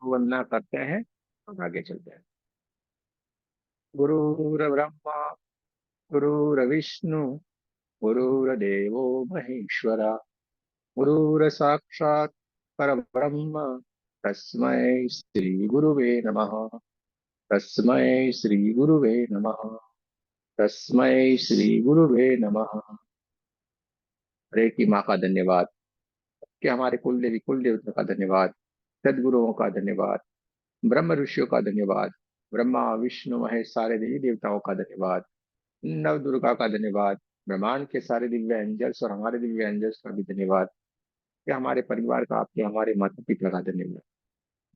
वंदना करते हैं और आगे चलते हैं। गुरुर्ब्रह्मा गुरुर्विष्णु गुरुर्देवो महेश्वरा गुरुर्साक्षात् परब्रह्म तस्मै श्री गुरुवे नमः। तस्मै श्री गुरुवे नमः। तस्मै श्री गुरुवे नमः। हरे की माँ का धन्यवाद, कि हमारे कुल देवी कुल देवता का धन्यवाद, सदगुरुओं का धन्यवाद, ब्रह्म ऋषियों का धन्यवाद, ब्रह्मा विष्णु महेश सारे देवी देवताओं का धन्यवाद, नव दुर्गा का धन्यवाद, ब्रह्मांड के सारे दिव्य एंजल्स और हमारे दिव्य एंजल्स का भी धन्यवाद, कि हमारे परिवार का, आपके हमारे माता पिता का धन्यवाद।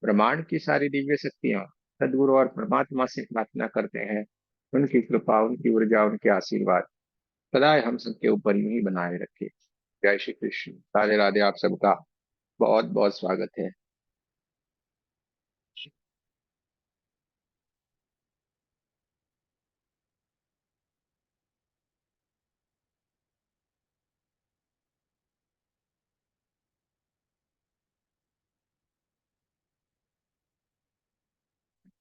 ब्रह्मांड की सारी दिव्य शक्तियां सदगुरु और परमात्मा से प्रार्थना करते हैं, उनकी कृपा, उनकी ऊर्जा, उनके आशीर्वाद सदा हम सबके ऊपर यूं ही बनाए रखे। जय श्री कृष्ण, राधे राधे। आप सबका बहुत बहुत स्वागत है।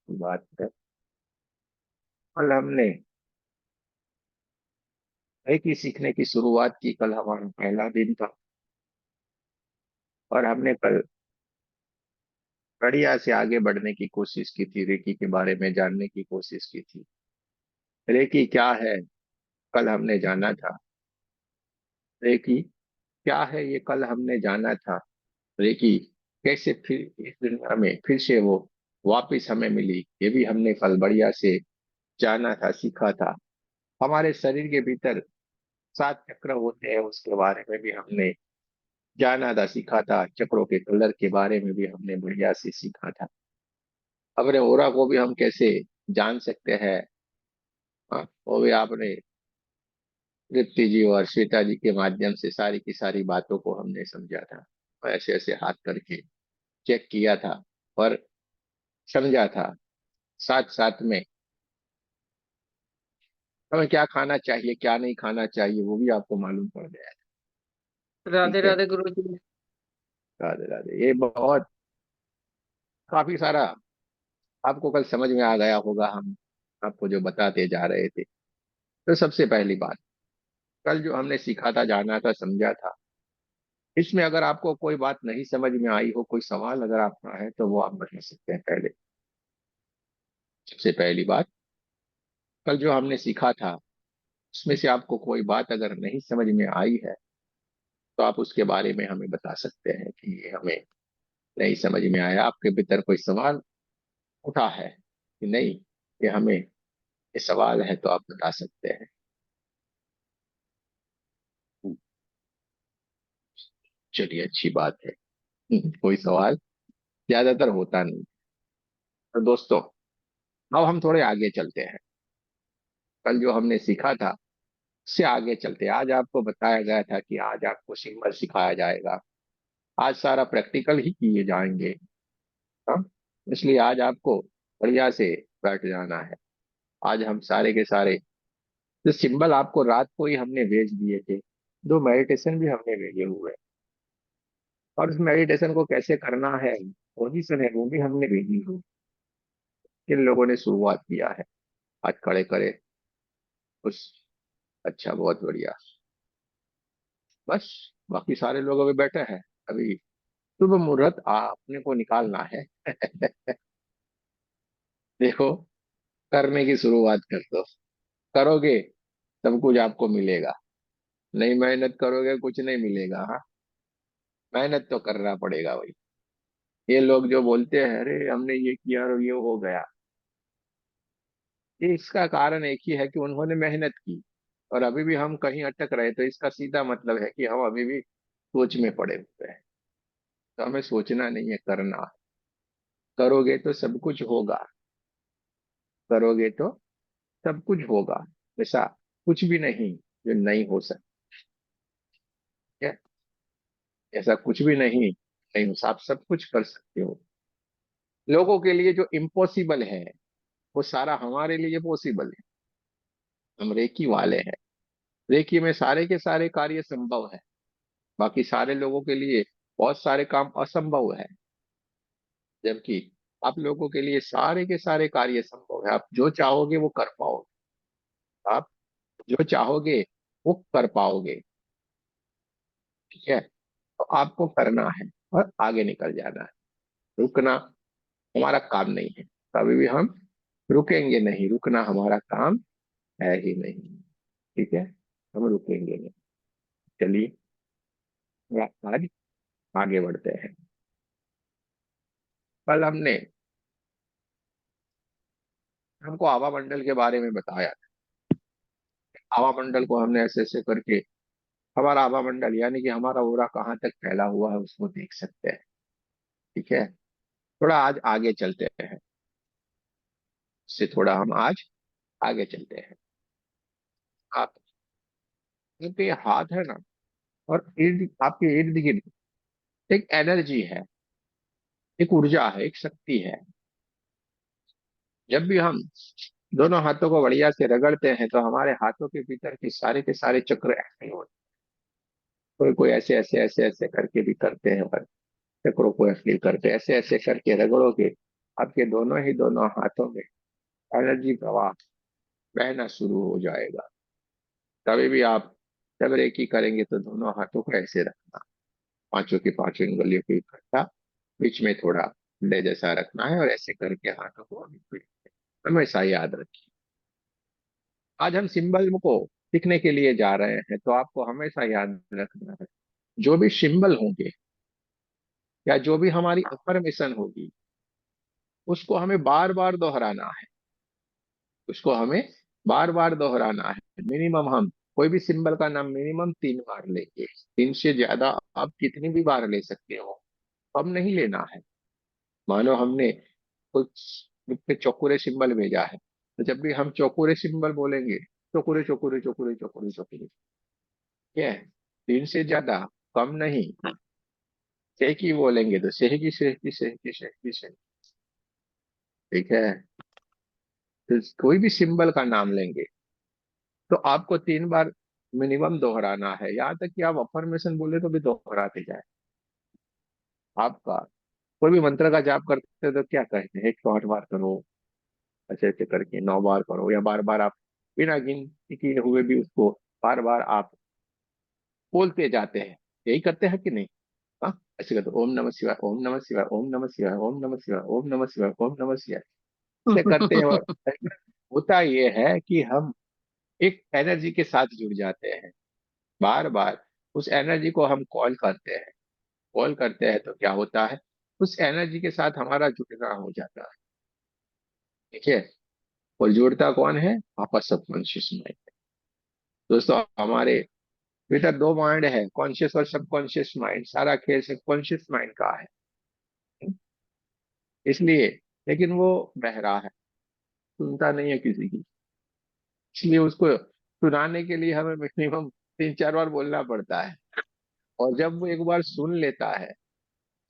बात है, कल हमने एक ही सीखने की शुरुआत की। कल हमारा पहला दिन था और हमने कल बढ़िया से आगे बढ़ने की कोशिश की थी, रेकी के बारे में जानने की कोशिश की थी। रेकी क्या है, कल हमने जाना था। रेकी क्या है, ये कल हमने जाना था। रेकी कैसे फिर इस दुनिया में फिर से वो वापिस हमें मिली, ये भी हमने कल बढ़िया से जाना था, सीखा था। हमारे शरीर के भीतर 7 चक्र होते हैं, उसके बारे में भी हमने जाना था, सीखा था। चक्रों के कलर के बारे में भी हमने बढ़िया से सीखा था। अपने ओरा को भी हम कैसे जान सकते हैं, हाँ, वो भी आपने तृप्ति जी और श्वेता जी के माध्यम से सारी की सारी बातों को हमने समझा था। और ऐसे ऐसे हाथ करके चेक किया था और समझा था। साथ साथ में हमें क्या खाना चाहिए, क्या नहीं खाना चाहिए, वो भी आपको मालूम पड़ गया है। राधे ठीक है, राधे गुरु जी। राधे राधे। ये बहुत काफी सारा आपको कल समझ में आ गया होगा, हम आपको जो बताते जा रहे थे। तो सबसे पहली बात, कल जो हमने सीखा था, जाना था, समझा था, इसमें अगर आपको कोई बात नहीं समझ में आई हो, कोई सवाल अगर आपका है, तो वो आप बता सकते हैं पहले। सबसे पहली बात, कल जो हमने सीखा था उसमें से आपको कोई बात अगर नहीं समझ में आई है, तो आप उसके बारे में हमें बता सकते हैं कि ये हमें नहीं समझ में आया। आपके भीतर कोई सवाल उठा है कि नहीं, कि हमें ये सवाल है, तो आप बता सकते हैं। चलिए, अच्छी बात है। कोई सवाल ज्यादातर होता नहीं। तो दोस्तों, अब हम थोड़े आगे चलते हैं। कल जो हमने सीखा था उससे आगे चलते हैं। आज आपको बताया गया था कि आज आपको सिंबल सिखाया जाएगा, आज सारा प्रैक्टिकल ही किए जाएंगे। हाँ, इसलिए आज आपको बढ़िया से बैठ जाना है। आज हम सारे के सारे जो सिंबल आपको रात को ही हमने भेज दिए थे, 2 मेडिटेशन भी हमने भेजे हुए हैं, और उस मेडिटेशन को कैसे करना है, पोजीशन है, वो भी हमने भेजी हुई। किन लोगों ने शुरुआत किया है, आज खड़े करे उस। अच्छा, बहुत बढ़िया। बस, बाकी सारे लोग अभी बैठे हैं। अभी शुभ मुहूर्त अपने को निकालना है। देखो, करने की शुरुआत कर दो। करोगे सब कुछ आपको मिलेगा, नहीं मेहनत करोगे कुछ नहीं मिलेगा। हाँ, मेहनत तो करना पड़ेगा भाई। ये लोग जो बोलते हैं अरे हमने ये किया और ये हो गया, ये इसका कारण एक ही है कि उन्होंने मेहनत की और अभी भी हम कहीं अटक रहे। तो इसका सीधा मतलब है कि हम अभी भी सोच में पड़े हुए हैं। तो हमें सोचना नहीं है, करना है। करोगे तो सब कुछ होगा। करोगे तो सब कुछ होगा। ऐसा कुछ भी नहीं जो नहीं हो सकता है। ऐसा कुछ भी नहीं नहीं हो, आप सब कुछ कर सकते हो। लोगों के लिए जो इम्पॉसिबल है, वो सारा हमारे लिए पॉसिबल है। हम रेकी वाले हैं। रेकी में सारे के सारे कार्य संभव है। बाकी सारे लोगों के लिए बहुत सारे काम असंभव है। जबकि आप लोगों के लिए सारे के सारे कार्य संभव है। आप जो चाहोगे वो कर पाओगे। आप जो चाहोगे वो कर पाओगे। ठीक है, तो आपको करना है और आगे निकल जाना है। रुकना हमारा काम नहीं है, कभी भी हम रुकेंगे नहीं। रुकना हमारा काम है ही नहीं। ठीक है, हम रुकेंगे नहीं। चलिए आज आगे बढ़ते हैं। कल हमने हमको आभा मंडल के बारे में बताया। आभा मंडल को हमने ऐसे ऐसे करके हमारा आभा मंडल यानी कि हमारा ओरा कहाँ तक फैला हुआ है उसको देख सकते हैं। ठीक है, थोड़ा आज आगे चलते हैं। इससे थोड़ा हम आज आगे चलते हैं। आप इनके ये हाथ है ना, और इर्द आपके इर्द गिर्द एक एनर्जी है, एक ऊर्जा है, एक शक्ति है। जब भी हम दोनों हाथों को बढ़िया से रगड़ते हैं तो हमारे हाथों के भीतर के सारे चक्र एक्टिव होते हैं। कोई कोई ऐसे ऐसे ऐसे ऐसे करके भी करते हैं, पर चक्रों को एक्टिव करते हैं। ऐसे ऐसे करके रगड़ोगे, आपके दोनों हाथों में एनर्जी प्रवाह बहना शुरू हो जाएगा। कभी भी आप जब रेकी करेंगे तो दोनों हाथों को ऐसे रखना, पांचों की पांचों उंगलियों को इकट्ठा, बीच में थोड़ा डे जैसा रखना है, और ऐसे करके हाथों को हमेशा याद रखिए। आज हम सिंबल को सीखने के लिए जा रहे हैं, तो आपको हमेशा याद रखना है, जो भी सिंबल होंगे या जो भी हमारी अफर्मेशन होगी, उसको हमें बार बार दोहराना है। उसको हमें बार बार दोहराना है। मिनिमम हम कोई भी सिंबल का नाम मिनिमम 3 बार लेंगे। 3 से ज्यादा आप कितनी भी बार ले सकते हो, कम नहीं लेना है। मानो हमने कुछ पे चौकुरे सिंबल भेजा है, तो जब भी हम चौकुरे सिंबल बोलेंगे, चौकुरे चौकुरे चौकुरे चौकुरे चौकुरे, ठीक है, 3 से ज्यादा कम नहीं। सेह की बोलेंगे तो सेह की सेह की सेह की सेह की सेह। ठीक है, तो कोई भी सिंबल का नाम लेंगे तो आपको 3 बार मिनिमम दोहराना है। यहाँ तक कि आप अफर्मेशन बोले तो भी दोहराते जाए। आपका कोई भी मंत्र का जाप करते हैं तो क्या कहते हैं, 108 बार करो, ऐसे ऐसे करके 9 बार करो, या बार बार आप बिना गिनती किए हुए भी उसको बार बार आप बोलते जाते हैं। यही करते हैं कि नहीं? हाँ, ऐसे करते ओम नमः शिवाय, ओम नमः शिवाय, ओम नमः शिवाय, ओम नमः शिवाय, ओम नमः शिवाय, ओम नमः शिवाय, ऐसे करते हैं। और होता ये है कि हम एक एनर्जी के साथ जुड़ जाते हैं। बार बार उस एनर्जी को हम कॉल करते हैं। कॉल करते हैं तो क्या होता है, उस एनर्जी के साथ हमारा जुड़ना हो जाता है। ठीक है, और जुड़ता कौन है? आपका सबकॉन्शियस माइंड। दोस्तों, हमारे भीतर 2 माइंड है, कॉन्शियस और सबकॉन्शियस माइंड। सारा खेल सबकॉन्शियस माइंड का है, इसलिए। लेकिन वो बहरा है, सुनता नहीं है किसी की। इसलिए उसको सुनाने के लिए हमें मिनिमम 3 4 बार बोलना पड़ता है। और जब वो एक बार सुन लेता है,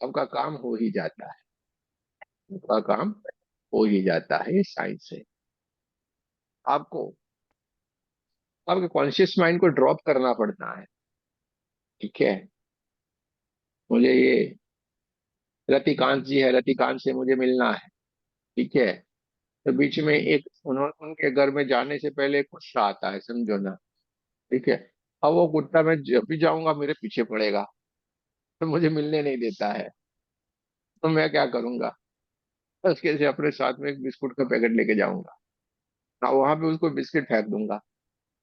आपका काम हो ही जाता है। आपका काम हो ही जाता है। ये साइंस है। आपको आपके कॉन्शियस माइंड को ड्रॉप करना पड़ता है। ठीक है, मुझे ये रतिकांत जी है, रतिकांत से मुझे मिलना है। ठीक है, तो बीच में एक उन्होंने उनके घर में जाने से पहले एक गुस्सा आता है, समझो ना। ठीक है, अब वो कुत्ता मैं जब भी जाऊंगा मेरे पीछे पड़ेगा, तो मुझे मिलने नहीं देता है। तो मैं क्या करूंगा, उसके से अपने साथ में एक बिस्कुट का पैकेट लेके जाऊंगा। हाँ, वहां पे उसको बिस्किट फेंक दूंगा।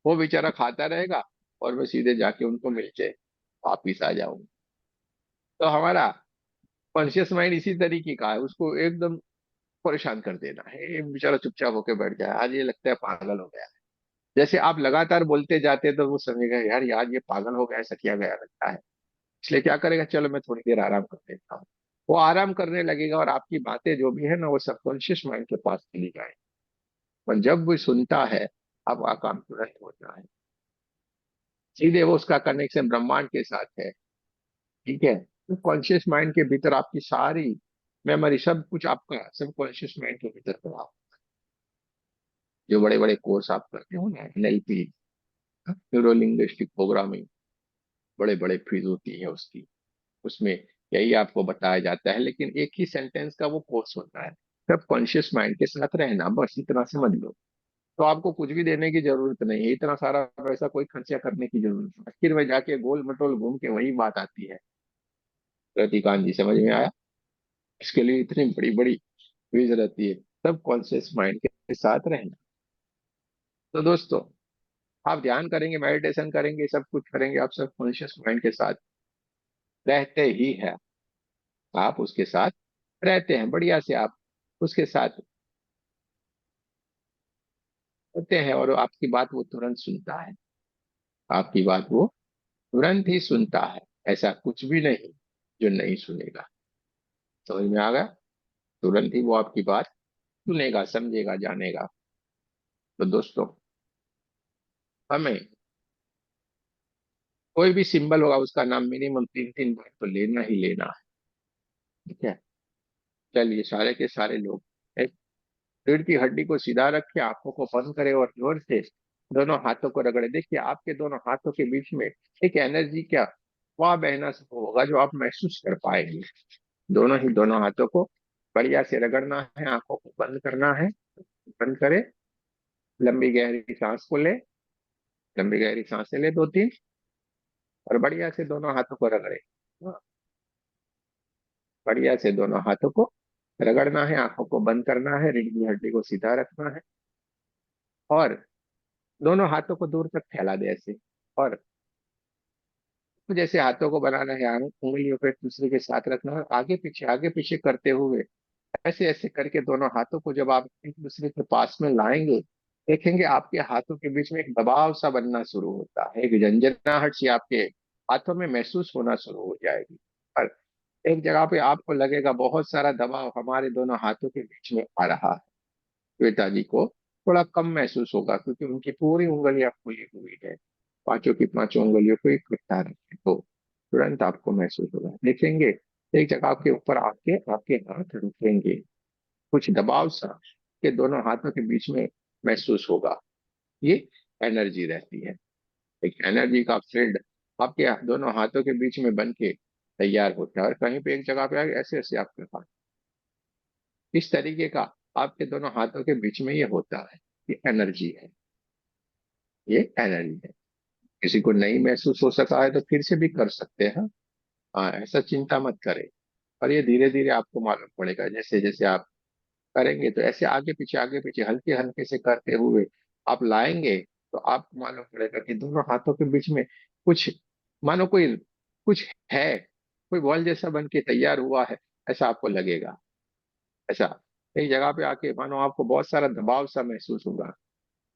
वो बेचारा खाता रहेगा, और मैं सीधे जाके उनको मिलके वापिस आ जाऊंगा। तो हमारा कॉन्शियस माइंड इसी तरीके का है, उसको एकदम परेशान कर देना है। ये बेचारा चुपचाप होके बैठ जाए, आज ये लगता है पागल हो गया है। जैसे आप लगातार बोलते जाते तो वो समझेगा यार यार ये पागल हो गया है, सटिया गया लगता है। इसलिए क्या करेगा, चलो मैं थोड़ी देर आराम कर लेता हूँ। वो आराम करने लगेगा, और आपकी बातें जो भी है ना वो सबकॉन्शियस माइंड के पास चली जाए। और जब वो सुनता है, आपका काम तुरंत होता है। सीधे वो उसका कनेक्शन ब्रह्मांड के साथ है। ठीक है, तो कॉन्शियस माइंड के भीतर आपकी सारी मेमोरी, सब कुछ आपका सब कॉन्शियस माइंड के भीतर पड़ा हो। जो बड़े बड़े कोर्स आप करते हो ना, एनएलपी, न्यूरो लिंग्विस्टिक प्रोग्रामिंग, बड़े बड़े फीस होती है उसकी। उसमें यही आपको बताया जाता है, लेकिन एक ही सेंटेंस का वो कोर्स होता है। सब कॉन्शियस माइंड के साथ रहना, बस इतना समझ लो। तो आपको कुछ भी देने की जरूरत नहीं है, इतना सारा पैसा कोई खर्चा करने की जरूरत नहीं, आखिर में जाके गोल मटोल घूम के वही बात आती है। रतिकांत जी, समझ में आया? इसके लिए इतनी बड़ी बड़ी क्विज रहती है, सब कॉन्शियस माइंड के साथ रहना। तो दोस्तों, आप ध्यान करेंगे, मेडिटेशन करेंगे, सब कुछ करेंगे, आप सब कॉन्शियस माइंड के साथ रहते ही है। आप उसके साथ रहते हैं, बढ़िया से आप उसके साथ होते हैं, और आपकी बात वो तुरंत सुनता है। आपकी बात वो तुरंत ही सुनता है। ऐसा कुछ भी नहीं जो नहीं सुनेगा। समझ में आ गया? तुरंत ही वो आपकी बात सुनेगा, समझेगा, जानेगा। तो दोस्तों, हमें कोई भी सिंबल होगा, उसका नाम मिनिमम 3 3 बार तो लेना ही लेना है। ठीक है? चलिए, सारे के सारे लोग एक रीढ़ की हड्डी को सीधा रख के आंखों को बंद करें और जोर से दोनों हाथों को रगड़े। देखिए, आपके दोनों हाथों के बीच में एक एनर्जी क्या वहां बहना शुरू होगा, जो आप महसूस कर पाएंगे। दोनों हाथों को बढ़िया से रगड़ना है, आंखों को बंद करना है। बंद करें, लंबी गहरी सांस को ले, लंबी गहरी सांसें ले 2 3, और बढ़िया से दोनों हाथों को रगड़े। हाँ, बढ़िया से दोनों हाथों को रगड़ना है, आंखों को बंद करना है, रीढ़ की हड्डी को सीधा रखना है, और दोनों हाथों को दूर तक फैला दे ऐसे। और जैसे हाथों को बनाना है, उंगलियों पे एक दूसरे के साथ रखना है, आगे पीछे करते हुए ऐसे ऐसे करके दोनों हाथों को जब आप एक दूसरे के पास में लाएंगे, देखेंगे आपके हाथों के बीच में एक दबाव सा बनना शुरू होता है, एक झंझनाहट सी आपके हाथों में महसूस होना शुरू हो जाएगी। और एक जगह पे आपको लगेगा बहुत सारा दबाव हमारे दोनों हाथों के बीच में आ रहा है। श्वेता जी को थोड़ा कम महसूस होगा, क्योंकि उनकी पूरी उंगलियां खुली हुई है। पांचों की पांचों उंगलियों को इकट्ठा रखें तो तुरंत आपको महसूस होगा। देखेंगे एक जगह के ऊपर आके आपके हाथ रुकेंगे, कुछ दबाव सा के दोनों हाथों के बीच में महसूस होगा। ये एनर्जी रहती है। एक एनर्जी का फील्ड आपके दोनों हाथों के बीच में बन के तैयार होता है, और कहीं पे एक जगह पे आके ऐसे ऐसे आपके हाथ इस तरीके का आपके दोनों हाथों के बीच में ये होता है। ये एनर्जी है, ये एनर्जी है। किसी को नहीं महसूस हो सका है तो फिर से भी कर सकते हैं। हाँ, ऐसा चिंता मत करें। और ये धीरे धीरे आपको मालूम पड़ेगा, जैसे जैसे आप करेंगे तो ऐसे आगे पीछे हल्के हल्के से करते हुए आप लाएंगे, तो आपको मालूम पड़ेगा कि दोनों हाथों के बीच में कुछ, मानो कोई कुछ है, कोई बॉल जैसा बन के तैयार हुआ है, ऐसा आपको लगेगा। ऐसा एक जगह पे आके मानो आपको बहुत सारा दबाव सा महसूस होगा।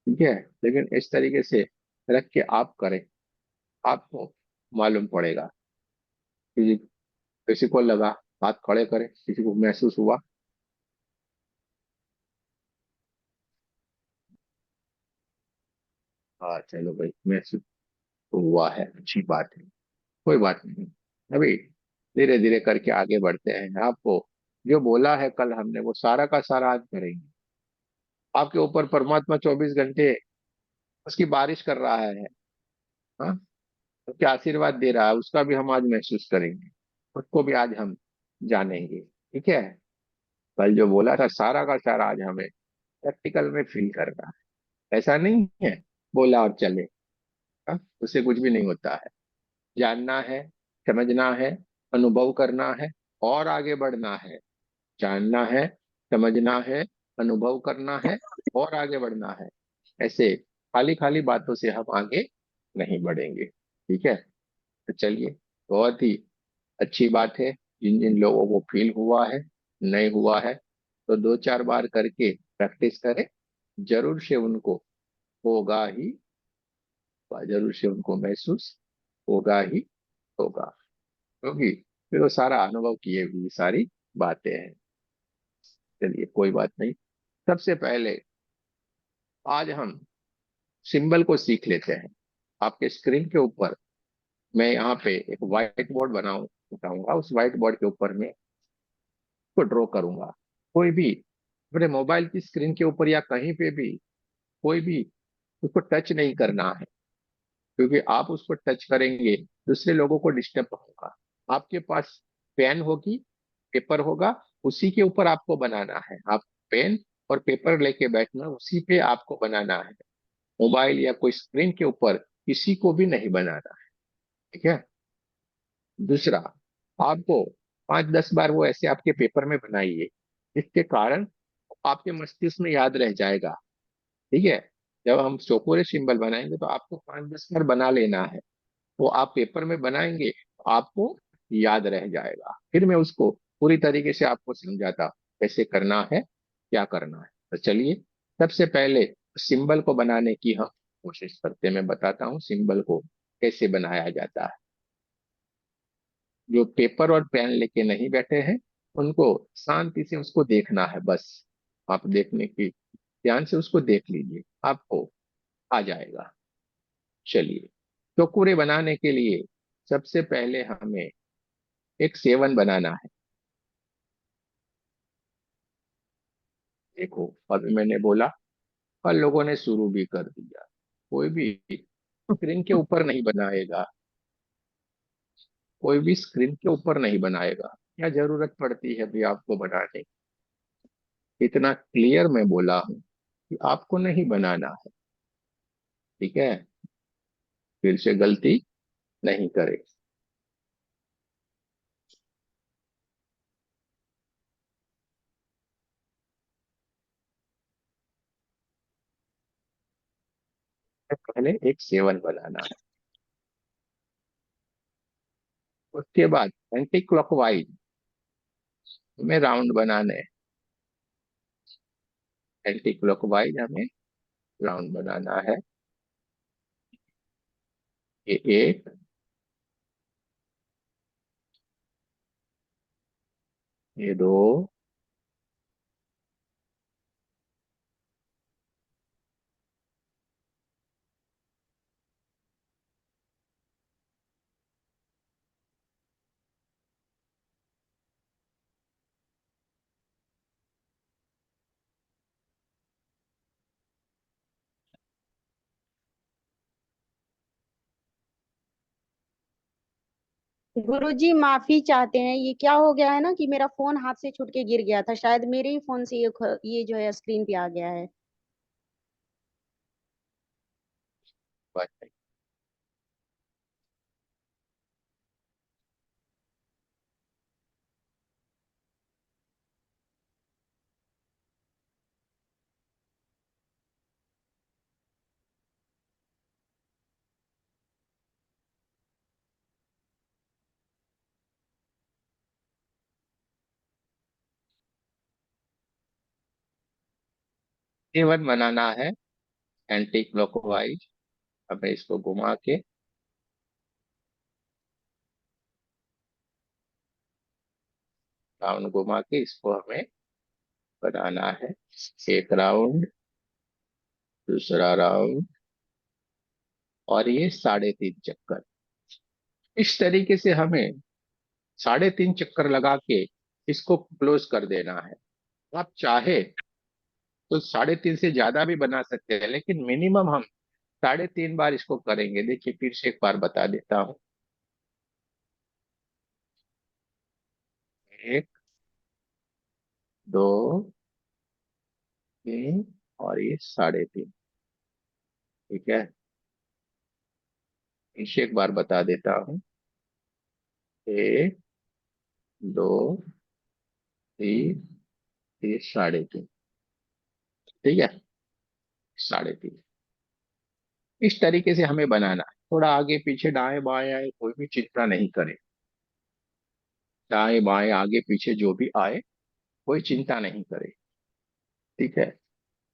ठीक है? लेकिन इस तरीके से रख के आप करें, आपको मालूम पड़ेगा। किसी किसी को लगा, हाथ खड़े करें, किसी को महसूस हुआ। हाँ चलो भाई, महसूस हुआ है, अच्छी बात है, कोई बात नहीं। अभी धीरे धीरे करके आगे बढ़ते हैं। आपको जो बोला है कल हमने, वो सारा का सारा आज करेंगे। आपके ऊपर परमात्मा 24 घंटे उसकी बारिश कर रहा है। हाँ, तो क्या आशीर्वाद दे रहा है, उसका भी हम आज महसूस करेंगे, उसको भी आज हम जानेंगे। ठीक है? कल जो बोला था सारा का सारा आज हमें प्रैक्टिकल में फील करना है। ऐसा नहीं है बोला और चले। हाँ, उससे कुछ भी नहीं होता है। जानना है, समझना है, अनुभव करना है, और आगे बढ़ना है। जानना है, समझना है, अनुभव करना है, और आगे बढ़ना है। ऐसे खाली खाली बातों से हम आगे नहीं बढ़ेंगे। ठीक है? तो चलिए, बहुत ही अच्छी बात है। जिन जिन लोगों को फील हुआ है, नहीं हुआ है, तो 2 4 बार करके प्रैक्टिस करें। जरूर से उनको होगा ही, जरूर से उनको महसूस होगा ही होगा, क्योंकि फिर वो सारा अनुभव किए हुई सारी बातें हैं। चलिए, कोई बात नहीं। सबसे पहले आज हम सिंबल को सीख लेते हैं। आपके स्क्रीन के ऊपर मैं यहाँ पे एक व्हाइट बोर्ड बनाऊं बताऊंगा, उस व्हाइट बोर्ड के ऊपर मैं को ड्रॉ करूंगा। कोई भी अपने मोबाइल की स्क्रीन के ऊपर या कहीं पे भी कोई भी उसको टच नहीं करना है, क्योंकि आप उसको टच करेंगे दूसरे लोगों को डिस्टर्ब होगा। आपके पास पेन होगी, पेपर होगा, उसी के ऊपर आपको बनाना है। आप पेन और पेपर लेके बैठना, उसी पे आपको बनाना है। मोबाइल या कोई स्क्रीन के ऊपर किसी को भी नहीं बनाना है। ठीक है। दूसरा, आपको 5-10 बार वो ऐसे आपके पेपर में बनाइए, इसके कारण आपके मस्तिष्क में याद रह जाएगा। ठीक है। जब हम चौकोरे सिंबल बनाएंगे तो आपको 5-10 बार बना लेना है। वो आप पेपर में बनाएंगे तो आपको याद रह जाएगा। फिर मैं उसको पूरी तरीके से आपको समझाता हूँ कैसे करना है, क्या करना है। तो चलिए, सबसे पहले सिंबल को बनाने की हम कोशिश करते हैं। मैं बताता हूँ सिंबल को कैसे बनाया जाता है। जो पेपर और पेन लेके नहीं बैठे हैं, उनको शांति से उसको देखना है बस। आप देखने की ध्यान से उसको देख लीजिए, आपको आ जाएगा। चलिए, टोकरे बनाने के लिए सबसे पहले हमें एक सेवन बनाना है। देखो, अभी मैंने बोला और लोगों ने शुरू भी कर दिया। कोई भी स्क्रीन के ऊपर नहीं बनाएगा, कोई भी स्क्रीन के ऊपर नहीं बनाएगा। क्या जरूरत पड़ती है भी आपको बनाने की? इतना क्लियर मैं बोला हूं कि आपको नहीं बनाना है। ठीक है। फिर से गलती नहीं करे। पहले एक सेवन बनाना है, उसके बाद एंटी क्लॉकवाइज हमें राउंड बनाने हैं। एंटी क्लॉकवाइज हमें राउंड बनाना है। ये एक, ये दो, गुरुजी माफी चाहते हैं, ये क्या हो गया है ना कि मेरा फोन हाथ से छूट के गिर गया था, शायद मेरे ही फोन से ये जो है स्क्रीन पे आ गया है। बस। सेवन बनाना है एंटी क्लॉकवाइज। हमें इसको घुमा के, राउंड घुमा के इसको हमें बनाना है। एक राउंड, दूसरा राउंड, और ये 3.5 चक्कर। इस तरीके से हमें 3.5 चक्कर लगा के इसको क्लोज कर देना है। आप चाहे तो 3.5 से ज्यादा भी बना सकते हैं, लेकिन मिनिमम हम 3.5 बार इसको करेंगे। देखिए, फिर से एक बार बता देता हूँ। एक, दो, तीन, और ये 3.5। ठीक है। फिर से एक बार बता देता हूँ। एक, दो, तीन, ये 3.5। ठीक है। 3.5। इस तरीके से हमें बनाना है। थोड़ा आगे पीछे दाएं बाएं आए, कोई भी चिंता नहीं करे। दाएं बाएं आगे पीछे जो भी आए, कोई चिंता नहीं करे। ठीक है।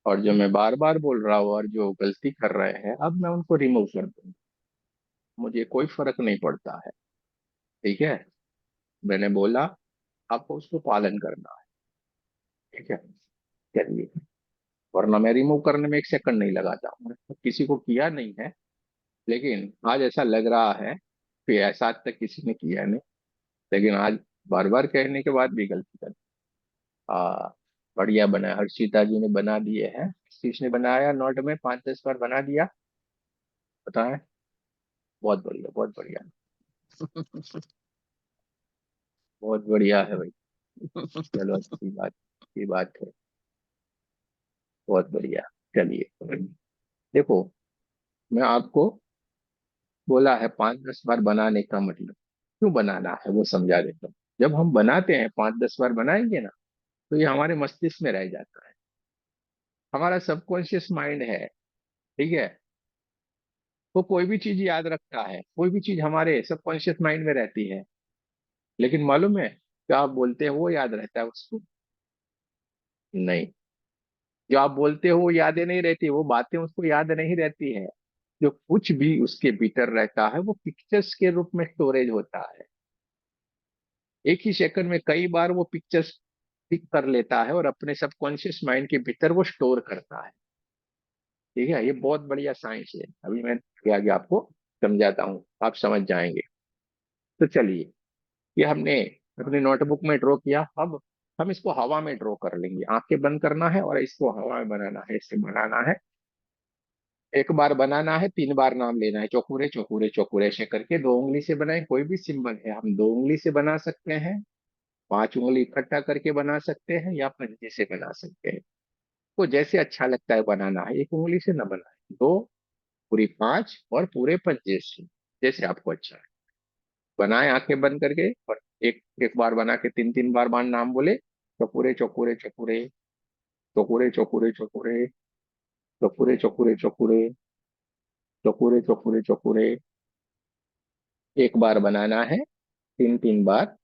और जो मैं बार बार बोल रहा हूँ और जो गलती कर रहे हैं, अब मैं उनको रिमूव कर दूंगा। मुझे कोई फर्क नहीं पड़ता है। ठीक है। मैंने बोला, आपको उसको पालन करना है। ठीक है। चलिए, वरना मैं रिमूव करने में 1 सेकंड नहीं लगाता हूँ। मैंने किसी को किया नहीं है, लेकिन आज ऐसा लग रहा है कि ऐसा आज तक किसी ने किया नहीं। लेकिन आज बार बार कहने के बाद भी गलती कर। हाँ, बढ़िया बना। हर्षिता जी ने बना दिए हैं। किसने बनाया? नोट में 5-10 बार बना दिया। बताएं। बहुत बढ़िया, बहुत बढ़िया। बहुत बढ़िया है भाई। चलो अच्छी बात है। बहुत बढ़िया। चलिए, देखो, मैं आपको बोला है 5-10 बार बनाने का मतलब क्यों बनाना है वो समझा देता हूँ। जब हम बनाते हैं 5-10 बार बनाएंगे ना, तो ये हमारे मस्तिष्क में रह जाता है। हमारा सबकॉन्शियस माइंड है, ठीक है, वो कोई भी चीज याद रखता है, कोई भी चीज हमारे सबकॉन्शियस माइंड में रहती है। लेकिन मालूम है, जो आप बोलते हैं वो याद रहता है उसको? नहीं। जो आप बोलते हो वो यादें नहीं रहती, वो बातें उसको याद नहीं रहती है। जो कुछ भी उसके भीतर रहता है वो पिक्चर्स के रूप में स्टोरेज होता है। एक ही सेकंड में कई बार वो पिक्चर्स पिक कर लेता है और अपने सबकॉन्शियस माइंड के भीतर वो स्टोर करता है। ठीक है, ये बहुत बढ़िया साइंस है। अभी मैं आगे आगे आपको समझाता हूँ, आप समझ जाएंगे। तो चलिए, ये हमने अपनी नोटबुक में ड्रॉ किया। अब हम इसको हवा में ड्रॉ कर लेंगे। आंखें बंद करना है और इसको हवा में बनाना है, इससे बनाना है। एक बार बनाना है, 3 बार नाम लेना है, चौकुरे चौकुरे चौकुरे ऐसे करके। 2 उंगली से बनाए, कोई भी सिंबल है, हम 2 उंगली से बना सकते हैं, 5 उंगली इकट्ठा करके बना सकते हैं, या पंजे से बना सकते हैं। तो जैसे अच्छा लगता है बनाना है, 1 उंगली से न बनाए, दो, पूरी 5 और पूरे पंजे से, जैसे आपको अच्छा है बनाए आंखें बंद करके। और एक एक बार बना के 3-3 बार नाम बोले, चौकुरे चौकुरे चौकुरे चौकुरे चौकुरे चौकुरे चौकुरे चौकुरे चौकुरे चौकुरे चौकुरे चौकुरे। एक बार बनाना है, 3-3 बार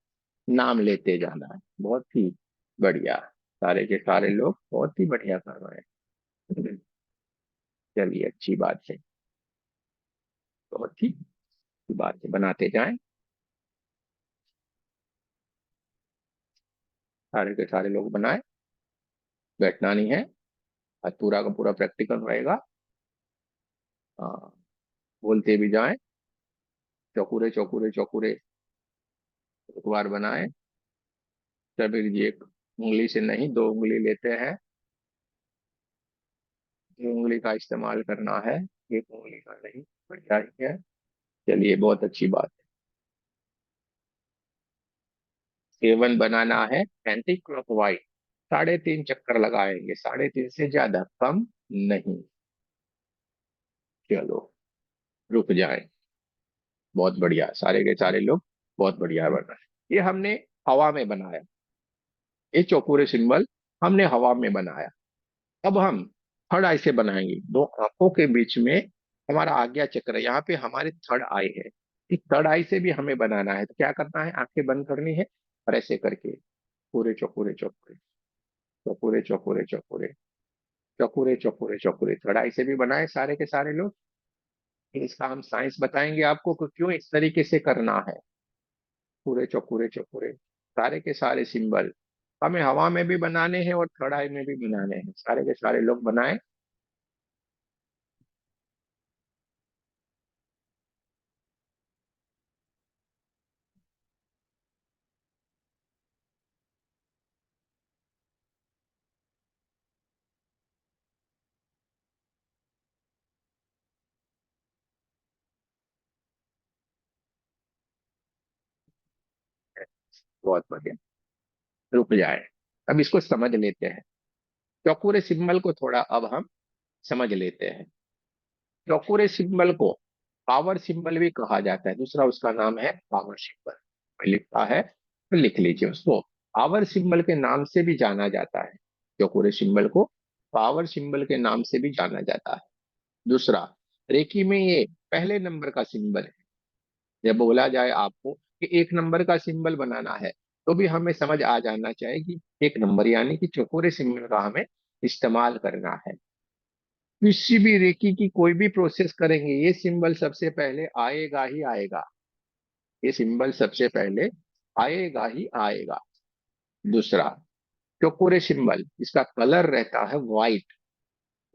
नाम लेते जाना है। बहुत ही बढ़िया। सारे के सारे लोग बहुत ही बढ़िया कर रहे हैं। चलिए, अच्छी बात है। बहुत ही अच्छी बात है, बनाते जाएं। सारे के सारे लोग बनाए, बैठना नहीं है। आज पूरा का पूरा प्रैक्टिकल रहेगा। हाँ, बोलते भी जाएं, चौकुरे चौकुरे चौकुरे। एक बार बनाए, कबीर जी, एक उंगली से नहीं, 2 उंगली लेते हैं। 2 उंगली का इस्तेमाल करना है, एक उंगली का नहीं। बढ़िया ही है। चलिए, बहुत अच्छी बात है। 7 बनाना है, एंटी क्लॉकवाइज। 3.5 चक्कर लगाएंगे, 3.5 से ज्यादा, कम नहीं। चलो, रुक जाए। बहुत बढ़िया, सारे के सारे लोग बहुत बढ़िया बना है। ये हमने हवा में बनाया। ये चौकोरे सिंबल हमने हवा में बनाया। अब हम थर्ड आई से बनाएंगे। दो आंखों के बीच में हमारा आज्ञा चक्र है, यहाँ पे हमारी थर्ड आई है। इस थर्ड आई से भी हमें बनाना है, तो क्या करना है, आंखें बंद करनी है और ऐसे करके पूरे चौकोरे चौकोरे चौकोरे चौकोरे चौकोरे चौकोरे चौकोरे चौकोरे। थर्ड आई से भी बनाए सारे के सारे लोग। इसका हम साइंस बताएंगे आपको कि क्यों इस तरीके से करना है। पूरे चौकोरे चौकोरे, सारे के सारे सिंबल हमें हवा में भी बनाने हैं और थर्ड आई में भी बनाने हैं। सारे के सारे लोग बनाए। बहुत बढ़िया। रुक जाए, अब इसको समझ लेते हैं। चौकोरे सिंबल को थोड़ा अब हम समझ लेते हैं। चौकोरे सिंबल को पावर सिंबल भी कहा जाता है। दूसरा उसका नाम है पावर सिंबल। लिखा है तो लिख लीजिए उसको। पावर सिंबल के नाम से भी जाना जाता है। चौकोरे सिंबल को पावर सिंबल के नाम से भी जाना जाता है। दूसरा, रेकी में ये पहले नंबर का सिंबल है। जब बोला जाए आपको कि 1 नंबर का सिंबल बनाना है, तो भी हमें समझ आ जाना चाहिए कि 1 नंबर यानी कि चौकोरे सिंबल का हमें इस्तेमाल करना है। किसी भी रेकी की कोई भी प्रोसेस करेंगे, ये सिंबल सबसे पहले आएगा ही आएगा। ये सिंबल सबसे पहले आएगा ही आएगा। दूसरा, चौकोरे सिंबल, इसका कलर रहता है व्हाइट।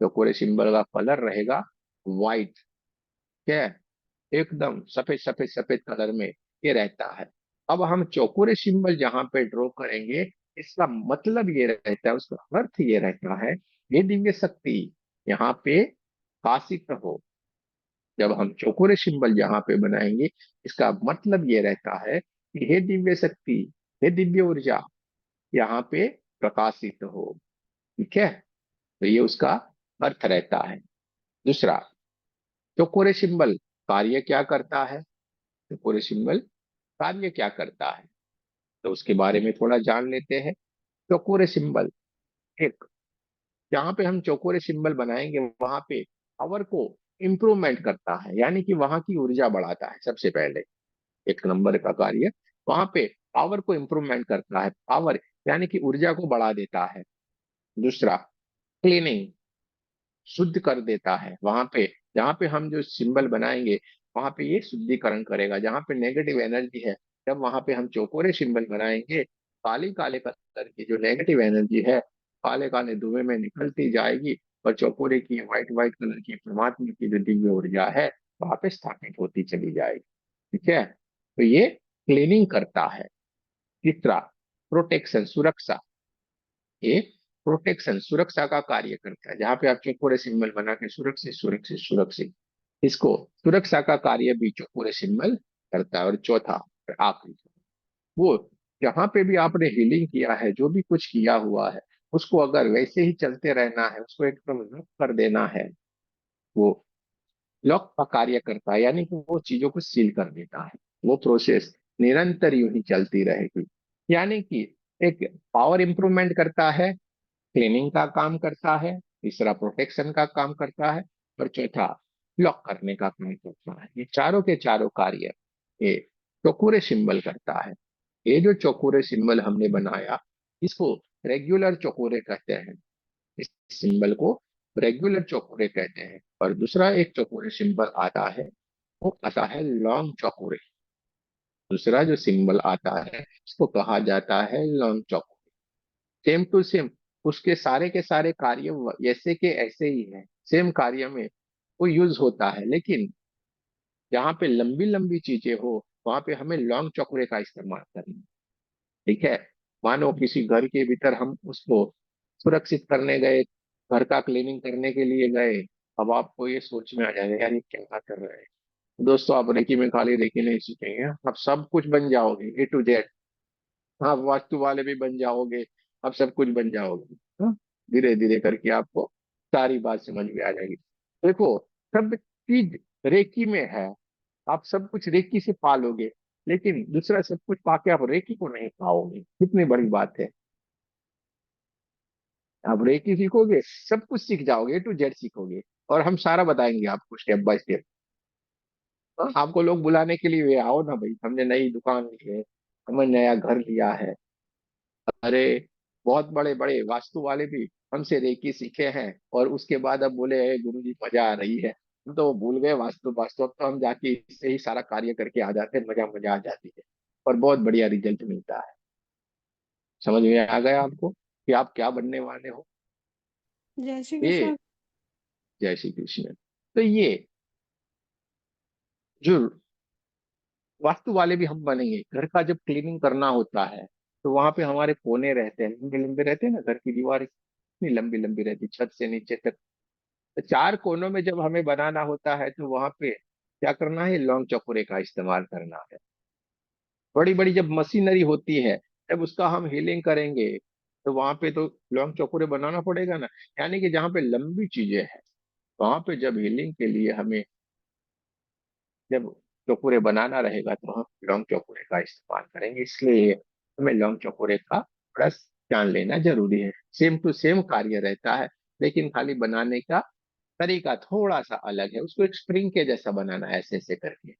चौकोरे सिंबल का कलर रहेगा व्हाइट। क्या है, एकदम सफेद सफेद सफेद कलर में ये रहता है। अब हम चौकोरे सिंबल जहां पे ड्रॉ करेंगे, इसका मतलब ये रहता है, उसका अर्थ ये रहता है, ये दिव्य शक्ति यहाँ पे काशित हो। जब हम चौकोरे सिंबल जहां पे बनाएंगे, इसका मतलब ये रहता है कि हे दिव्य शक्ति, ये दिव्य ऊर्जा यहाँ पे प्रकाशित हो। ठीक है, तो ये उसका अर्थ रहता है। दूसरा, चौकोरे सिंबल कार्य क्या करता है? चौकोरे सिंबल कार्य क्या करता है, तो उसके बारे में थोड़ा जान लेते हैं। चौकोरे सिंबल, एक, जहाँ पे हम चौकोरे सिंबल बनाएंगे वहां पे पावर को इम्प्रूवमेंट करता है, यानी कि वहां की ऊर्जा बढ़ाता है। सबसे पहले एक नंबर का कार्य वहां पे पावर को इम्प्रूवमेंट करता है, पावर यानी कि ऊर्जा को बढ़ा देता है। दूसरा, क्लीनिंग, शुद्ध कर देता है। वहां पे जहाँ पे हम जो सिंबल बनाएंगे वहां पे ये शुद्धिकरण करेगा। जहाँ पे नेगेटिव एनर्जी है, जब वहां पे हम चौकोरे सिंबल बनाएंगे, काली काले कलर की जो नेगेटिव एनर्जी है काले काले धुएं में निकलती जाएगी, और चौकोरे की व्हाइट व्हाइट कलर की परमात्मा की जो दिव्य ऊर्जा है वहां पे स्थापित होती चली जाएगी। ठीक है, तो ये क्लीनिंग करता है। तीसरा, प्रोटेक्शन, सुरक्षा। ये प्रोटेक्शन, सुरक्षा का कार्य करता है। जहां पे आप चौकोरे सिंबल बना के सुरक्षित सुरक्षित सुरक्षित, इसको सुरक्षा का कार्य भी चौकोरे सिंबल करता है। और चौथा और आखिरी, वो जहां पे भी आपने हीलिंग किया है, जो भी कुछ किया हुआ है, उसको अगर वैसे ही चलते रहना है, उसको एकदम लॉक कर देना है, वो लॉक का कार्य करता है, यानी कि वो चीजों को सील कर देता है। वो प्रोसेस निरंतर यूं ही चलती रहेगी। यानी कि एक पावर इंप्रूवमेंट करता है, क्लीनिंग का काम करता है, तीसरा प्रोटेक्शन का काम करता है, और चौथा लॉक करने का काम करता है। ये चारों के चारों कार्य ये चौकोरे सिंबल करता है। ये जो चौकोरे सिंबल हमने बनाया, इसको रेगुलर चौकोरे कहते हैं। इस सिंबल को रेगुलर चौकोरे कहते हैं। और दूसरा एक चौकोरे सिंबल आता है, वो आता है लॉन्ग चौकोरे। दूसरा जो सिंबल आता है इसको कहा जाता है लॉन्ग चौकोरे। सेम टू सेम, उसके सारे के सारे कार्य ऐसे के ऐसे ही है, सेम कार्य में वो यूज होता है। लेकिन जहाँ पे लंबी लंबी चीजें हो वहां पे हमें लॉन्ग चौकड़े का इस्तेमाल करना है। ठीक है, मानो किसी घर के भीतर हम उसको सुरक्षित करने गए, घर का क्लीनिंग करने के लिए गए, अब आपको ये सोच में आ जाएगा यार ये क्या कर रहे हैं। दोस्तों, आप रेकी में खाली रेकी नहीं सीखेंगे, आप सब कुछ बन जाओगे A to Z। हाँ, वास्तु वाले भी बन जाओगे, आप सब कुछ बन जाओगे। हाँ, धीरे धीरे करके आपको सारी बात समझ में आ जाएगी। देखो, सब चीज रेकी में है, आप सब कुछ रेकी से पालोगे, लेकिन दूसरा सब कुछ पाके आप रेकी को नहीं पाओगे। कितनी बड़ी बात है। आप रेकी सीखोगे, सब कुछ सीख जाओगे, A to Z सीखोगे, और हम सारा बताएंगे आपको स्टेप बाय स्टेप। आपको लोग बुलाने के लिए, "वे आओ ना भाई, हमने नई दुकान ली है, हमने नया घर लिया है।" अरे, बहुत बड़े बड़े वास्तु वाले भी हमसे रेकी सीखे हैं, और उसके बाद अब बोले, गुरु जी मजा आ रही है। हम तो वो भूल गए वास्तु वास्तु, अब तो हम जाके इससे ही सारा कार्य करके आ जाते हैं, मजा मजा आ जाती है, और बहुत बढ़िया रिजल्ट मिलता है। समझ में आ गया आपको कि आप क्या बनने वाले हो? जय श्री ये, कृष्ण। जय श्री कृष्ण। तो ये जो वास्तु वाले भी हम बनेंगे, घर का जब क्लीनिंग करना होता है, तो वहां पे हमारे कोने रहते हैं, लंबे लंबे रहते हैं ना, घर की दीवार इतनी लंबी लंबी रहती, छत से नीचे तक। तो चार कोनों में जब हमें बनाना होता है तो वहां पे क्या करना है, लौंग चौकुरे का इस्तेमाल करना है। बड़ी बड़ी जब मशीनरी होती है, जब उसका हम हीलिंग करेंगे, तो वहां पे तो लौंग चौकुरे बनाना पड़ेगा ना। यानी कि जहाँ पे लंबी चीजें हैं, वहां पे जब हीलिंग के लिए हमें जब चौकुरे बनाना रहेगा, तो हम लौंग चौकुरे का इस्तेमाल करेंगे। इसलिए हमें लौंग चौकुरे का थोड़ा जान लेना जरूरी है। सेम टू सेम कार्य रहता है, लेकिन खाली बनाने का तरीका थोड़ा सा अलग है। उसको एक स्प्रिंग के जैसा बनाना है, ऐसे ऐसे करके,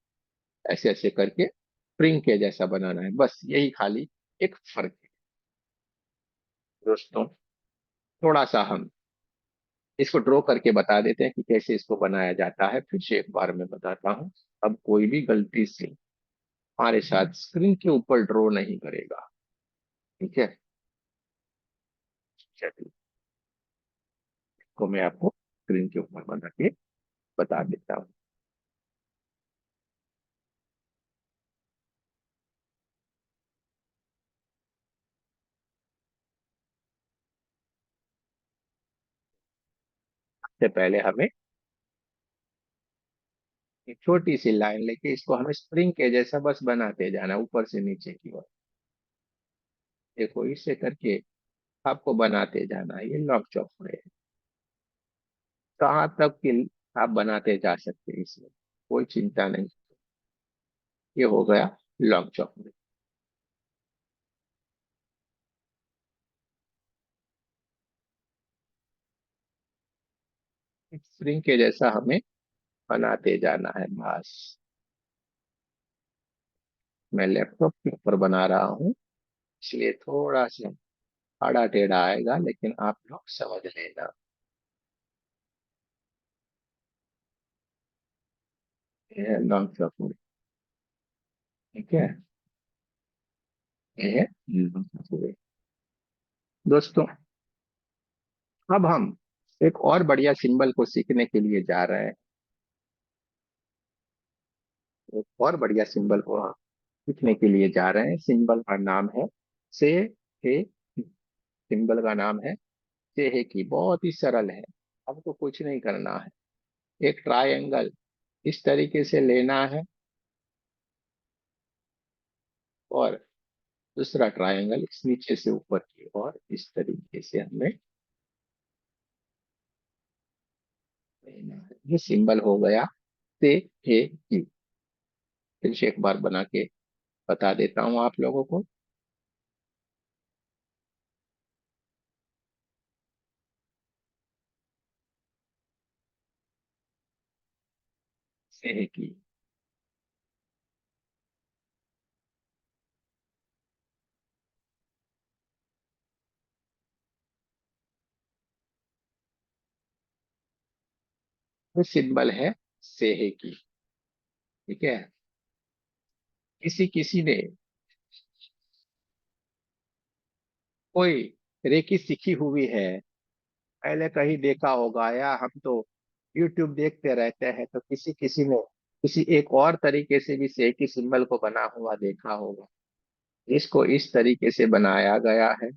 ऐसे ऐसे करके स्प्रिंग के जैसा बनाना है, बस यही खाली एक फर्क है। दोस्तों, थोड़ा सा हम इसको ड्रॉ करके बता देते हैं कि कैसे इसको बनाया जाता है। फिर से एक बार मैं बताता हूँ, अब कोई भी गलती से हमारे साथ स्क्रीन के ऊपर ड्रॉ नहीं करेगा। ठीक है, चलिए, इसको मैं आपको स्क्रीन के ऊपर बना के बता देता हूँ। सबसे पहले हमें एक छोटी सी लाइन लेके इसको हमें स्प्रिंग के जैसा बस बनाते जाना, ऊपर से नीचे की ओर। देखो इसे करके आपको बनाते जाना है, ये लॉन्ग चौक है। कहाँ तक कि आप बनाते जा सकते हैं, इसमें कोई चिंता नहीं। ये हो गया लॉन्ग चौक। स्प्रिंग के जैसा हमें बनाते जाना है बस। मैं लैपटॉप के ऊपर बना रहा हूँ, इसलिए थोड़ा सा आड़ा टेढ़ा आएगा, लेकिन आप लोग समझ लेना। ये लॉन्ग चौक, ठीक है। ये है long चौक। दोस्तों, अब हम एक और बढ़िया सिंबल को सीखने के लिए जा रहे हैं। एक और बढ़िया सिंबल को हम सीखने के लिए जा रहे हैं। सिंबल का नाम है से हे। सिंबल का नाम है से हे की। बहुत ही सरल है, आपको कुछ नहीं करना है। एक ट्रायंगल इस तरीके से लेना है, और दूसरा ट्रायंगल इस नीचे से ऊपर की ओर इस तरीके से हमें लेना है। ये सिंबल हो गया से हे की। फिर से एक बार बना के बता देता हूँ आप लोगों को। से हे की। वो सिंबल है से हे की, ठीक है। किसी किसी ने कोई रेकी सीखी हुई है, पहले कहीं देखा होगा, या हम तो यूट्यूब देखते रहते हैं, तो किसी किसी ने किसी एक और तरीके से भी से की सिंबल को बना हुआ देखा होगा। इसको इस तरीके से बनाया गया है।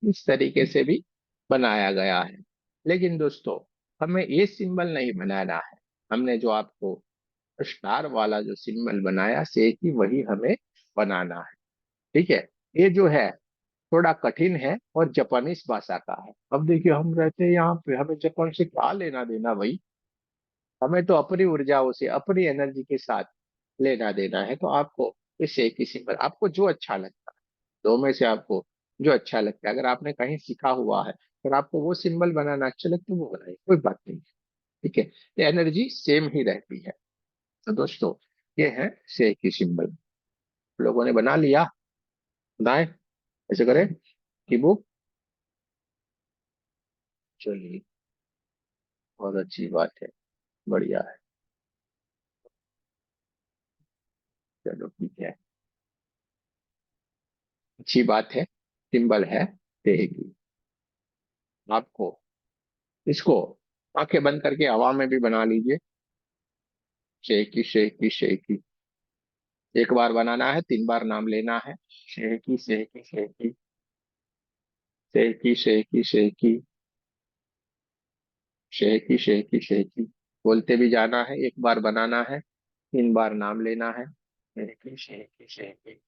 इस तरीके से भी बनाया गया है। लेकिन दोस्तों, हमें ये सिंबल नहीं बनाना है। हमने जो आपको स्टार वाला जो सिंबल बनाया से की, वही हमें बनाना है, ठीक है। ये जो है थोड़ा कठिन है और जापानीज भाषा का है। अब देखिए, हम रहते हैं यहाँ पे, हमें जापान से क्या लेना देना भाई। हमें तो अपनी ऊर्जाओं से, अपनी एनर्जी के साथ लेना देना है। तो आपको इस एक ही सिंबल, आपको जो अच्छा लगता है, दो में से आपको जो अच्छा लगता है, अगर आपने कहीं सीखा हुआ है और आपको वो सिंबल बनाना अच्छा लगता है, वो बनाइए, कोई बात नहीं, ठीक है। ये एनर्जी सेम ही रहती है। तो दोस्तों, ये है से की सिंबल। लोगों ने बना लिया, बताएं ऐसे करें कि बुक। चलिए, बहुत अच्छी बात है, बढ़िया है। चलो ठीक है, अच्छी बात है। सिंबल है से की। आपको इसको आंखें बंद करके हवा में भी बना लीजिए। Shaky shaky shaky. एक बार बनाना है, 3 बार नाम लेना है। Shaky shaky shaky. Shaky shaky shaky. Shaky shaky shaky. बोलते भी जाना है, एक बार बनाना है, 3 बार नाम लेना है। Shaky shaky shaky.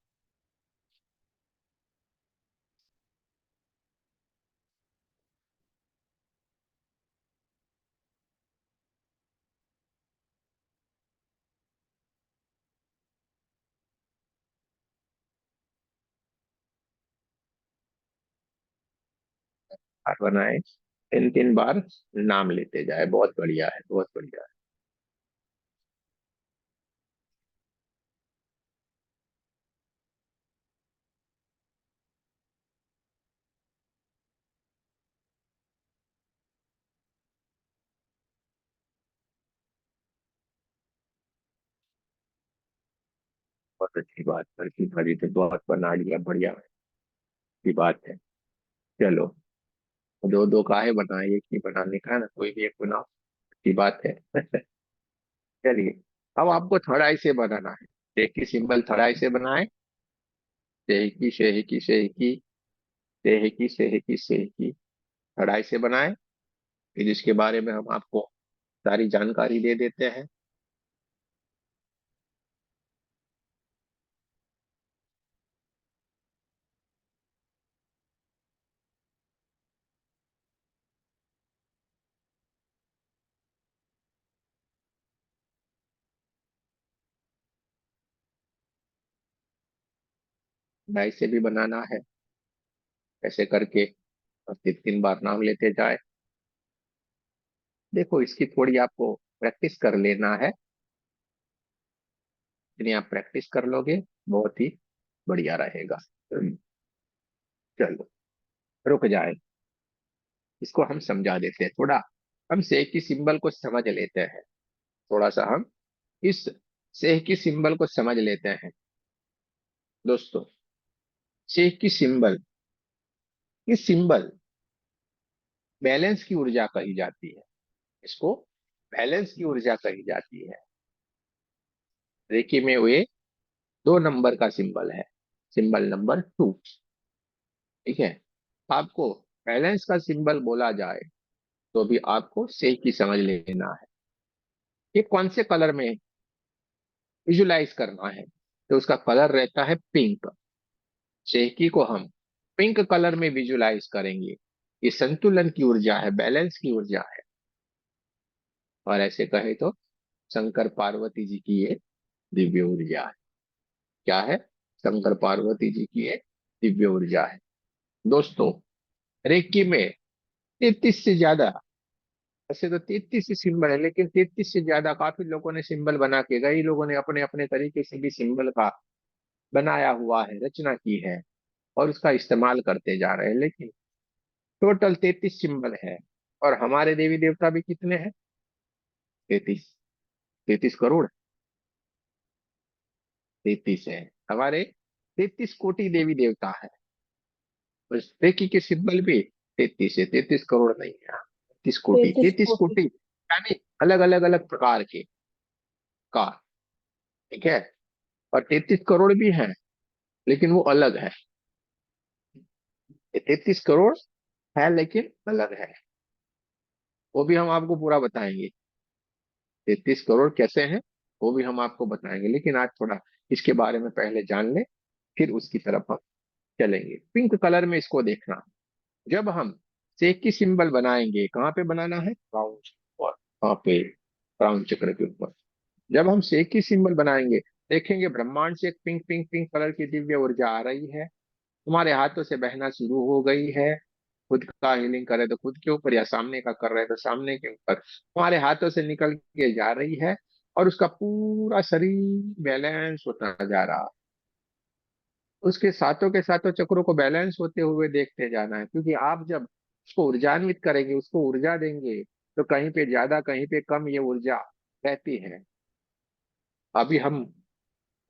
बार बनाए, 3 3 बार नाम लेते जाए। बहुत बढ़िया है, बहुत बढ़िया है। बहुत अच्छी बात, बल्कि भरी तो बहुत बना लिया, बढ़िया की बात है। चलो, दो दो काहे बनाए, एक ही बनाने का है ना, कोई भी एक बनाओ, की बात है। चलिए, अब आपको थड़ाई से बनाना है। एक ही सिंबल थड़ाई से बनाए। सेहकी सेहकी सेहकी सेहकी सेहकी सेहकी कढ़ाई से बनाए, फिर इसके बारे में हम आपको सारी जानकारी दे देते हैं। कढ़ाई से भी बनाना है, ऐसे करके और 3 3 बार नाम लेते जाए। देखो इसकी थोड़ी आपको प्रैक्टिस कर लेना है, जितनी आप प्रैक्टिस कर लोगे बहुत ही बढ़िया रहेगा। चलो रुक जाए, इसको हम समझा देते हैं थोड़ा। हम सेह की सिंबल को समझ लेते हैं, थोड़ा सा हम इस सेह की सिंबल को समझ लेते हैं दोस्तों। सेह की सिंबल, इस सिंबल बैलेंस की ऊर्जा कही जाती है, इसको बैलेंस की ऊर्जा कही जाती है। रेकी में वे 2 नंबर का सिंबल है, सिंबल नंबर 2। ठीक है, आपको बैलेंस का सिंबल बोला जाए तो भी आपको सेह की समझ लेना है। ये कौन से कलर में विजुलाइज करना है, तो उसका कलर रहता है पिंक। सेहकी को हम पिंक कलर में विजुलाइज करेंगे। ये संतुलन की ऊर्जा है, बैलेंस की ऊर्जा है। और ऐसे कहे तो शंकर पार्वती जी की ये दिव्य ऊर्जा है। क्या है? शंकर पार्वती जी की ये दिव्य ऊर्जा है दोस्तों। रेकी में 33 से ज्यादा, ऐसे तो 33 ही सिंबल है, लेकिन 33 से ज्यादा काफी लोगों ने सिंबल बना के, कई लोगों ने अपने अपने तरीके से भी सिंबल का बनाया हुआ है, रचना की है और उसका इस्तेमाल करते जा रहे हैं। लेकिन टोटल 33 सिंबल है। और हमारे देवी देवता भी कितने हैं? 33। 33 करोड़, 33 है हमारे। 33 कोटि देवी देवता है। बस देखिए कि सिंबल भी 33 है, 33 करोड़ नहीं है। 33 कोटि, 33 कोटि। 33 कोटि यानी अलग अलग अलग प्रकार के का। ठीक है, और 33 करोड़ भी हैं, लेकिन वो अलग है। ये 33 करोड़ है लेकिन अलग है, वो भी हम आपको पूरा बताएंगे। 33 करोड़ कैसे हैं वो भी हम आपको बताएंगे, लेकिन आज थोड़ा इसके बारे में पहले जान ले, फिर उसकी तरफ हम चलेंगे। पिंक कलर में इसको देखना। जब हम सेक की सिंबल बनाएंगे, कहाँ पे बनाना है? राउंड और कहाँ पे? राउंड चक्र के ऊपर। जब हम सेक की सिंबल बनाएंगे, देखेंगे ब्रह्मांड से एक पिंक पिंक पिंक कलर की दिव्य ऊर्जा आ रही है, तुम्हारे हाथों से बहना शुरू हो गई है। खुद का हीलिंग करे तो खुद के ऊपर, या सामने का कर रहे हैं तो सामने के ऊपर, तुम्हारे हाथों से निकल के जा रही है। और उसका पूरा शरीर बैलेंस होता जा रहा। उसके सातों के सातों चक्रों को बैलेंस होते हुए देखते जाना है, क्योंकि आप जब उसको ऊर्जान्वित करेंगे, उसको ऊर्जा देंगे, तो कहीं पे ज्यादा कहीं पे कम ये ऊर्जा रहती है। अभी हम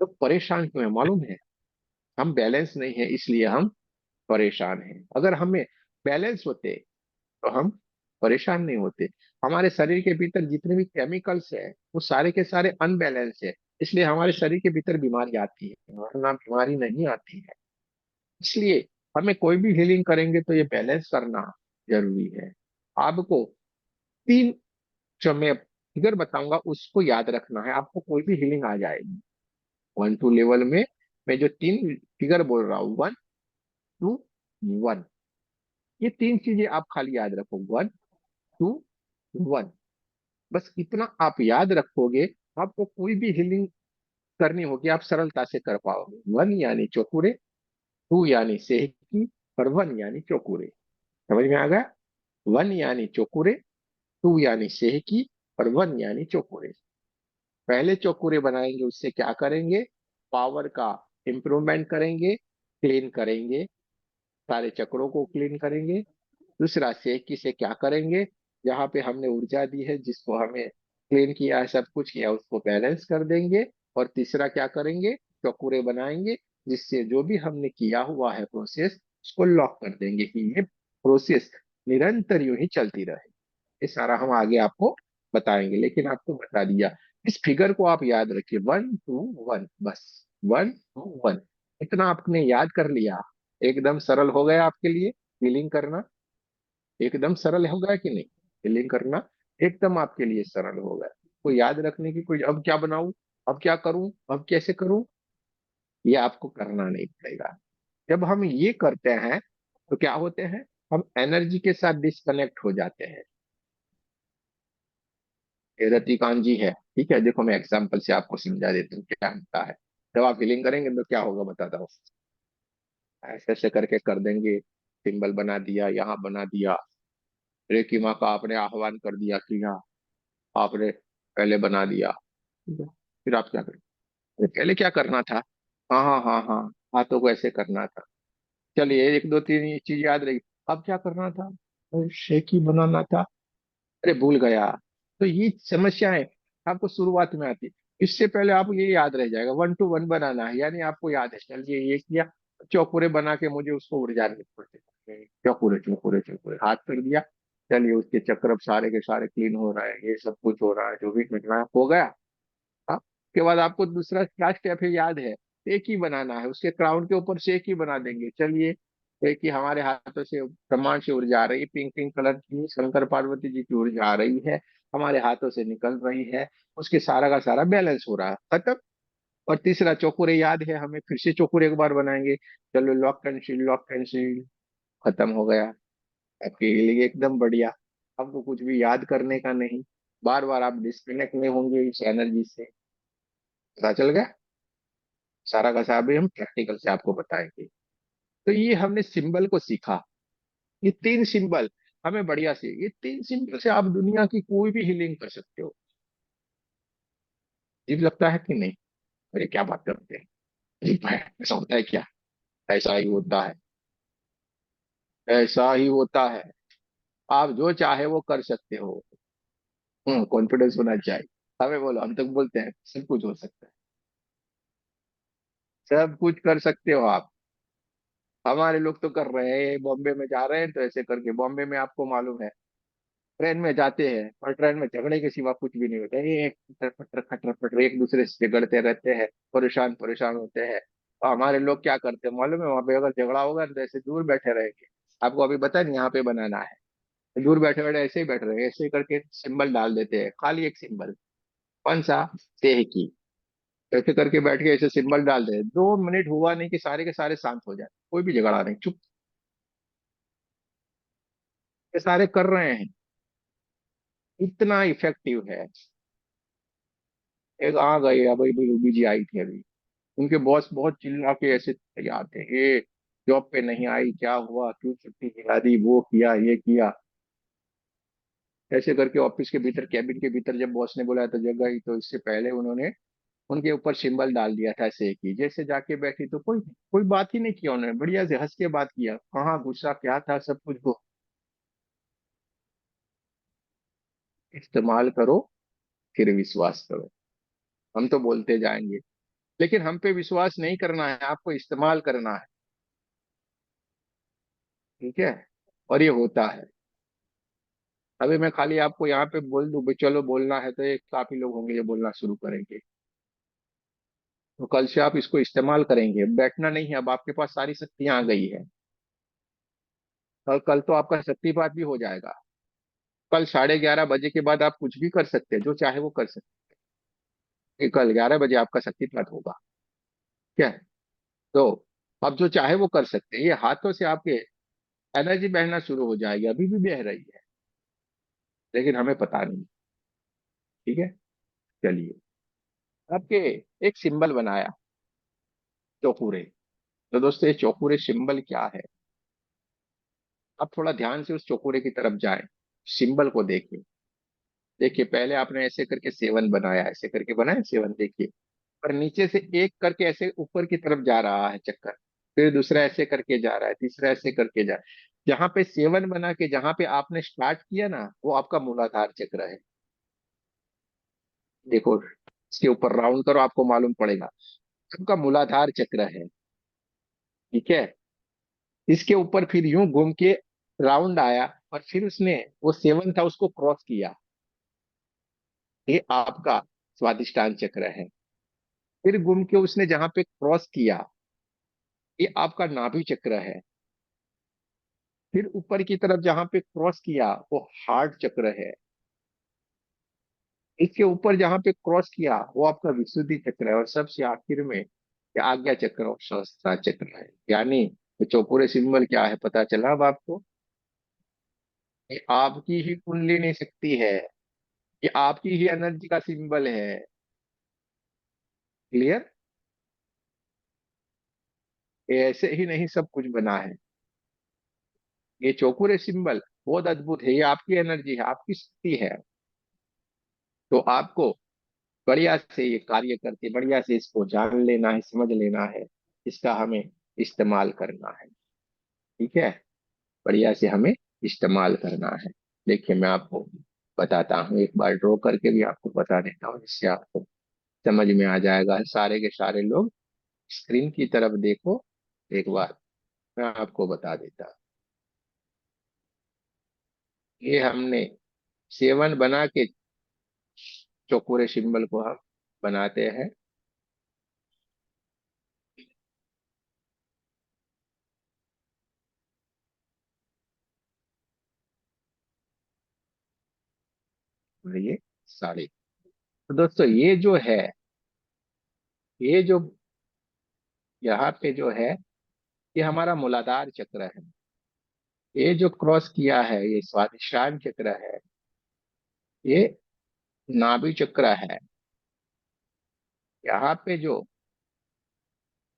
तो परेशान क्यों है मालूम है? हम बैलेंस नहीं है इसलिए हम परेशान हैं। अगर हमें बैलेंस होते तो हम परेशान नहीं होते। हमारे शरीर के भीतर जितने भी केमिकल्स है वो सारे के सारे अनबैलेंस है, इसलिए हमारे शरीर के भीतर बीमारी आती है, वरना बीमारी नहीं आती है। इसलिए हमें कोई भी हीलिंग करेंगे तो ये बैलेंस करना जरूरी है। आपको 3 जो मैं फिगर बताऊंगा उसको याद रखना है, आपको कोई भी हीलिंग आ जाएगी। 1 2 लेवल में मैं जो 3 फिगर बोल रहा हूँ, 1 2 1, ये 3 चीजें आप खाली याद रखो। 1 2 1, बस इतना आप याद रखोगे, आपको कोई भी हीलिंग करनी होगी आप सरलता से कर पाओगे। 1 यानी चौकुरे, 2 यानी सेहकी, और 1 यानी चौकुरे। समझ में आ गया? 1 यानी चौकुरे, 2 यानी सेहकी, और 1 यानी चौकुरे। पहले चौकुरे बनाएंगे, उससे क्या करेंगे? पावर का इंप्रूवमेंट करेंगे, क्लीन करेंगे, सारे चक्रों को क्लीन करेंगे। दूसरा सेहकी से क्या करेंगे? जहाँ पे हमने ऊर्जा दी है, जिसको हमें क्लीन किया है, सब कुछ किया, उसको बैलेंस कर देंगे। और तीसरा क्या करेंगे? चौकुरे बनाएंगे, जिससे जो भी हमने किया हुआ है प्रोसेस, उसको लॉक कर देंगे कि ये प्रोसेस निरंतर यूं ही चलती रहे। ये सारा हम आगे आपको बताएंगे, लेकिन आपको बता दिया। इस फिगर को आप याद रखिए, 1 2 1, बस 1 2 1। इतना आपने याद कर लिया, एकदम सरल हो गया आपके लिए फीलिंग करना। एकदम सरल हो गया कि नहीं? फीलिंग करना एकदम आपके लिए सरल हो गया। कोई याद रखने की कोई, अब क्या बनाऊं, अब क्या करूं, अब कैसे करूं, ये आपको करना नहीं पड़ेगा। जब हम ये करते हैं तो क्या होते हैं, हम एनर्जी के साथ डिस्कनेक्ट हो जाते हैं। ये रतिकांत जी है, ठीक है, देखो मैं एग्जांपल से आपको समझा देता हूँ क्या होता है। जब आप फीलिंग करेंगे तो क्या होगा बताता हूँ। ऐसे ऐसे करके कर देंगे, सिंबल बना दिया, यहाँ बना दिया, रेकी माँ का आपने आह्वान कर दिया कि हाँ, आपने पहले बना दिया, ठीक है। फिर आप क्या करें, पहले क्या करना था, हाँ हाँ हाँ हाँ, हाथों को ऐसे करना था, चलिए एक दो तीन ये चीज याद रही। अब क्या करना था, शेक ही बनाना था, अरे भूल गया। तो ये समस्याएं आपको शुरुआत में आती, इससे पहले आपको ये याद रह जाएगा, 1 to 1 बनाना है, यानी आपको याद है, चलिए ये किया, चौकुरे बना के मुझे उसको उड़ जाने पड़ते, चौकुरे चौकुरे चौकुरे हाथ कर दिया, चलिए उसके चक्र अब सारे के सारे क्लीन हो रहा है, ये सब कुछ हो रहा है, जो भी करना है हो गया। हाँ, उसके बाद आपको दूसरा क्या स्टेप है याद है, एक ही बनाना है, उसके क्राउन के ऊपर से एक ही बना देंगे, चलिए एक ही हमारे हाथों से ब्रह्मांड से ऊर्जा आ रही है, पिंक पिंक कलर की शंकर पार्वती जी की ऊर्जा आ रही है, हमारे हाथों से निकल रही है, उसके सारा का सारा बैलेंस हो रहा है, खत्म। और तीसरा चौकुरे याद है हमें, फिर से चौकुरे एक बार बनाएंगे, चलो लॉक एंड सील, खत्म हो गया। आपके लिए एकदम बढ़िया, आपको कुछ भी याद करने का नहीं, बार बार आप डिस्कनेक्ट में होंगे इस एनर्जी से, पता चल गया। सारा का सारा भी हम प्रैक्टिकल से आपको बताएंगे। तो ये हमने सिंबल को सीखा, ये 3 सिंबल हमें बढ़िया से, ये 3 सिंबल से आप दुनिया की कोई भी हीलिंग कर सकते हो। अजीब लगता है कि नहीं? अरे क्या बात करते हैं, अजीब है, ऐसा होता है क्या? ऐसा ही होता है, ऐसा ही होता है। आप जो चाहे वो कर सकते हो। कॉन्फिडेंस होना चाहिए। हमें बोलो, हम तक बोलते हैं सब कुछ हो सकता है, सब कुछ कर सकते हो आप। हमारे लोग तो कर रहे हैं, बॉम्बे में जा रहे हैं तो ऐसे करके, बॉम्बे में आपको मालूम है ट्रेन में जाते हैं और ट्रेन में झगड़े के सिवा कुछ भी नहीं होता है, ये खटर खटर खटर खटर एक दूसरे से झगड़ते रहते हैं, परेशान परेशान होते हैं। और हमारे लोग क्या करते हैं मालूम है, वहां पे अगर झगड़ा होगा तो ऐसे दूर बैठे रहेंगे, आपको अभी पता नहीं यहाँ पे बनाना है, दूर बैठे बैठे ऐसे ही बैठ रहे, ऐसे ही करके सिंबल डाल देते हैं, खाली एक सिंबल, कौन सा, तेह की, ऐसे करके बैठ के ऐसे सिंबल डाल दे, 2 मिनट हुआ नहीं कि सारे के सारे शांत हो जाए, कोई भी झगड़ा नहीं, चुप, ये सारे कर रहे हैं, इतना इफेक्टिव है। एक आ गई अभी, रूबी जी आई थी अभी, उनके बॉस बहुत चिल्ला के ऐसे तैयार थे, ये जॉब पे नहीं आई, क्या हुआ, क्यों छुट्टी गिरा दी, वो किया ये किया, ऐसे करके ऑफिस के भीतर कैबिन के भीतर जब बॉस ने बुलाया तो जगह ही, तो इससे पहले उन्होंने उनके ऊपर सिंबल डाल दिया था ऐसे की, जैसे जाके बैठी तो कोई कोई बात ही नहीं किया, उन्होंने बढ़िया से हंस के बात किया, कहाँ गुस्सा क्या था, सब कुछ को इस्तेमाल करो, फिर विश्वास करो। हम तो बोलते जाएंगे, लेकिन हम पे विश्वास नहीं करना है, आपको इस्तेमाल करना है, ठीक है। और ये होता है। अभी मैं खाली आपको यहाँ पे बोल दूं भाई चलो बोलना है, तो एक काफी लोग होंगे जो बोलना शुरू करेंगे, तो कल से आप इसको इस्तेमाल करेंगे, बैठना नहीं है, अब आपके पास सारी शक्तियां आ गई है, और कल तो आपका शक्तिपात भी हो जाएगा। कल 11:30 बजे के बाद आप कुछ भी कर सकते हैं, जो चाहे वो कर सकते हैं, कल 11 बजे आपका शक्तिपात होगा, क्या है? तो आप जो चाहे वो कर सकते हैं, ये हाथों से आपके एनर्जी बहना शुरू हो जाएगी, अभी भी बह रही है, लेकिन हमें पता नहीं, ठीक है। चलिए, आपके एक सिंबल बनाया, चौकुरे। तो दोस्तों ये चौकुरे सिंबल क्या है, आप थोड़ा ध्यान से उस चौकुरे की तरफ जाएं, सिंबल को देखिए। देखिए पहले आपने ऐसे करके 7 बनाया, ऐसे करके बनाया 7, देखिए, पर नीचे से एक करके ऐसे ऊपर की तरफ जा रहा है चक्कर, फिर दूसरा ऐसे करके जा रहा है, तीसरा ऐसे करके जा रहा है, जहां पे 7 बना के जहां पे आपने स्टार्ट किया ना, वो आपका मूलाधार चक्र है। देखो, इसके ऊपर राउंड करो, आपको मालूम पड़ेगा, आपका मूलाधार चक्र है, ठीक है। इसके ऊपर फिर यूं घूम के राउंड आया, और फिर उसने वो 7 था उसको क्रॉस किया, ये आपका स्वादिष्टान चक्र है। फिर घूम के उसने जहां पे क्रॉस किया, ये आपका नाभि चक्र है। फिर ऊपर की तरफ जहां पे क्रॉस किया वो हार्ट चक्र है। इसके ऊपर जहां पे क्रॉस किया वो आपका विशुद्धि चक्र है, और सबसे आखिर में ये आज्ञा चक्र और सहस्त्रार चक्र है। यानी ये चौकोरे सिंबल क्या है पता चला अब आपको? ये आपकी ही कुंडलिनी शक्ति है, ये आपकी ही एनर्जी का सिंबल है। क्लियर? ये ऐसे ही नहीं सब कुछ बना है। ये चौकोरे सिंबल बहुत अद्भुत है, ये आपकी एनर्जी है, आपकी शक्ति है। तो आपको बढ़िया से ये कार्य करके बढ़िया से इसको जान लेना है, समझ लेना है, इसका हमें इस्तेमाल करना है। ठीक है? बढ़िया से हमें इस्तेमाल करना है। देखिए मैं आपको बताता हूँ, एक बार ड्रॉ करके भी आपको बता देता हूँ, जिससे आपको समझ में आ जाएगा। सारे के सारे लोग स्क्रीन की तरफ देखो एक बार, मैं आपको बता देता हूँ। ये हमने सेवन बना के चौकोरे सिंबल को हम बनाते हैं। और ये साड़ी, तो दोस्तों ये जो है, ये जो यहाँ पे जो है, ये हमारा मूलाधार चक्र है। ये जो क्रॉस किया है ये स्वादिष्टान चक्र है। ये नाभि चक्र है। यहाँ पे जो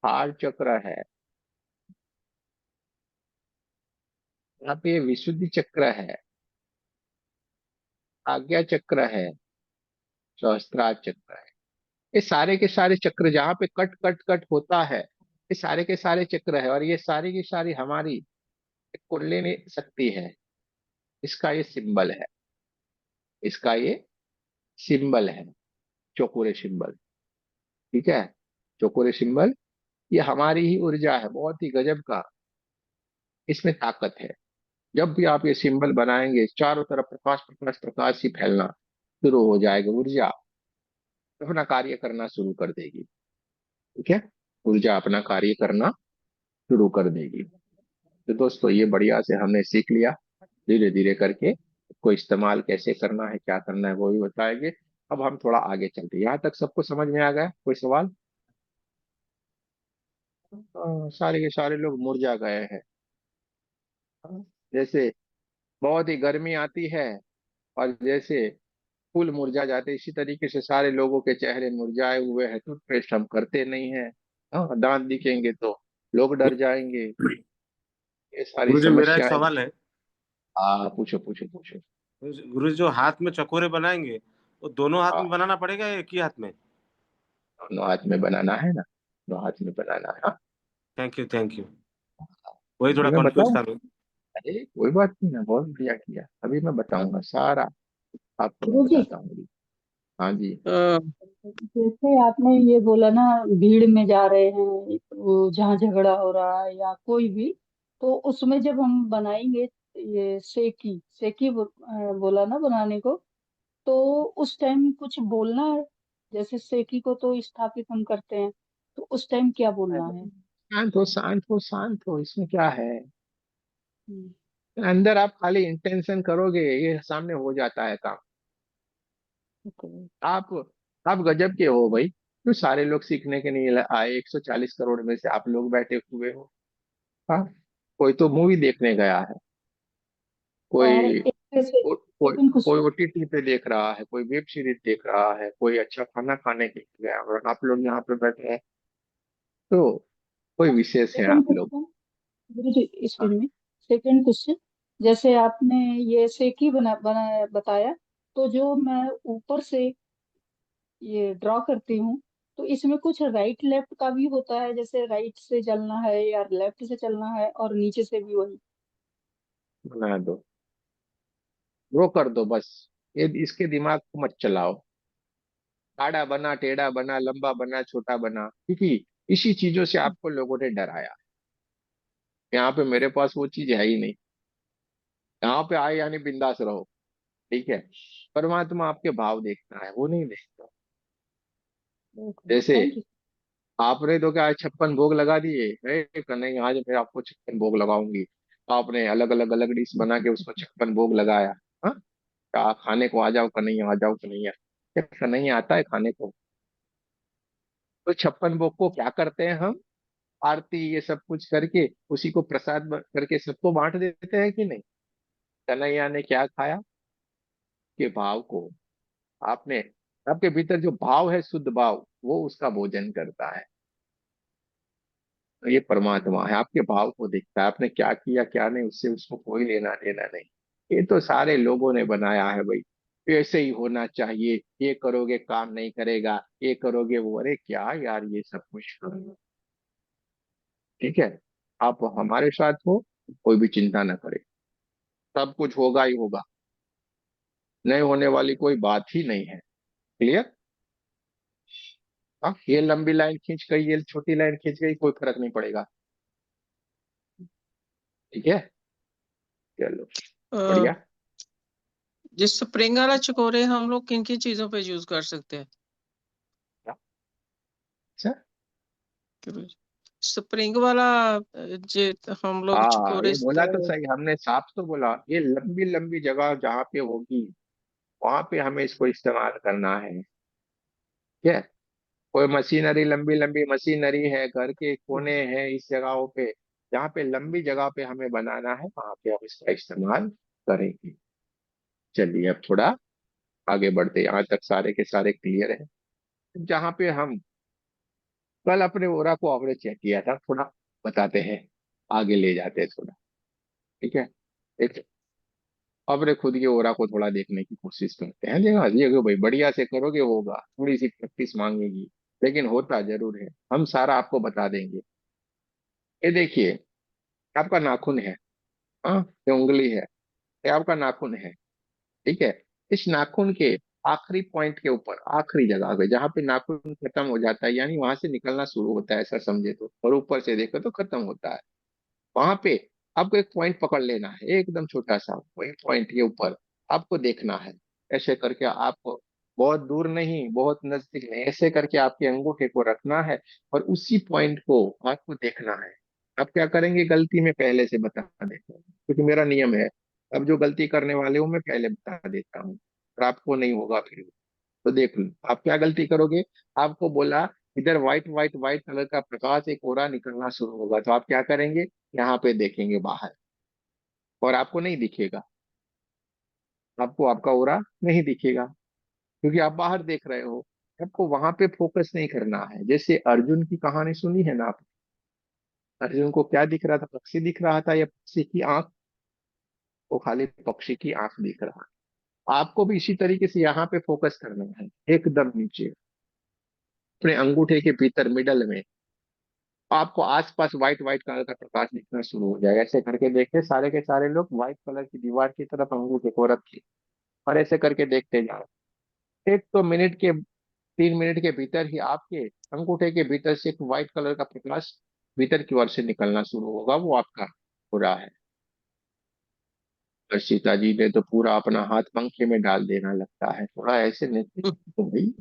हार्ट चक्र है, यहाँ पे ये विशुद्धि चक्र है, आज्ञा चक्र है, सहस्त्रार चक्र है। ये सारे के सारे चक्र जहाँ पे कट कट कट होता है, ये सारे के सारे चक्र है, और ये सारी की सारी हमारी एक कुंडलिनी शक्ति है। इसका ये सिंबल है, इसका ये सिंबल है, चौकोरे सिंबल। ठीक है? चौकोरे सिंबल ये हमारी ही ऊर्जा है, बहुत ही गजब का इसमें ताकत है। जब भी आप ये सिंबल बनाएंगे चारों तरफ प्रकाश प्रकाश प्रकाश ही फैलना शुरू हो जाएगा, ऊर्जा अपना कार्य करना शुरू कर देगी। ठीक है? ऊर्जा अपना कार्य करना शुरू कर देगी। तो दोस्तों ये बढ़िया से हमने सीख लिया। धीरे धीरे करके इसको इस्तेमाल कैसे करना है, क्या करना है, वो भी बताएंगे। अब हम थोड़ा आगे चलते हैं। यहाँ तक सबको समझ में आ गया? कोई सवाल? सारे के सारे लोग मुरझा गए हैं। जैसे बहुत ही गर्मी आती है और जैसे फूल मुरझा जाते, इसी तरीके से सारे लोगों के चेहरे मुरझाए हुए हैं। टूथपेस्ट हम करते नहीं है, हाँ, दांत दिखेंगे तो लोग डर जाएंगे। ये सारी गुरु जी मेरा एक समस्याएं। सवाल है। हाँ, पूछो पूछो पूछो। गुरु जी जो हाथ में चकोरे बनाएंगे वो दोनों हाथ में हाँ, बनाना पड़ेगा या एक ही हाथ में? दोनों हाथ में बनाना है ना, दोनों हाथ में बनाना है। हाँ, थैंक यू थैंक यू। वही अभी थोड़ा मैं कंफ्यूज बताऊं? था मैं। अरे कोई बात नहीं ना, बहुत बढ़िया किया। अभी मैं बताऊंगा सारा, आपको मैं गुरुजी, बताता हूँ अभी। हाँ जी। जैसे आपने ये बोला ना, भीड़ में जा रहे हैं, वो जहाँ झगड़ा हो रहा है या कोई भी, तो उसमें जब हम बनाएंगे, ये सेकी सेकी बोला ना बनाने को, तो उस टाइम कुछ बोलना है? जैसे सेकी को तो स्थापित हम करते हैं, तो उस टाइम क्या बोलना है? शांत हो शांत हो शांत हो, इसमें क्या है? हम्म, अंदर आप खाली इंटेंशन करोगे, ये सामने हो जाता है काम। ओके। आप आप गजब के हो भाई, क्यों सारे लोग सीखने के लिए आए? 140 करोड़ में से आप लोग बैठे हुए हो। हाँ, कोई तो मूवी देखने गया है, और कोई एक कोई सेकंड कोई क्वेश्चन। ओटीटी पे देख रहा है, कोई वेब सीरीज देख रहा है, कोई अच्छा खाना खाने के लिए गया, और आप लोग यहाँ पे बैठे हैं। तो कोई विशेष है सेकंड आप लोग। क्वेश्चन, गुरु जी हाँ, एक्सक्यूज मी। सेकंड क्वेश्चन, जैसे आपने ये सेकी बना बताया, तो जो मैं ऊपर से ये ड्रॉ करती हूँ, तो इसमें कुछ राइट लेफ्ट का भी होता है? जैसे राइट से चलना है या लेफ्ट से चलना है, और नीचे से भी वही? बना दो, वो कर दो बस। ये इसके दिमाग को मत चलाओ। आड़ा बना, टेढ़ा बना, लंबा बना, छोटा बना, क्योंकि इसी चीजों से आपको लोगों ने डराया। यहाँ पे मेरे पास वो चीज है ही नहीं। यहाँ पे आए यानी बिंदास रहो। ठीक है? परमात्मा आपके भाव देखता है, वो नहीं देखता। ओके, जैसे थैंक यू। आपने तो क्या 56 भोग लगा दिए है कन्हैया, आज मैं आपको 56 भोग लगाऊंगी। आपने अलग अलग अलग डिश बना के उसको 56 भोग लगाया। हाँ, क्या खाने को आ जाओ कन्हैया, आ जाओ कन्हैया। क्या कन्हैया आता है खाने को? तो 56 भोग को क्या करते हैं हम? आरती ये सब कुछ करके उसी को प्रसाद करके सबको बांट देते हैं कि नहीं? कन्हैया ने क्या खाया? के भाव को आपने, आपके भीतर जो भाव है, शुद्ध भाव, वो उसका भोजन करता है। तो ये परमात्मा है, आपके भाव को देखता है, आपने क्या किया क्या नहीं, उससे उसको कोई लेना देना नहीं। ये तो सारे लोगों ने बनाया है भाई, ऐसे ही होना चाहिए, ये करोगे काम नहीं करेगा, ये करोगे वो, अरे क्या यार ये सब कुछ। ठीक है, आप हमारे साथ हो, कोई भी चिंता ना करे, सब कुछ होगा ही होगा, नहीं होने वाली कोई बात ही नहीं है। क्लियर? हाँ, ये लंबी लाइन खींच गई, ये छोटी लाइन खींच गई, कोई फर्क नहीं पड़ेगा। ठीक है, चलो अ, बढ़िया। जिस स्प्रिंग वाला चकोरे हम लोग किन किन चीजों पे यूज कर सकते हैं? अच्छा, स्प्रिंग वाला जे हम लोग हाँ चकोरे ये बोला तो सही, हमने साफ तो बोला, ये लंबी लंबी जगह जहाँ पे होगी वहां पे हमें इसको इस्तेमाल करना है। ठीक है, कोई मशीनरी, लंबी लंबी मशीनरी है घर के कोने हैं इस जगहों पे, जहाँ पे लंबी जगह पे हमें बनाना है वहां पे हम इसका इस्तेमाल करेंगे। चलिए अब थोड़ा आगे बढ़ते, यहाँ तक सारे के सारे क्लियर है। जहाँ पे हम कल अपने ओरा को आपने चेक किया था, थोड़ा बताते हैं, आगे ले जाते हैं थोड़ा। ठीक है, एक अपने खुद के ओरा को थोड़ा देखने की कोशिश करते हैं। देखो ये भाई बढ़िया से करोगे होगा, थोड़ी सी प्रैक्टिस मांगेगी, लेकिन होता जरूर है। हम सारा आपको बता देंगे। ये देखिए, आपका नाखून है, हाँ ये उंगली है, ये आपका नाखून है। ठीक है, इस नाखून के आखिरी पॉइंट के ऊपर, आखिरी जगह पे जहाँ पे नाखून खत्म हो जाता है, यानी वहां से निकलना शुरू होता है, ऐसा समझे तो, और ऊपर से देखो तो खत्म होता है, वहां पे आपको एक पॉइंट पकड़ लेना है, एकदम छोटा सा वही पॉइंट के ऊपर आपको देखना है। ऐसे करके आपको, बहुत दूर नहीं बहुत नजदीक नहीं, ऐसे करके आपके अंगूठे को रखना है और उसी पॉइंट को आपको देखना है। आप क्या करेंगे, गलती में पहले से बता देता हूँ क्योंकि मेरा नियम है, अब जो गलती करने वाले हो मैं पहले बता देता हूँ और आपको नहीं होगा फिर। तो देख लो आप क्या गलती करोगे। आपको बोला इधर व्हाइट व्हाइट व्हाइट कलर का प्रकाश एक ओरा निकलना शुरू होगा, तो आप क्या करेंगे, यहाँ पे देखेंगे बाहर, और आपको नहीं दिखेगा, आपको आपका ओरा नहीं दिखेगा क्योंकि आप बाहर देख रहे हो। आपको वहां पे फोकस नहीं करना है। जैसे अर्जुन की कहानी सुनी है ना आप, अर्जुन को क्या दिख रहा था, पक्षी दिख रहा था या पक्षी की आंख? वो खाली पक्षी की आंख दिख रहा है। आपको भी इसी तरीके से यहाँ पे फोकस करना है, एकदम नीचे अपने अंगूठे के भीतर मिडल में। आपको आसपास व्हाइट व्हाइट कलर का प्रकाश दिखना शुरू हो जाएगा। ऐसे करके देखते सारे के सारे लोग व्हाइट कलर की दीवार की तरफ अंगूठे को रखिए और ऐसे करके देखते जाओ। एक तो मिनट के, 3 मिनट के भीतर ही आपके अंगूठे के भीतर से एक व्हाइट कलर का प्रकाश भीतर की ओर से निकलना शुरू होगा, वो आपका हो रहा है। और सीता जी ने तो पूरा अपना हाथ पंखे में डाल देना लगता है, थोड़ा ऐसे नहीं तो भाई,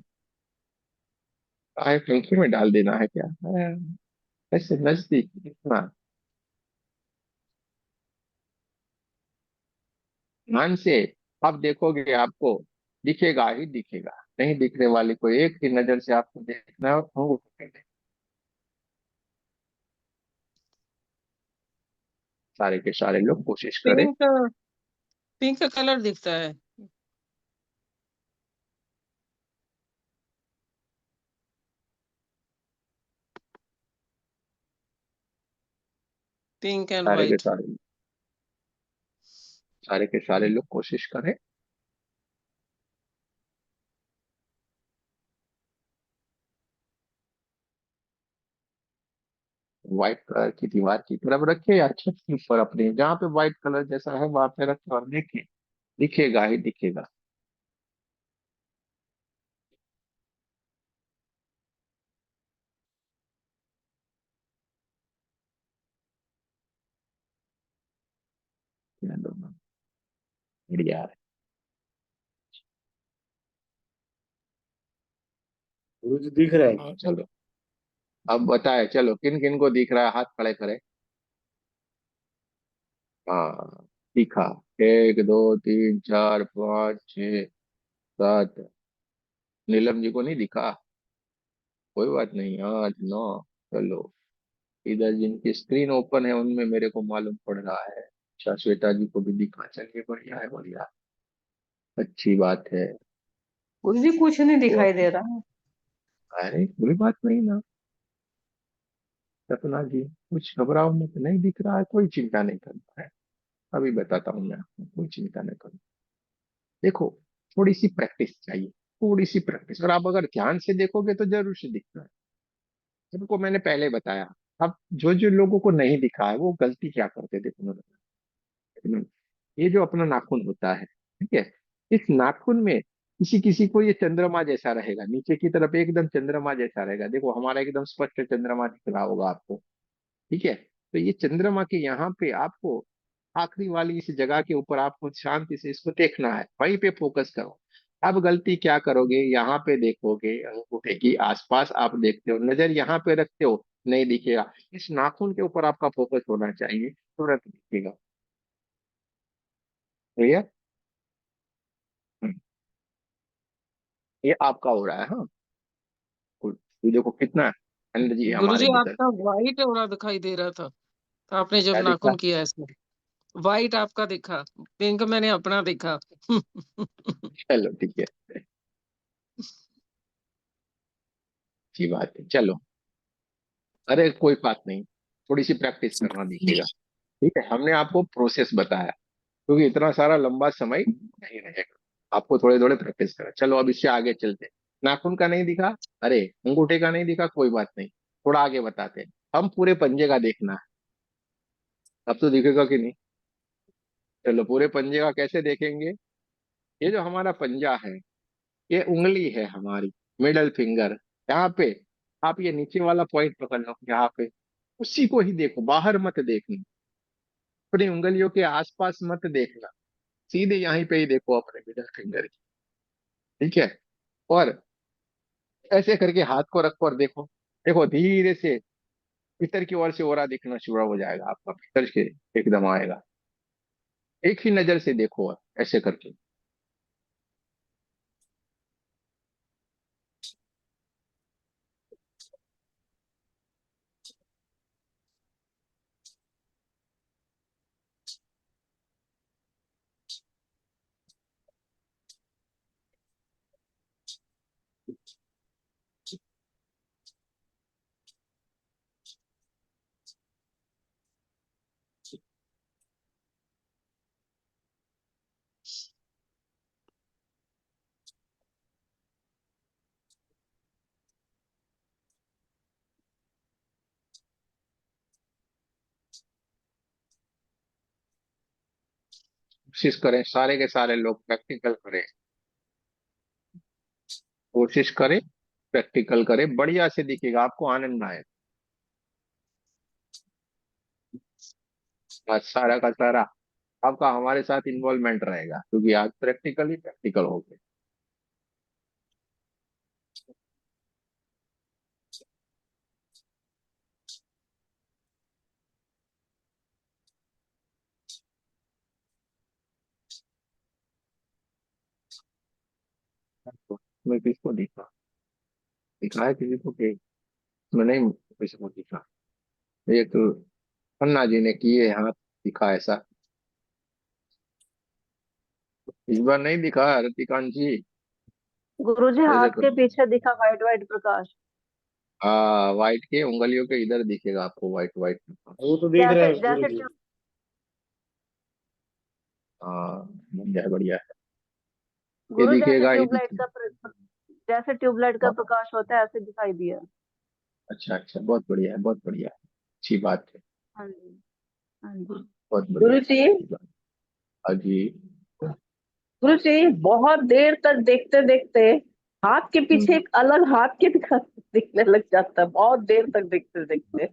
आए पंखे में डाल देना है क्या? ऐसे नजदीक इतना ध्यान से आप देखोगे, आपको दिखेगा ही दिखेगा, नहीं दिखने वाली कोई एक ही नजर से आपको देखना है और अंगूठे पे देखना। सारे के सारे लोग कोशिश करें। पिंक पिंक कलर दिखता है। पिंक एंड सारे के व्हाइट। सारे, सारे के सारे लोग कोशिश करें। व्हाइट कलर की दीवार की तरफ रखे या छत के ऊपर अपने, जहाँ पे व्हाइट कलर जैसा है वहां पे रखे और देखिए, दिखेगा ही दिखेगा। ये दोनों बढ़िया है। गुरु जी दिख रहा है। हाँ, चलो अब बताए, चलो किन किन को दिख रहा है, हाथ खड़े करे। हाँ, दिखा। एक, दो, तीन, चार, पाँच, छः, सात। नीलम जी को नहीं दिखा? कोई बात नहीं, आठ, नौ। चलो, इधर जिनकी स्क्रीन ओपन है उनमें मेरे को मालूम पड़ रहा है। अच्छा, श्वेता जी को भी दिखा, चलिए बढ़िया है, बढ़िया। अच्छी बात है। कुछ भी कुछ नहीं तो दिखाई दे रहा है। अरे कोई बात नहीं ना सपना जी, कुछ घबराओ मत, नहीं दिख रहा है कोई चिंता नहीं करना है। अभी बताता हूँ मैं आपको, कोई चिंता नहीं करो। देखो, थोड़ी सी प्रैक्टिस चाहिए, थोड़ी सी प्रैक्टिस, और आप अगर ध्यान से देखोगे तो जरूर से दिखता है। जिनको मैंने पहले बताया। अब जो जो लोगों को नहीं दिखा है वो गलती क्या करते, देखो मैं बताता हूँ। ये जो अपना नाखून होता है, ठीक है, इस नाखून में किसी किसी को ये चंद्रमा जैसा रहेगा, नीचे की तरफ एकदम चंद्रमा जैसा रहेगा। देखो हमारा एकदम स्पष्ट चंद्रमा दिख रहा होगा आपको। ठीक है, तो ये चंद्रमा के यहाँ पे आपको आखिरी वाली इस जगह के ऊपर आपको शांति से इसको देखना है, वहीं पे फोकस करो। अब गलती क्या करोगे, यहाँ पे देखोगे, अंगूठे की आसपास आप देखते हो, नजर यहाँ पे रखते हो, नहीं दिखेगा। इस नाखून के ऊपर आपका फोकस होना चाहिए, तुरंत दिखेगा। भैया, ये आपका हो रहा है। हाँ, ये देखो कितना एनर्जी है हमारे गुरुजी भीतर। आपका व्हाइट हो रहा दिखाई दे रहा था, आपने जब क्या दिखा? नाखून किया ऐसे। व्हाइट आपका दिखा, पिंक मैंने अपना दिखा। चलो ठीक है, अच्छी बात है, चलो। अरे कोई बात नहीं, थोड़ी सी प्रैक्टिस करना दिखेगा। ठीक है, हमने आपको प्रोसेस बताया, क्योंकि इतना सारा लंबा समय नहीं रहेगा, आपको थोड़े थोड़े प्रैक्टिस करें। चलो अब इससे आगे चलते हैं। नाखून का नहीं दिखा, अरे अंगूठे का नहीं दिखा, कोई बात नहीं, थोड़ा आगे बताते हैं। हम पूरे पंजे का देखना है। अब तो दिखेगा कि नहीं? चलो, पूरे पंजे का कैसे देखेंगे? ये जो हमारा पंजा है, ये उंगली है हमारी, मिडल फिंगर। यहाँ पे आप ये नीचे वाला पॉइंट पकड़ लो, यहाँ पे उसी को ही देखो, बाहर मत देखना, अपनी उंगलियों के आसपास मत देखना, सीधे यहीं पे ही देखो अपने मिडल फिंगर की। ठीक है, और ऐसे करके हाथ को रखो और देखो। देखो धीरे से भीतर की ओर से ओरा दिखना शुरू हो जाएगा आपका, भीतर से एकदम आएगा। एक ही नजर से देखो, ऐसे करके। कोशिश करें, सारे के सारे लोग प्रैक्टिकल करें, कोशिश करें, प्रैक्टिकल करें, बढ़िया से दिखेगा, आपको आनंद आए। आज सारा का सारा आपका हमारे साथ इन्वॉल्वमेंट रहेगा, क्योंकि आज प्रैक्टिकल ही प्रैक्टिकल हो गए। तो मैं किसको दिखा, दिखाया किसी को कि मैं नहीं, किसी को दिखा। एक खन्ना जी ने किए हाथ, दिखा ऐसा। इस बार नहीं दिखा रतिकांत जी, गुरुजी ऐसे हाथ के करो। पीछे दिखा व्हाइट व्हाइट प्रकाश। हाँ, व्हाइट के उंगलियों के इधर दिखेगा आपको, व्हाइट व्हाइट। वो तो दिख रहा जैसे है जैसे गुरुजी। हाँ, बढ़िया है, बढ़िया है। ये गुरु जैसे दिखेगा ही ट्यूबलाइट दिखेगा। का जैसे ट्यूबलाइट का हाँ, प्रकाश होता है ऐसे दिखाई दिया। अच्छा अच्छा, बहुत बढ़िया है, बहुत बढ़िया है, अच्छी बात है, हाँ जी, हाँ जी। बहुत बढ़िया गुरु है, जी, अच्छी बात। हाँ जी। गुरु जी बहुत देर तक देखते देखते हाथ के पीछे हम्म, एक अलग हाथ के दिखने लग जाता है, बहुत देर तक देखते देखते।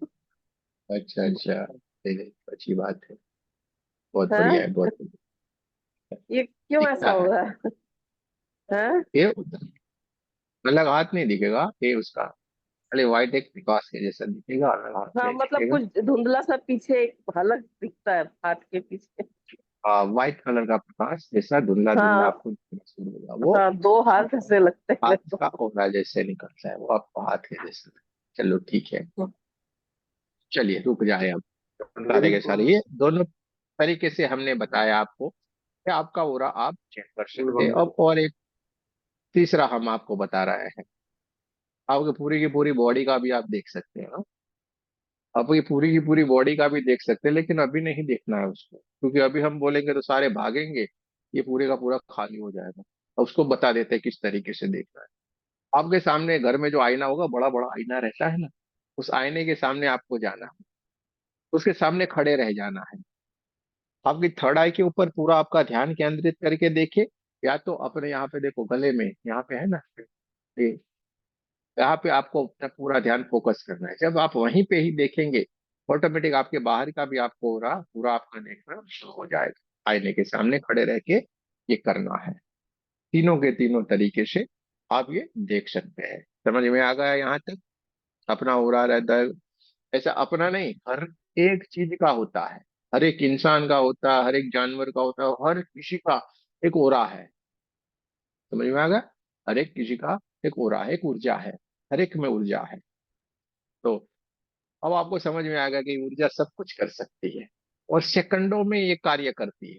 अच्छा अच्छा, ठीक है, अच्छी बात है, बहुत बढ़िया है, है, बहुत बढ़िया। ये क्यों ऐसा दिखता है, होगा? है। ये अलग हाथ नहीं दिखेगा, ये उसका खाली व्हाइट एक प्रकाश के जैसा दिखेगा और हाथ हाँ में मतलब दिखेगा। कुछ धुंधला सा पीछे एक झलक दिखता है हाथ के पीछे। व्हाइट कलर का प्रकाश जैसा धुंधला धुंधला हाँ आपको दिखना शुरू होगा, वो हाँ, दो हाथ ऐसे लगते हैं हाथ मेरे को। का ओरा जैसे निकलता है, वो आपको हाथ के जैसा। चलो ठीक है, चलिए रुक जाए अब। सारे के सारे ये दोनों तरीके से हमने बताया आपको कि आपका ओरा आप चेक कर सकते हैं। अब और एक तीसरा हम आपको बता रहे हैं, आपकी पूरी की पूरी बॉडी का भी आप देख सकते हैं। आपकी पूरी की पूरी बॉडी का भी देख सकते हैं, लेकिन अभी नहीं देखना है उसको, क्योंकि अभी हम बोलेंगे तो सारे भागेंगे, ये पूरे का पूरा खाली हो जाएगा। अब उसको बता देते हैं किस तरीके से देखना है। आपके सामने घर में जो आईना होगा, बड़ा बड़ा आईना रहता है ना, उस आईने के सामने आपको जाना है, उसके सामने खड़े रह जाना है। आपकी थर्ड आई के ऊपर पूरा आपका ध्यान केंद्रित करके देखे, या तो अपने यहाँ पे देखो, गले में यहाँ पे है ना, ये यहाँ पे आपको अपना पूरा ध्यान फोकस करना है। जब आप वहीं पे ही देखेंगे, ऑटोमेटिक आपके बाहर का भी आपको हो रहा पूरा आपका देखना शुरू हो जाएगा। आईने के सामने खड़े रह के ये करना है। तीनों के तीनों तरीके से आप ये देख सकते हैं। समझ में आ गया यहाँ तक? अपना हो रहा रहता है, ऐसा अपना नहीं, हर एक चीज का होता है, हर एक इंसान का होता है, हर एक जानवर का होता है, हर किसी का एक ओरा है। समझ में आ गया? हर एक किसी का एक ओरा है, एक ऊर्जा है, हर एक में ऊर्जा है। तो अब आपको समझ में आ गया कि ऊर्जा सब कुछ कर सकती है और सेकंडों में ये कार्य करती है।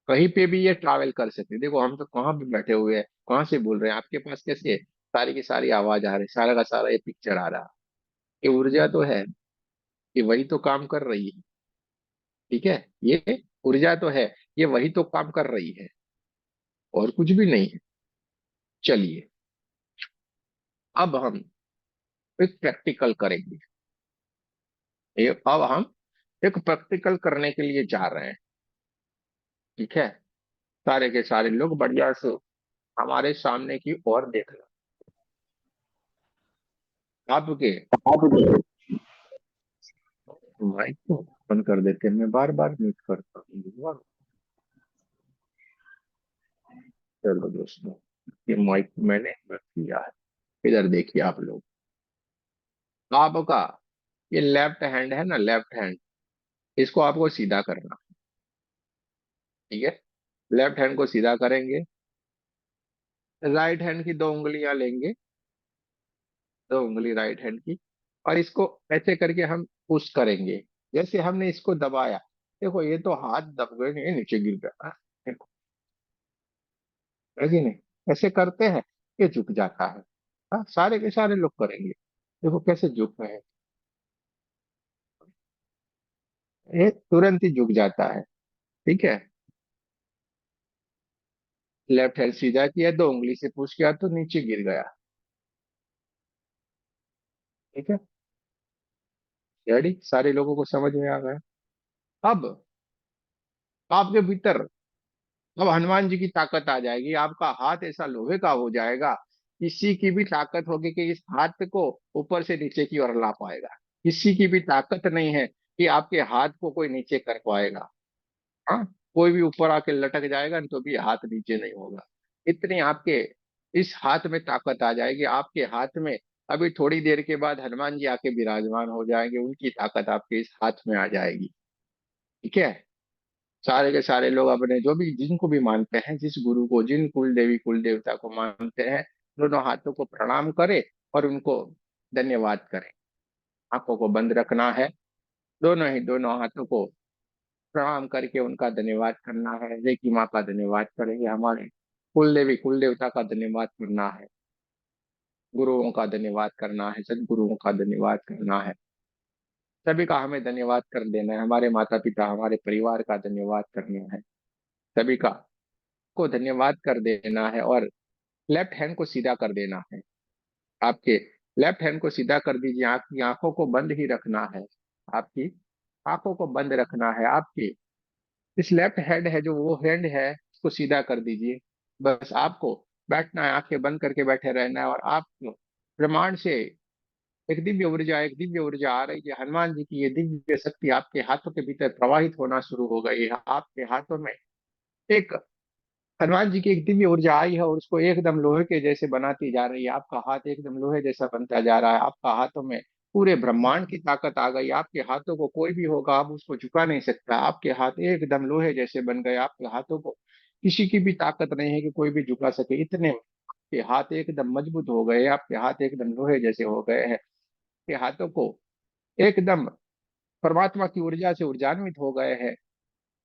कहीं पे भी ये ट्रैवल कर सकती है। देखो हम तो कहाँ भी बैठे हुए हैं, कहाँ से बोल रहे हैं, आपके पास कैसे सारी की सारी आवाज आ रही है, सारा का सारा ये पिक्चर आ रहा है। ये ऊर्जा तो है, ये वही तो काम कर रही है। ठीक है, ये ऊर्जा तो है, ये वही तो काम कर रही है, और कुछ भी नहीं है। चलिए अब हम एक प्रैक्टिकल करेंगे। ये अब हम एक प्रैक्टिकल करने के लिए जा रहे हैं। ठीक है, सारे के सारे लोग बढ़िया से हमारे सामने की ओर देखना। आपके माइक को बंद कर देते हैं, मैं बार बार म्यूट करता हूँ। चलो दोस्तों, ये माइक मैंने बंद किया है। इधर देखिए आप लोग, आपका ये लेफ्ट हैंड है ना, लेफ्ट हैंड, इसको आपको सीधा करना। ठीक है, लेफ्ट हैंड को सीधा करेंगे, राइट हैंड की दो उंगलियां लेंगे, दो उंगली राइट हैंड की, और इसको ऐसे करके हम पुश करेंगे। जैसे हमने इसको दबाया, देखो ये तो हाथ दब गए, नहीं नीचे गिर गया। देखो, है कि नहीं? ऐसे करते हैं, ये झुक जाता है। हाँ, सारे के सारे लोग करेंगे, देखो कैसे झुक रहे हैं, ये तुरंत ही झुक जाता है। ठीक है, लेफ्ट हैंड सीधा किया, दो उंगली से पुश किया तो नीचे गिर गया। ठीक है, रेडी? सारे लोगों को समझ में आ गया? अब आपके भीतर अब हनुमान जी की ताकत आ जाएगी, आपका हाथ ऐसा लोहे का हो जाएगा, किसी की भी ताकत होगी कि इस हाथ को ऊपर से नीचे की ओर ला पाएगा। किसी की भी ताकत नहीं है कि आपके हाथ को कोई नीचे कर पाएगा। हाँ, कोई भी ऊपर आके लटक जाएगा तो भी हाथ नीचे नहीं होगा। इतनी आपके इस हाथ में ताकत आ जाएगी, आपके हाथ में अभी थोड़ी देर के बाद हनुमान जी आके विराजमान हो जाएंगे, उनकी ताकत आपके इस हाथ में आ जाएगी। ठीक है, सारे के सारे लोग अपने जो भी जिनको भी मानते हैं, जिस गुरु को, जिन कुल देवी कुल देवता को मानते हैं, दोनों हाथों को प्रणाम करें और उनको धन्यवाद करें। आंखों को बंद रखना है, दोनों ही दोनों हाथों को प्रणाम करके उनका धन्यवाद करना है। रेकी माँ का धन्यवाद करेंगे, हमारे कुल देवी कुल देवता का धन्यवाद करना है, गुरुओं का धन्यवाद करना है, सदगुरुओं का धन्यवाद करना है। सभी का हमें धन्यवाद कर देना है, हमारे माता पिता हमारे परिवार का धन्यवाद करना है, सभी का को धन्यवाद कर देना है। और लेफ्ट हैंड को सीधा कर देना है। आपके लेफ्ट हैंड को सीधा कर दीजिए, आपकी आंखों को बंद ही रखना है, आपकी आंखों को बंद रखना है। आपकी इस लेफ्ट हैंड है जो वो हैंड है, उसको सीधा कर दीजिए। बस आपको बैठना है, आंखें बंद करके बैठे रहना है, और आप ब्रह्मांड से एक दिव्य ऊर्जा आ रही है। हनुमान जी की ये दिव्य शक्ति आपके हाथों के भीतर प्रवाहित होना शुरू हो गई है। आपके हाथों में एक हनुमान जी की एक दिव्य ऊर्जा आई है और उसको एकदम लोहे के जैसे बनाती जा रही है। आपका हाथ एकदम लोहे जैसा बनता जा रहा है। आपका हाथों में पूरे ब्रह्मांड की ताकत आ गई। आपके हाथों को कोई भी होगा आप उसको झुका नहीं सकता। आपके हाथ एकदम लोहे जैसे बन गए। आपके हाथों को किसी की भी ताकत नहीं है कि कोई भी झुका सके, इतने आपके हाथ एकदम मजबूत हो गए। आपके हाथ एकदम लोहे जैसे हो गए हैं। आपके हाथों को एकदम परमात्मा की ऊर्जा से ऊर्जान्वित हो गए हैं।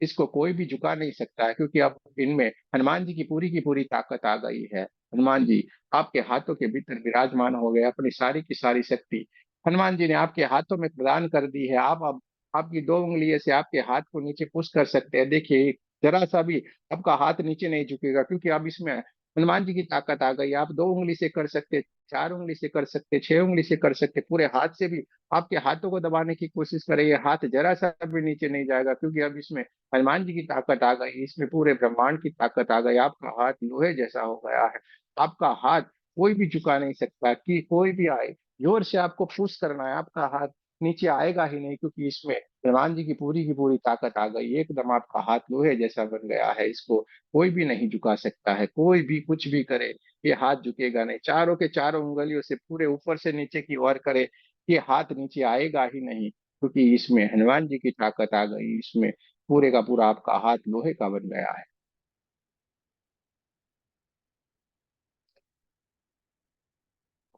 इसको कोई भी झुका नहीं सकता है, क्योंकि अब इनमें हनुमान जी की पूरी ताकत आ गई है। हनुमान जी आपके हाथों के भीतर विराजमान हो गए। अपनी सारी की सारी शक्ति हनुमान जी ने आपके हाथों में प्रदान कर दी है। आप अब आपकी दो उंगलियों से आपके हाथ को नीचे पुश कर सकते हैं। देखिए जरा सा भी आपका हाथ नीचे नहीं झुकेगा, क्योंकि अब इसमें हनुमान जी की ताकत आ गई। आप दो उंगली से कर सकते, चार उंगली से कर सकते, छह उंगली से कर सकते, पूरे हाथ से भी आपके हाथों को दबाने की कोशिश करें। ये हाथ जरा सा भी नीचे नहीं जाएगा, क्योंकि अब इसमें हनुमान जी की ताकत आ गई। इसमें पूरे ब्रह्मांड की ताकत आ गई। आपका हाथ लोहे जैसा हो गया है। आपका हाथ कोई भी झुका नहीं सकता, कि कोई भी आए जोर से आपको पुश करना है, आपका हाथ नीचे आएगा ही नहीं, क्योंकि इसमें हनुमान जी की पूरी ताकत आ गई। एकदम आपका हाथ लोहे जैसा बन गया है। इसको कोई भी नहीं झुका सकता है। कोई भी कुछ भी करे ये हाथ झुकेगा नहीं। चारों के चारों उंगलियों से पूरे ऊपर से नीचे की ओर करे, ये हाथ नीचे आएगा ही नहीं, क्योंकि इसमें हनुमान जी की ताकत आ गई। इसमें पूरे का पूरा आपका हाथ लोहे का बन गया है।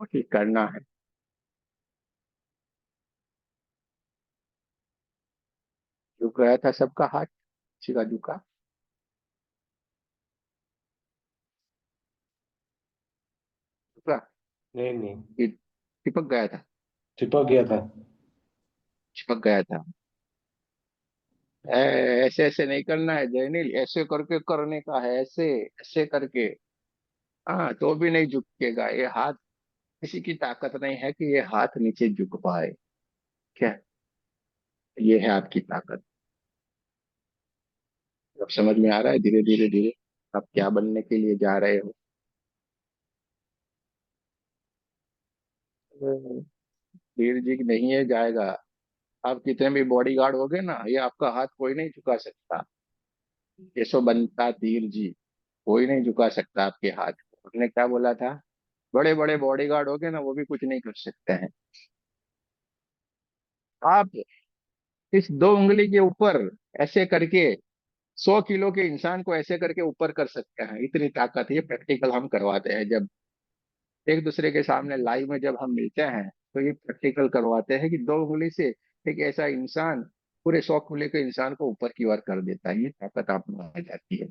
और ठीक करना है। झुक गया था सबका हाथ, किसी का झुका? झुका नहीं नहीं, कि चिपक गया था? चिपक गया था। चिपक गया था। ऐसे ऐसे नहीं करना है जैनिल, ऐसे करके करने का है, ऐसे ऐसे करके। हाँ, तो भी नहीं झुकेगा ये हाथ। किसी की ताकत नहीं है कि ये हाथ नीचे झुक पाए। क्या? ये है आपकी ताकत। अब समझ में आ रहा है धीरे धीरे धीरे आप क्या बनने के लिए जा रहे हो। धीरे जी नहीं है जाएगा। आप कितने भी बॉडीगार्ड हो गए ना, ये आपका हाथ कोई नहीं झुका सकता। ये बनता धीर जी, कोई नहीं झुका सकता आपके हाथ को। हमने क्या बोला था? बड़े बड़े बॉडीगार्ड हो गए ना, वो भी कुछ नहीं कर सकते हैं। आप इस दो उंगली के ऊपर ऐसे करके 100 किलो के इंसान को ऐसे करके ऊपर कर सकते हैं। इतनी ताकत, ये प्रैक्टिकल हम करवाते हैं। जब एक दूसरे के सामने लाइव में जब हम मिलते हैं तो ये प्रैक्टिकल करवाते हैं कि दो उंगली से एक ऐसा इंसान पूरे 100 किलो के इंसान को ऊपर की ओर कर देता है। ये ताकत आप में आ जाती है।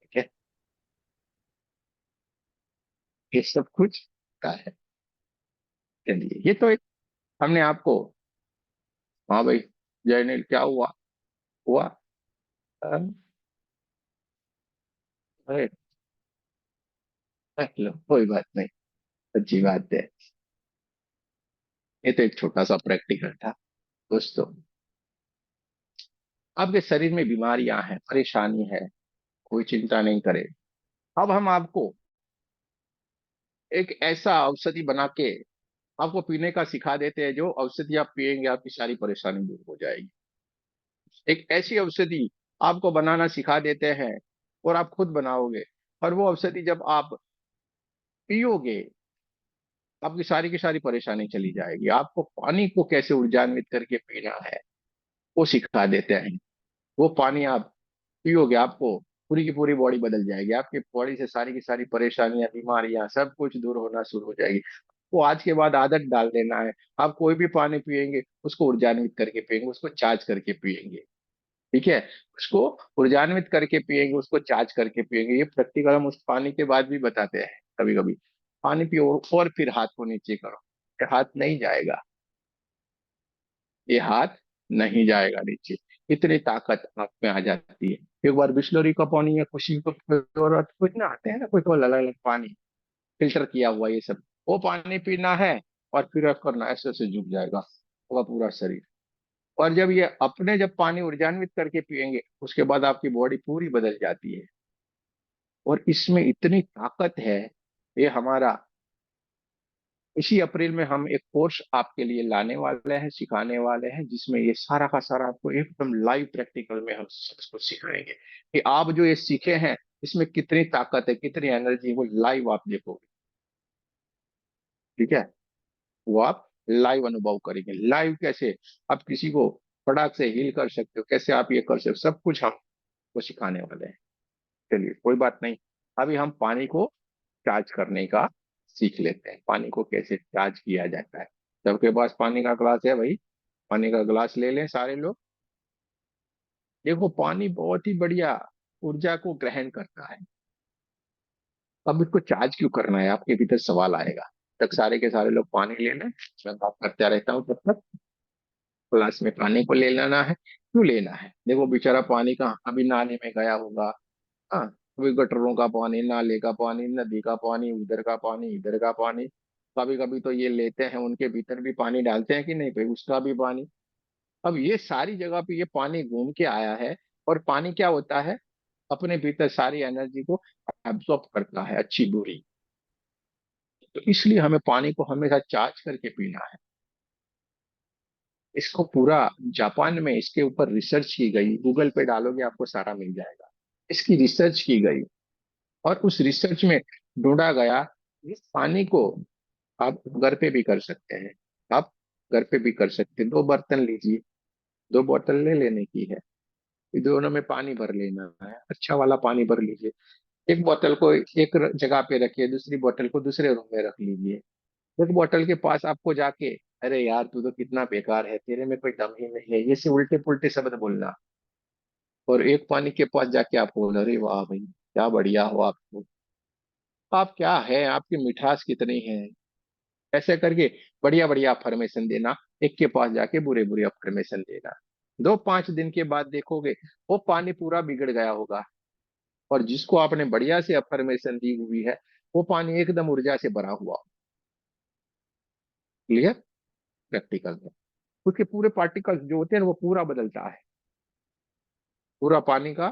ठीक है, ये सब कुछ का है। चलिए, ये तो एक हमने आपको। हाँ भाई, जयनील क्या हुआ? हुआ? हाँ, अरे लो, कोई बात नहीं, अच्छी बात है। ये तो एक छोटा सा प्रैक्टिकल था दोस्तों। आपके शरीर में बीमारियां हैं, परेशानी है, कोई चिंता नहीं करे। अब हम आपको एक ऐसा औषधि बना के आपको पीने का सिखा देते हैं। जो औषधि आप पिएंगे आपकी सारी परेशानी दूर हो जाएगी। एक ऐसी औषधि आपको बनाना सिखा देते हैं और आप खुद बनाओगे। और वो औषधि जब आप पियोगे आपकी सारी की सारी परेशानी चली जाएगी। आपको पानी को कैसे ऊर्जान्वित करके पीना है वो सिखा देते हैं। वो पानी आप पियोगे आपको पूरी की पूरी बॉडी बदल जाएगी। आपकी बॉडी से सारी की सारी परेशानियां, बीमारियां सब कुछ दूर होना शुरू हो जाएगी। वो आज के बाद आदत डाल देना है। आप कोई भी पानी पिएंगे उसको ऊर्जान्वित करके पिएंगे, उसको चार्ज करके पिएंगे। ठीक है, उसको ऊर्जान्वित करके पिएंगे, उसको चार्ज करके पिएंगे। ये प्रैक्टिकल हम उस पानी के बाद भी बताते हैं कभी कभी। पानी पियो और फिर हाथ को नीचे करो, ये हाथ नहीं जाएगा। ये हाथ नहीं जाएगा नीचे। इतनी ताकत आप में आ जाती है। एक बार बिस्लरी का पानी या खुशी को और कुछ ना आते हैं ना, कोई अलग अलग पानी फिल्टर किया हुआ, ये सब वो पानी पीना है। और फिर आप करना ऐसे ऐसे झुक जाएगा आपका पूरा शरीर। और जब ये अपने जब पानी ऊर्जान्वित करके पिएंगे उसके बाद आपकी बॉडी पूरी बदल जाती है। और इसमें इतनी ताकत है, ये हमारा इसी अप्रैल में हम एक कोर्स आपके लिए लाने वाले हैं, सिखाने वाले हैं, जिसमें ये सारा का सारा आपको एकदम लाइव प्रैक्टिकल में हम सबको सिखाएंगे कि आप जो ये सीखे हैं इसमें कितनी ताकत है, कितनी एनर्जी, वो लाइव आप देखोगे। ठीक है, वो आप लाइव अनुभव करेंगे। लाइव कैसे आप किसी को फटाक से हील कर सकते हो, कैसे आप ये कर सकते हो, सब कुछ हम वो सिखाने वाले हैं। चलिए कोई बात नहीं, अभी हम पानी को चार्ज करने का सीख लेते हैं। पानी को कैसे चार्ज किया जाता है। सबके पास पानी का ग्लास है भाई, पानी का ग्लास ले लें सारे लोग। देखो पानी बहुत ही बढ़िया ऊर्जा को ग्रहण करता है। अब इसको चार्ज क्यों करना है, आपके भीतर सवाल आएगा। तक सारे के सारे लोग पानी ले लें, मैं बात करता रहता हूँ तब तक। ग्लास में पानी को ले लेना है। क्यों लेना है, देखो बेचारा पानी का अभी नहाने में गया होगा। हाँ, कभी गटरों का पानी, नाले का पानी, नदी का पानी, उधर का पानी, इधर का पानी। कभी कभी तो ये लेते हैं उनके भीतर भी पानी डालते हैं कि नहीं भाई, उसका भी पानी। अब ये सारी जगह पे ये पानी घूम के आया है। और पानी क्या होता है, अपने भीतर सारी एनर्जी को एब्सॉर्ब करता है, अच्छी बुरी। तो इसलिए हमें पानी को हमेशा चार्ज करके पीना है। इसको पूरा जापान में इसके ऊपर रिसर्च की गई, गूगल पे डालोगे आपको सारा मिल जाएगा। इसकी रिसर्च की गई और उस रिसर्च में ढूंढा गया इस पानी को आप घर पे भी कर सकते हैं। आप घर पे भी कर सकते हैं। 2 बर्तन लीजिए, 2 बोतल ले लेने की है, ये दोनों में पानी भर लेना है, अच्छा वाला पानी भर लीजिए। एक बोतल को एक जगह पे रखिए, दूसरी बोतल को दूसरे रूम में रख लीजिए। एक बोतल के पास आपको जाके, अरे यार तू तो कितना बेकार है, तेरे में कोई दम ही नहीं है, ये से उल्टे पुल्टे शब्द बोलना। और एक पानी के पास जाके आप बोल, अरे वाह भाई क्या बढ़िया हो आपको, आप क्या है, आपकी मिठास कितनी है। ऐसे करके बढ़िया बढ़िया अफर्मेशन देना, एक के पास जाके बुरे बुरे अफर्मेशन देना। 2-5 दिन के बाद देखोगे वो पानी पूरा बिगड़ गया होगा। और जिसको आपने बढ़िया से अफर्मेशन दी हुई है, वो पानी एकदम ऊर्जा से भरा हुआ। क्लियर, प्रैक्टिकल में उसके पूरे पार्टिकल्स जो होते हैं वो पूरा बदलता है। पूरा पानी का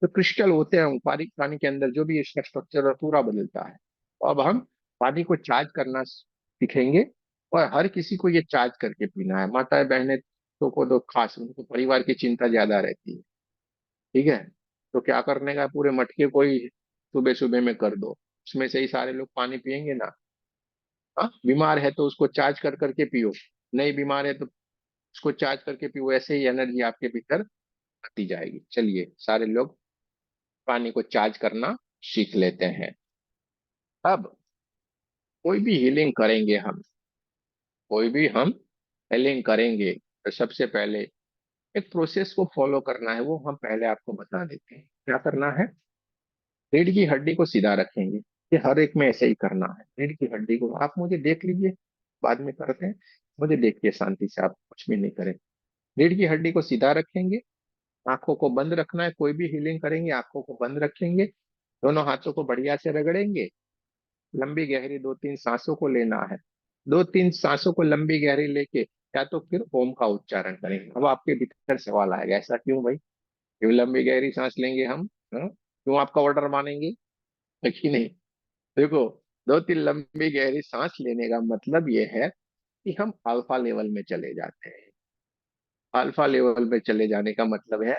जो क्रिस्टल होते हैं पानी पानी के अंदर जो भी इसका स्ट्रक्चर है पूरा बदलता है। तो अब हम पानी को चार्ज करना सीखेंगे। और हर किसी को ये चार्ज करके पीना है। माताएं बहनें तो खास उनको परिवार की चिंता ज्यादा रहती है। ठीक है, तो क्या करने का, पूरे मटके को ही सुबह सुबह में कर दो, उसमें से ही सारे लोग पानी पियेंगे ना। हाँ, बीमार है तो उसको चार्ज कर करके पियो, नहीं बीमार है तो उसको चार्ज करके पियो, ऐसे ही एनर्जी आपके भीतर आती जाएगी। चलिए सारे लोग पानी को चार्ज करना सीख लेते हैं। अब कोई भी हीलिंग करेंगे हम, कोई भी हम हीलिंग करेंगे तो सबसे पहले एक प्रोसेस को फॉलो करना है, वो हम पहले आपको बता देते हैं। क्या करना है, रीढ़ की हड्डी को सीधा रखेंगे। ये हर एक में ऐसे ही करना है। रीढ़ की हड्डी को आप मुझे देख लीजिए, बाद में करते हैं, मुझे देखिए शांति से, आप कुछ भी नहीं करें। रीढ़ की हड्डी को सीधा रखेंगे, आंखों को बंद रखना है। कोई भी हीलिंग करेंगे आंखों को बंद रखेंगे, दोनों हाथों को बढ़िया से रगड़ेंगे। लंबी गहरी 2-3 सांसों को लेना है। 2-3 सांसों को लंबी गहरी लेके या तो फिर ओम का उच्चारण करेंगे। अब आपके भीतर सवाल आएगा, ऐसा क्यों भाई, क्यों लंबी गहरी सांस लेंगे हम, हाँ? क्यों आपका ऑर्डर मानेंगे, है कि नहीं। देखो, 2-3 लंबी गहरी सांस लेने का मतलब ये है कि हम अल्फा लेवल में चले जाते हैं। अल्फा लेवल में चले जाने का मतलब है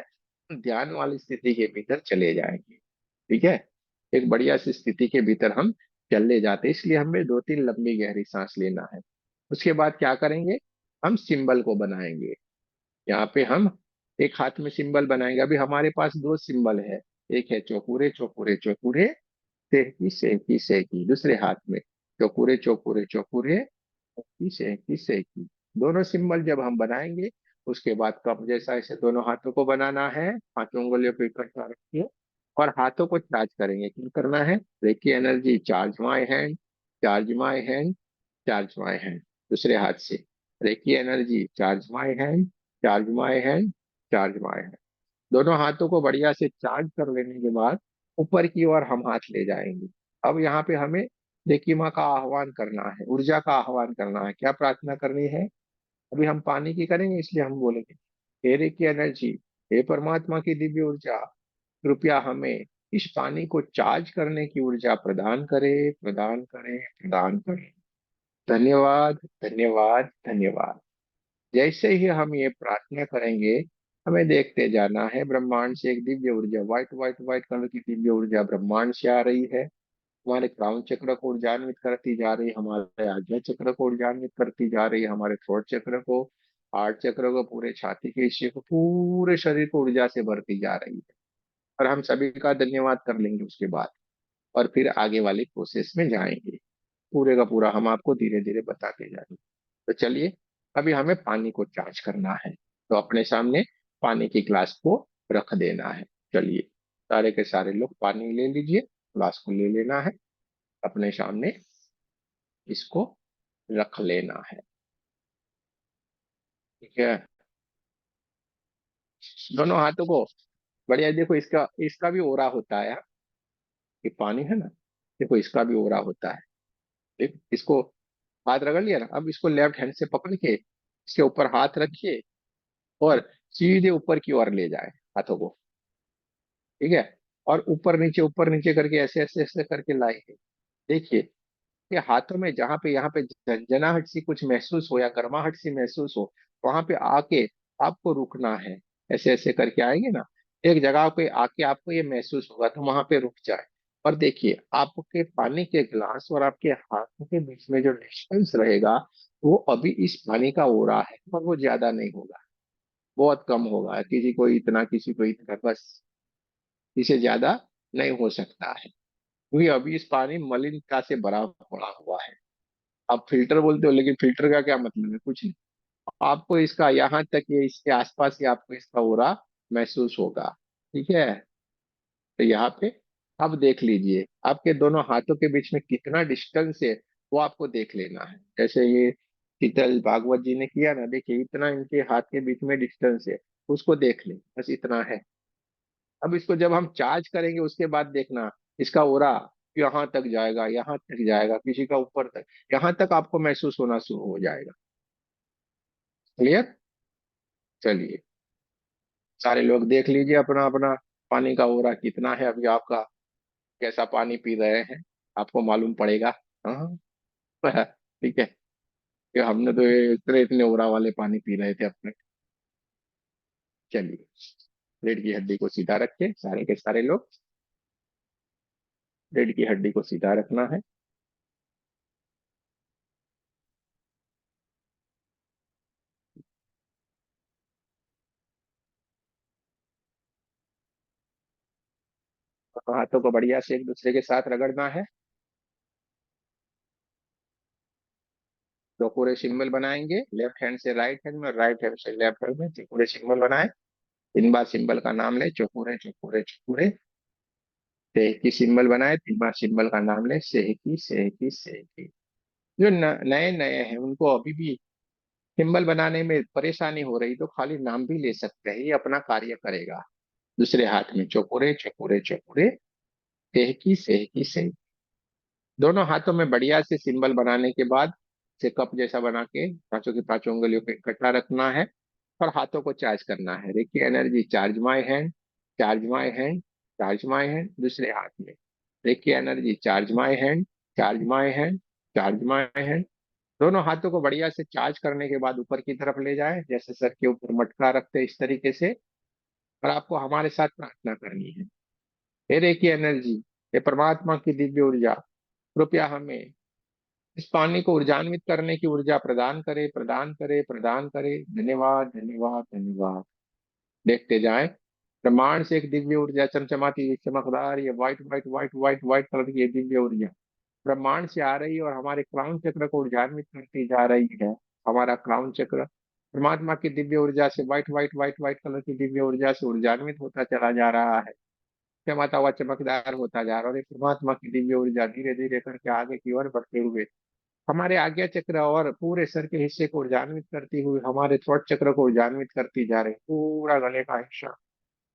ध्यान वाली स्थिति के भीतर चले जाएंगे। ठीक है, एक बढ़िया सी स्थिति के भीतर हम चले जाते हैं, इसलिए हमें 2-3 लंबी गहरी सांस लेना है। उसके बाद क्या करेंगे, हम सिंबल को बनाएंगे। यहाँ पे हम एक हाथ में सिंबल बनाएंगे। अभी हमारे पास 2 सिंबल है, एक है चौकुरे चौकुरे चौकुरे, सेहकी सेहकी सेहकी, दूसरे हाथ में चौकुरे चौकुरे चौकुरे, सेहकी सेहकी सेहकी। दोनों सिंबल जब हम बनाएंगे, उसके बाद कप जैसा ऐसे दोनों हाथों को बनाना है, 5 उंगलियों को इकट्ठा रखिए और हाथों को चार्ज करेंगे। क्या करना है, देखिए energy, charge my hand, charge my hand, charge my hand. दूसरे हाथ से देखिए energy, charge my hand, charge my hand, charge my hand. दोनों हाथों को बढ़िया से चार्ज कर लेने के बाद ऊपर की ओर हम हाथ ले जाएंगे। अब यहाँ पे हमें देखिए माँ का आह्वान करना है, ऊर्जा का आह्वान करना है। क्या प्रार्थना करनी है, अभी हम पानी की करेंगे इसलिए हम बोलेंगे, हे रे की एनर्जी, हे परमात्मा की दिव्य ऊर्जा, कृपया हमें इस पानी को चार्ज करने की ऊर्जा प्रदान करे, प्रदान करे, प्रदान करे। धन्यवाद, धन्यवाद, धन्यवाद। जैसे ही हम ये प्रार्थना करेंगे, हमें देखते जाना है ब्रह्मांड से एक दिव्य ऊर्जा, व्हाइट व्हाइट व्हाइट कलर की दिव्य ऊर्जा ब्रह्मांड से आ रही है। हमारे क्राउन चक्र को ऊर्जान्वित करती जा रही है, हमारे आज्ञा चक्र को ऊर्जान्वित करती जा रही है, हमारे थ्रोट चक्र को, हार्ट चक्र को, पूरे छाती के हिस्से को, पूरे शरीर को ऊर्जा से भरती जा रही है। और हम सभी का धन्यवाद कर लेंगे उसके बाद, और फिर आगे वाली प्रोसेस में जाएंगे। पूरे का पूरा हम आपको धीरे धीरे बताते जाएंगे। तो चलिए, अभी हमें पानी को चार्ज करना है, तो अपने सामने पानी की ग्लास को रख देना है। चलिए, सारे के सारे लोग पानी ले लीजिए, ग्लास को ले लेना है, अपने सामने इसको रख लेना है। ठीक है, दोनों हाथों को बढ़िया, देखो इसका इसका भी ओरा होता है। ये पानी है ना, देखो इसका भी ओरा होता है। देख, इसको हाथ रगड़ लिया ना, अब इसको लेफ्ट हैंड से पकड़ के इसके ऊपर हाथ रखिए और सीधे ऊपर की ओर ले जाए हाथों को। ठीक है, और ऊपर नीचे करके ऐसे ऐसे ऐसे करके लाएंगे। देखिए कि हाथों में जहाँ पे, यहाँ पे झंझनाहट सी कुछ महसूस हो या गर्माहट सी महसूस हो, वहां पे आके आपको रुकना है। ऐसे ऐसे करके आएंगे ना, एक जगह पे आके आपको ये महसूस होगा, तो वहां पे रुक जाए। और देखिए, आपके पानी के गिलास और आपके हाथों के बीच में जो डिस्टेंस रहेगा, वो अभी इस पानी का हो रहा है, पर वो ज्यादा नहीं होगा, बहुत कम होगा। किसी को इतना, किसी को इतना, बस इससे ज्यादा नहीं हो सकता है, क्योंकि अभी इस पानी मलिनता से भरा पड़ा हुआ है। आप फिल्टर बोलते हो, लेकिन फिल्टर का क्या मतलब है, कुछ नहीं। आपको इसका यहाँ तक, ये इसके आसपास ही आपको इसका ओरा महसूस होगा। ठीक है, तो यहाँ पे अब देख लीजिए आपके दोनों हाथों के बीच में कितना डिस्टेंस है, वो आपको देख लेना है। जैसे ये शीतल भागवत जी ने किया ना, देखिए इतना इनके हाथ के बीच में डिस्टेंस है, उसको देख ले, बस इतना है। अब इसको जब हम चार्ज करेंगे उसके बाद देखना, इसका ओरा यहाँ तक जाएगा, यहाँ तक जाएगा, किसी का ऊपर तक, यहाँ तक आपको महसूस होना शुरू हो जाएगा। क्लियर? चलिए, सारे लोग देख लीजिए अपना अपना पानी का ओरा कितना है। अभी आपका कैसा पानी पी रहे हैं, आपको मालूम पड़ेगा। हाँ, ठीक है, कि हमने तो ये इतने इतने ओरा वाले पानी पी रहे थे अपने। चलिए, रीढ़ की हड्डी को सीधा रखे, सारे के सारे लोग रीढ़ की हड्डी को सीधा रखना है। और हाथों को बढ़िया से एक दूसरे के साथ रगड़ना है। दो पूरे सिंबल बनाएंगे, लेफ्ट हैंड से राइट हैंड में, राइट हैंड से लेफ्ट हैंड में, पूरे सिंबल बनाए। 3 बार सिंबल का नाम ले, चौकुरे चौकुरे चौकुरे। सेहकी सिंबल बनाए, 3 बार सिंबल का नाम ले, सेहकी सेहकी सेहकी। जो नए नए हैं उनको अभी भी सिंबल बनाने में परेशानी हो रही, तो खाली नाम भी ले सकते हैं, ये अपना कार्य करेगा। दूसरे हाथ में चौकुरे चौकुरे चौकुरे, सेहकी सेहकी सेहकी। दोनों हाथों में बढ़िया से सिंबल बनाने के बाद से कप जैसा बना के पांचों की पांचों उंगलियों पे इकट्ठा रखना है, और हाथों को चार्ज करना है। देखिए, energy charge my hand, charge my hand, charge my hand. दूसरे हाथ में देखिए, energy charge my hand, charge my hand, charge my hand. दोनों हाथों को बढ़िया से चार्ज करने के बाद ऊपर की तरफ ले जाए, जैसे सर के ऊपर मटका रखते हैं इस तरीके से। और आपको हमारे साथ प्रार्थना करनी है, हे रे की एनर्जी, हे परमात्मा की दिव्य ऊर्जा, कृपया हमें इस पानी को ऊर्जान्वित करने की ऊर्जा प्रदान करे, प्रदान करे, प्रदान करे। धन्यवाद, धन्यवाद, धन्यवाद। देखते जाएं, ब्रह्मांड से एक दिव्य ऊर्जा चमचमाती हुई, चमकदार, ये white white white white white colour की ये दिव्य ऊर्जा ब्रह्मांड से आ रही है और हमारे क्राउन चक्र को ऊर्जान्वित करती जा रही है। हमारा क्राउन चक्र परमात्मा की दिव्य ऊर्जा से, white white white white colour की दिव्य ऊर्जा से ऊर्जान्वित होता चला जा रहा है, चमकता हुआ चमकदार होता जा रहा है। और ये परमात्मा की दिव्य ऊर्जा धीरे धीरे करके आगे की ओर बढ़ते हुए हमारे आज्ञा चक्र और पूरे सर के हिस्से को ऊर्जान्वित करती हुई हमारे थ्रोट चक्र को ऊर्जान्वित करती जा रही, पूरा गले का हिस्सा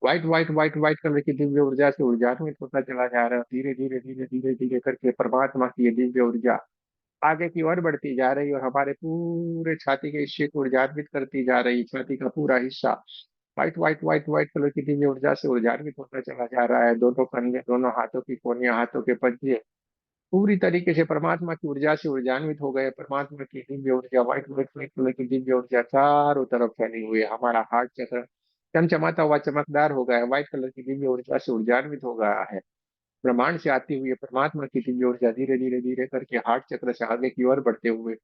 white white white white colour की दिव्य ऊर्जा से ऊर्जान्वित होता चला जा रहा है। धीरे धीरे धीरे धीरे धीरे करके परमात्मा की ये दिव्य ऊर्जा आगे की ओर बढ़ती जा रही है और हमारे पूरे छाती के हिस्से को ऊर्जान्वित करती जा रही। छाती का पूरा हिस्सा white white white white colour की दिव्य ऊर्जा से ऊर्जान्वित होता चला जा रहा है। दोनों कंधे, दोनों हाथों की कोनियां, हाथों के पंजे, पूरी तरीके से परमात्मा की ऊर्जा से ऊर्जान्वित हो गए। परमात्मा की दिव्य ऊर्जा, व्हाइट व्हाइट व्हाइट कलर की दिव्य ऊर्जा चारों तरफ फैली हुई है। हमारा हार्ट चक्र चमचमाता हुआ चमकदार हो गया है, व्हाइट कलर की दिव्य ऊर्जा से ऊर्जान्वित हो गया है। ब्रह्मांड से आती हुई परमात्मा की दिव्य ऊर्जा धीरे धीरे धीरे करके हार्ट चक्र से आगे की ओर बढ़ते हुए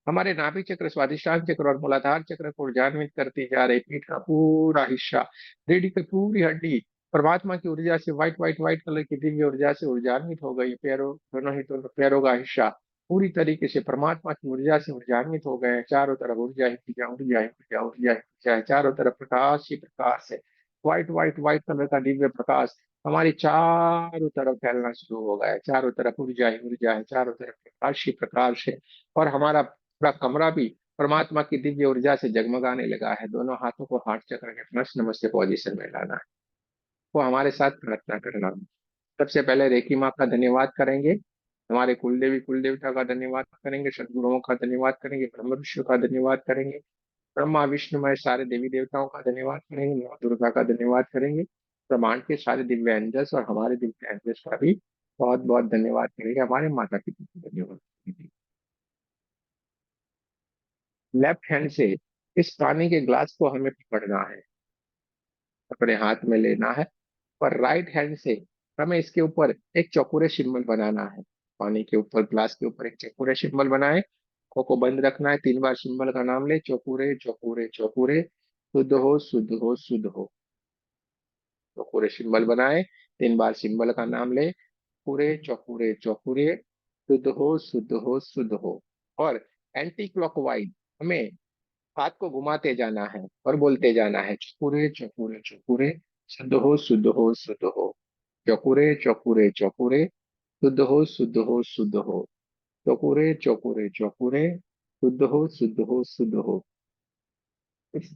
हमारे नाभि चक्र, स्वादिष्टान चक्र और मूलाधार चक्र को ऊर्जान्वित करती जा रही। पीठ का पूरा हिस्सा, रीढ़ की पूरी हड्डी परमात्मा की ऊर्जा से व्हाइट व्हाइट व्हाइट कलर की दिव्य ऊर्जा से ऊर्जान्वित हो गई। पैरों, दोनों ही दोनों पैरों का हिस्सा पूरी तरीके से परमात्मा की ऊर्जा से ऊर्जान्वित हो गए। चारों तरफ ऊर्जा ही ऊर्जा, ऊर्जा ही ऊर्जा, ऊर्जा ही ऊर्जा है। चारों तरफ प्रकाश ही प्रकाश है। व्हाइट व्हाइट व्हाइट कलर का दिव्य प्रकाश हमारी चारों तरफ फैलना शुरू हो गया है। चारों तरफ ऊर्जा ही ऊर्जा है, चारों तरफ प्रकाश ही प्रकाश है। और हमारा पूरा कमरा भी परमात्मा की दिव्य ऊर्जा से जगमगाने लगा है। दोनों हाथों को हार्ट चक्र के प्लस नमस्ते पोजीशन में लाना है, वो हमारे साथ प्रार्थना करना है। सबसे पहले रेकी माँ का धन्यवाद करेंगे, हमारे कुलदेवी कुल देवता का धन्यवाद करेंगे, सदगुरुओं का धन्यवाद करेंगे, ब्रह्म ऋषि का धन्यवाद करेंगे, ब्रह्मा विष्णु महेश सारे देवी देवताओं का धन्यवाद करेंगे, माँ दुर्गा का धन्यवाद करेंगे, ब्रह्मांड के सारे दिव्य एंजल्स और हमारे दिव्य एंजल्स का भी बहुत बहुत धन्यवाद करेंगे। हमारे माता पिता का धन्यवाद करेंगे। लेफ्ट हैंड से इस पानी के ग्लास को हमें पकड़ना है, अपने हाथ में लेना है, और राइट हैंड से हमें इसके ऊपर एक चौकोरे सिंबल बनाना है। पानी के ऊपर, ग्लास के ऊपर एक चौकोरे सिंबल बनाए, आंखों को बंद रखना है, 3 बार सिंबल का नाम ले, चौकोरे चौकोरे चौकोरे, शुद्ध हो शुद्ध हो शुद्ध हो। चौकोरे सिंबल बनाए, 3 बार सिंबल का नाम ले, पूरे चौकोरे चौकोरे, शुद्ध हो शुद्ध हो शुद्ध हो। और एंटी क्लॉकवाइज हमें हाथ को घुमाते जाना है और बोलते जाना है, चौकुरे चौकुरे चौकुरे, शुद्ध हो शुद्ध हो शुद्ध हो, चौकुरे चौकुरे चौकुरे, शुद्ध हो शुद्ध हो शुद्ध हो, चौकुरे चौकुरे चौकुरे, शुद्ध हो शुद्ध हो शुद्ध हो। इस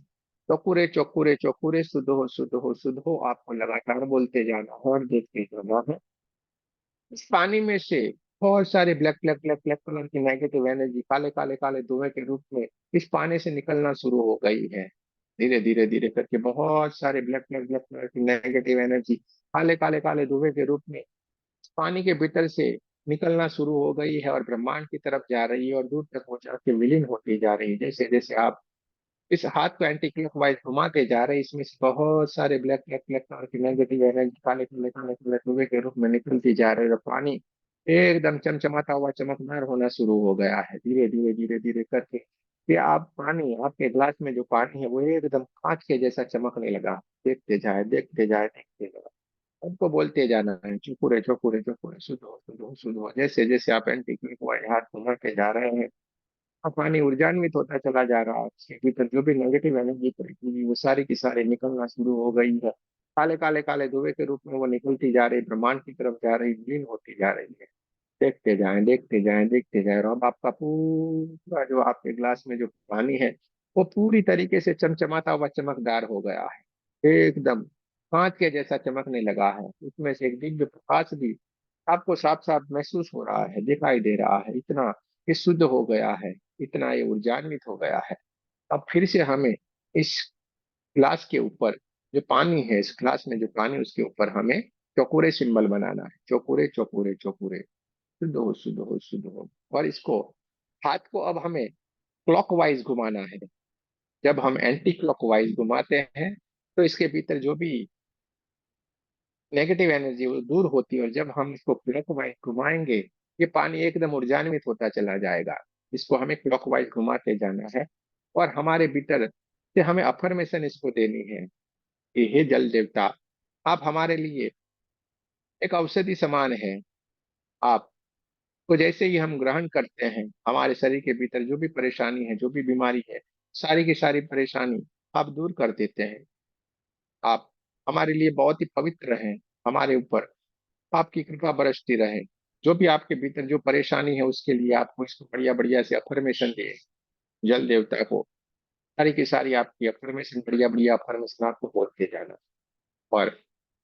चौकुरे चौकुरे चौकुरे, शुद्ध हो शुद्ध हो, आपको लगातार बोलते जाना है और देखते जाना है। इस पानी में से बहुत सारे black black black black colour की नेगेटिव एनर्जी काले काले काले धुएं के रूप में इस पानी से निकलना शुरू हो गई है। धीरे धीरे धीरे करके बहुत सारे ब्लैक ब्लैक ब्लैक कलर की नेगेटिव एनर्जी काले काले काले धुएं के रूप में इस पानी के भीतर से निकलना शुरू हो गई है और ब्रह्मांड की तरफ जा रही है और दूर तक हो जाके विलीन होती जा रही है। जैसे जैसे आप इस हाथ को एंटी क्लॉकवाइज घुमाते जा रहे हैं, इसमें से बहुत सारे ब्लैक ब्लैक ब्लैक कलर की नेगेटिव एनर्जी काले काले काले काले धुएं के रूप में निकलती जा रही है। और पानी एकदम चमचमाता हुआ चमकदार होना शुरू हो गया है, धीरे धीरे धीरे धीरे करके। कि आप पानी, आपके ग्लास में जो पानी है वो एकदम कांच के जैसा चमकने लगा। देखते जाए देखते जाए देखते जाए, उनको बोलते जाना है, चुकुरे चुकुरे चुकुरे, शुद्ध हो शुद्ध हो शुद्ध हो। जैसे जैसे आप एंटी क्लॉकवाइज हाथ घुमाते जा रहे हैं, अब पानी ऊर्जान्वित होता चला जा रहा है। उसके भीतर जो भी नेगेटिव एनर्जी थी वो सारी की सारी निकलना शुरू हो गई है। काले काले काले धुएं के रूप में वो निकलती जा रही, ब्रह्मांड की तरफ जा रही, विलीन होती जा रही है। देखते जाएं देखते जाएं देखते जाएं, और अब आपका पूरा जो आपके ग्लास में जो पानी है वो पूरी तरीके से चमचमाता हुआ चमकदार हो गया है, एकदम कांच के जैसा चमकने लगा है। उसमें से एक दिव्य प्रकाश भी आपको साफ साफ महसूस हो रहा है, दिखाई दे रहा है। इतना ये शुद्ध हो गया है, इतना ये ऊर्जान्वित हो गया है। अब फिर से हमें इस ग्लास के ऊपर जो पानी है, इस ग्लास में जो पानी, उसके ऊपर हमें चौकोरे सिंबल बनाना है, चौकोरे चौकोरे चौकोरे, शुद्ध हो शुद्ध हो शुद्ध हो। और इसको, हाथ को अब हमें क्लॉकवाइज घुमाना है। जब हम एंटी क्लॉकवाइज घुमाते हैं तो इसके भीतर जो भी नेगेटिव एनर्जी वो दूर होती है, और जब हम इसको क्लॉकवाइज घुमाएंगे ये पानी एकदम ऊर्जान्वित होता चला जाएगा। इसको हमें क्लॉकवाइज घुमाते जाना है और हमारे भीतर से हमें अफर्मेशन इसको देनी है कि हे जल देवता, आप हमारे लिए एक औषधि समान है। आप तो जैसे ही हम ग्रहण करते हैं, हमारे शरीर के भीतर जो भी परेशानी है, जो भी बीमारी है, सारी की सारी परेशानी आप दूर कर देते हैं। आप हमारे लिए बहुत ही पवित्र हैं, हमारे ऊपर आपकी कृपा बरसती रहे। जो भी आपके भीतर जो परेशानी है उसके लिए आपको इसको बढ़िया बढ़िया से अफर्मेशन दिए, जल देवता को सारी की सारी आपकी अफर्मेशन, बढ़िया बढ़िया अफर्मेशन आपको बोलते जाना। और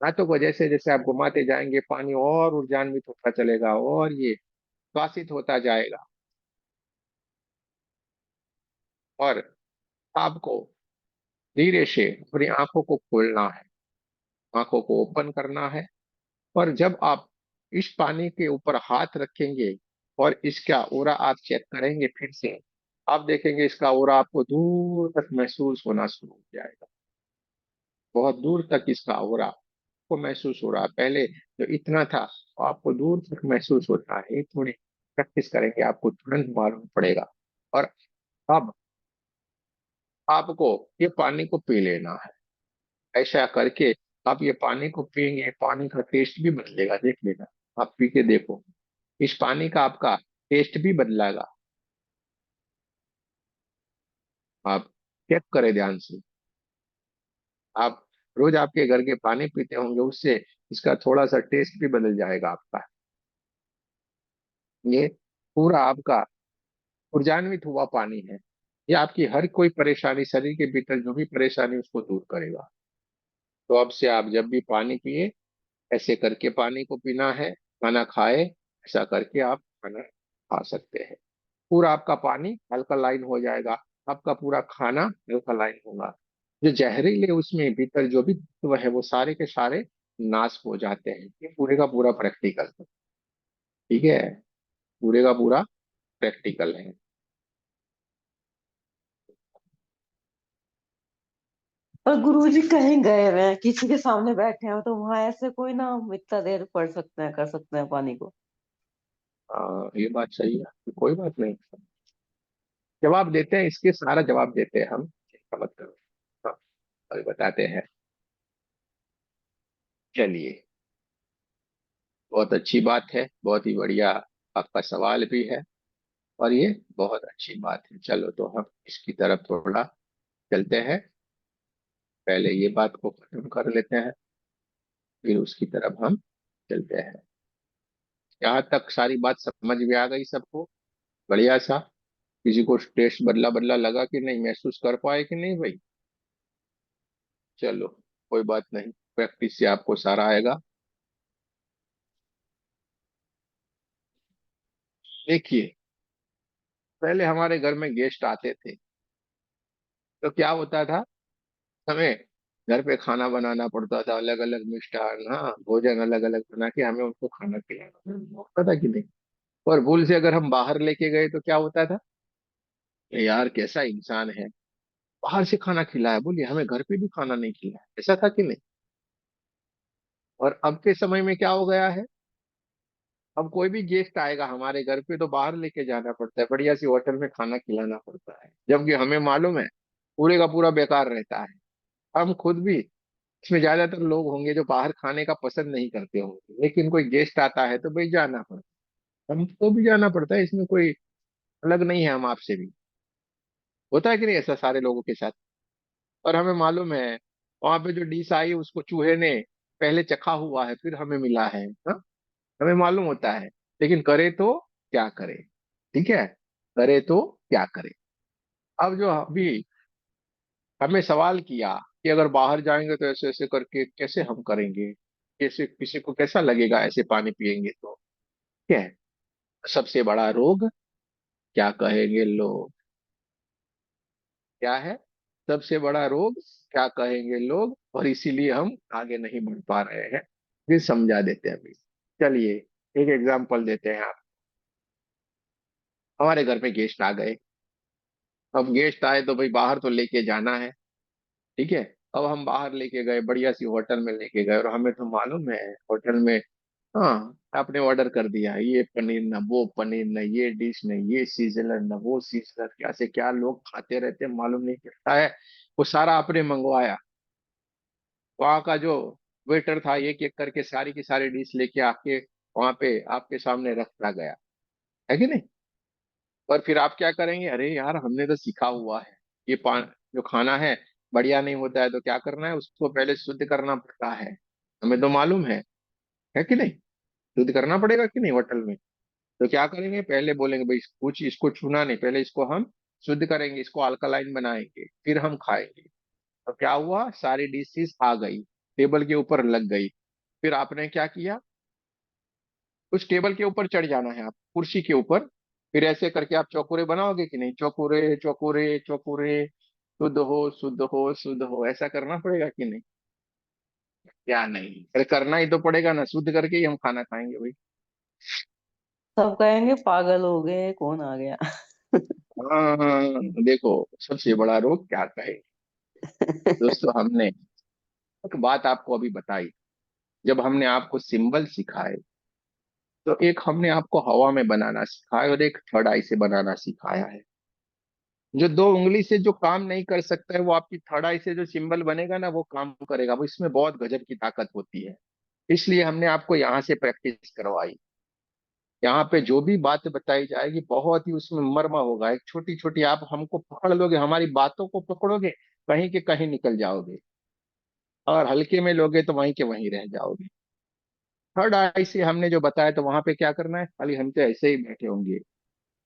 हाथों को जैसे जैसे आप घुमाते जाएंगे पानी और ऊर्जान्वित होता चलेगा और ये श्वासित होता जाएगा। और आपको धीरे से अपनी आंखों को खोलना है, आंखों को ओपन करना है। और जब आप इस पानी के ऊपर हाथ रखेंगे और इसका ओरा आप चेक करेंगे फिर से, आप देखेंगे इसका ओरा आपको दूर तक महसूस होना शुरू हो जाएगा। बहुत दूर तक इसका ओरा आपको महसूस हो रहा है। पहले जो इतना था वो आपको दूर तक महसूस होता है। थोड़ी प्रैक्टिस करेंगे आपको तुरंत मालूम पड़ेगा। और अब आपको ये पानी को पी लेना है। ऐसा करके आप ये पानी को पिएंगे, पानी का टेस्ट भी बदलेगा, देख लेना। आप पी के देखो, इस पानी का आपका टेस्ट भी बदलेगा। आप चेक करें ध्यान से। आप रोज आपके घर के पानी पीते होंगे, उससे इसका थोड़ा सा टेस्ट भी बदल जाएगा आपका। ये पूरा आपका ऊर्जान्वित हुआ पानी है। ये आपकी हर कोई परेशानी, शरीर के भीतर जो भी परेशानी उसको दूर करेगा। तो अब से आप जब भी पानी पिए, ऐसे करके पानी को पीना है। खाना खाए, ऐसा करके आप खाना खा सकते हैं। पूरा आपका पानी अल्कलाइन हो जाएगा, आपका पूरा खाना अल्कलाइन होगा। जो जहरीले उसमें भीतर जो भी तत्व है वो सारे के सारे नाश हो जाते हैं। ये पूरे का पूरा प्रैक्टिकल है। ठीक है, पूरे का पूरा प्रैक्टिकल है। और गुरुजी कहीं गए हुए हैं, किसी के सामने बैठे हैं, तो वहां ऐसे कोई ना हम इतना देर पढ़ सकते हैं, कर सकते हैं पानी को। ये बात सही है, कोई बात नहीं। जवाब देते हैं, इसके सारा जवाब देते हैं हम, चिंता मत करो। हाँ, अभी बताते हैं। चलिए, बहुत अच्छी बात है, बहुत ही बढ़िया आपका सवाल भी है। और ये बहुत अच्छी बात है। चलो तो हम इसकी तरफ थोड़ा चलते हैं। पहले ये बात को खत्म कर लेते हैं, फिर उसकी तरफ हम चलते हैं। यहाँ तक सारी बात समझ में आ गई सबको? बढ़िया सा। किसी को टेस्ट बदला बदला लगा कि नहीं, महसूस कर पाए कि नहीं भाई? चलो, कोई बात नहीं, प्रैक्टिस से आपको सारा आएगा। देखिए, पहले हमारे घर में गेस्ट आते थे तो क्या होता था, हमें घर पे खाना बनाना पड़ता था, अलग अलग मिष्ठान, हाँ, भोजन अलग अलग बना के हमें उनको खाना खिलाना होता था कि नहीं। और भूल से अगर हम बाहर लेके गए तो क्या होता था, ये यार कैसा इंसान है, बाहर से खाना खिलाया, बोलिए हमें घर पे भी खाना नहीं खिलाया, ऐसा था कि नहीं। और अब के समय में क्या हो गया है, अब कोई भी गेस्ट आएगा हमारे घर पे तो बाहर लेके जाना पड़ता है, बढ़िया सी होटल में खाना खिलाना पड़ता है, जबकि हमें मालूम है पूरे का पूरा बेकार रहता है। हम खुद भी, इसमें ज्यादातर लोग होंगे जो बाहर खाने का पसंद नहीं करते होंगे, लेकिन कोई गेस्ट आता है तो भाई जाना पड़ता है, हमको भी जाना पड़ता है, इसमें कोई अलग नहीं है। हम आपसे भी होता है कि नहीं ऐसा सारे लोगों के साथ। और हमें मालूम है वहां पे जो डिश आई उसको चूहे ने पहले चखा हुआ है, फिर हमें मिला है, हाँ? हमें मालूम होता है, लेकिन करे तो क्या करे। ठीक है, करे तो क्या करे। अब जो अभी हमें सवाल किया कि अगर बाहर जाएंगे तो ऐसे ऐसे करके कैसे हम करेंगे, कैसे किसी को कैसा लगेगा ऐसे पानी पिएंगे तो, क्या है सबसे बड़ा रोग, क्या कहेंगे लोग, क्या है सबसे बड़ा रोग, क्या कहेंगे लोग, और इसीलिए हम आगे नहीं बढ़ पा रहे हैं। फिर समझा देते हैं अभी। चलिए, एक एग्जांपल देते हैं। आप, हमारे घर में गेस्ट आ गए। अब गेस्ट आए तो भाई बाहर तो लेके जाना है। ठीक है, अब हम बाहर लेके गए, बढ़िया सी होटल में लेके गए, और हमें तो मालूम है होटल में, हाँ, आपने ऑर्डर कर दिया, ये पनीर ना वो पनीर ना ये डिश ना ये सीजनर ना वो सीजनर, क्या से क्या लोग खाते रहते हैं मालूम नहीं पड़ता है। वो सारा आपने मंगवाया। वहाँ का जो वेटर था एक एक करके सारी की सारी डिश लेके आके वहां पे आपके सामने रखा गया, है कि नहीं। और फिर आप क्या करेंगे, अरे यार हमने तो सीखा हुआ है, ये जो खाना है बढ़िया नहीं होता है तो क्या करना है, उसको पहले शुद्ध करना पड़ता है, हमें तो मालूम है कि नहीं। शुद्ध करना पड़ेगा कि नहीं होटल में। तो क्या करेंगे, पहले बोलेंगे भाई कुछ इसको छूना नहीं, पहले इसको हम शुद्ध करेंगे, इसको अल्कलाइन बनाएंगे, फिर हम खाएंगे। तो क्या हुआ, सारी डिशेस आ गई, टेबल के ऊपर लग गई। फिर आपने क्या किया, उस टेबल के ऊपर चढ़ जाना है, आप कुर्सी के ऊपर। फिर ऐसे करके आप चौकोरे बनाओगे कि नहीं, चौकोरे चौकोरे चौकोरे, शुद्ध हो शुद्ध हो शुद्ध हो, ऐसा करना पड़ेगा कि नहीं। क्या नहीं, अरे करना ही तो पड़ेगा ना, शुद्ध करके ही हम खाना खाएंगे भाई। सब कहेंगे पागल हो गए, कौन आ गया। हाँ, देखो सबसे बड़ा रोग क्या कहे। दोस्तों हमने एक बात आपको अभी बताई, जब हमने आपको सिंबल सिखाए, तो एक हमने आपको हवा में बनाना सिखाया और एक थर्ड आई से बनाना सिखाया है। जो दो उंगली से जो काम नहीं कर सकता है, वो आपकी थर्ड आई से जो सिंबल बनेगा ना, वो काम करेगा। वो इसमें बहुत गजब की ताकत होती है। इसलिए हमने आपको यहाँ से प्रैक्टिस करवाई। यहाँ पे जो भी बात बताई जाएगी बहुत ही उसमें मर्म होगा। एक छोटी छोटी आप हमको पकड़ लोगे, हमारी बातों को पकड़ोगे, कहीं के कहीं निकल जाओगे। और हल्के में लोगे तो वहीं के वहीं रह जाओगे। थर्ड आई से हमने जो बताया, तो वहां पे क्या करना है, खाली हम तो ऐसे ही बैठे होंगे।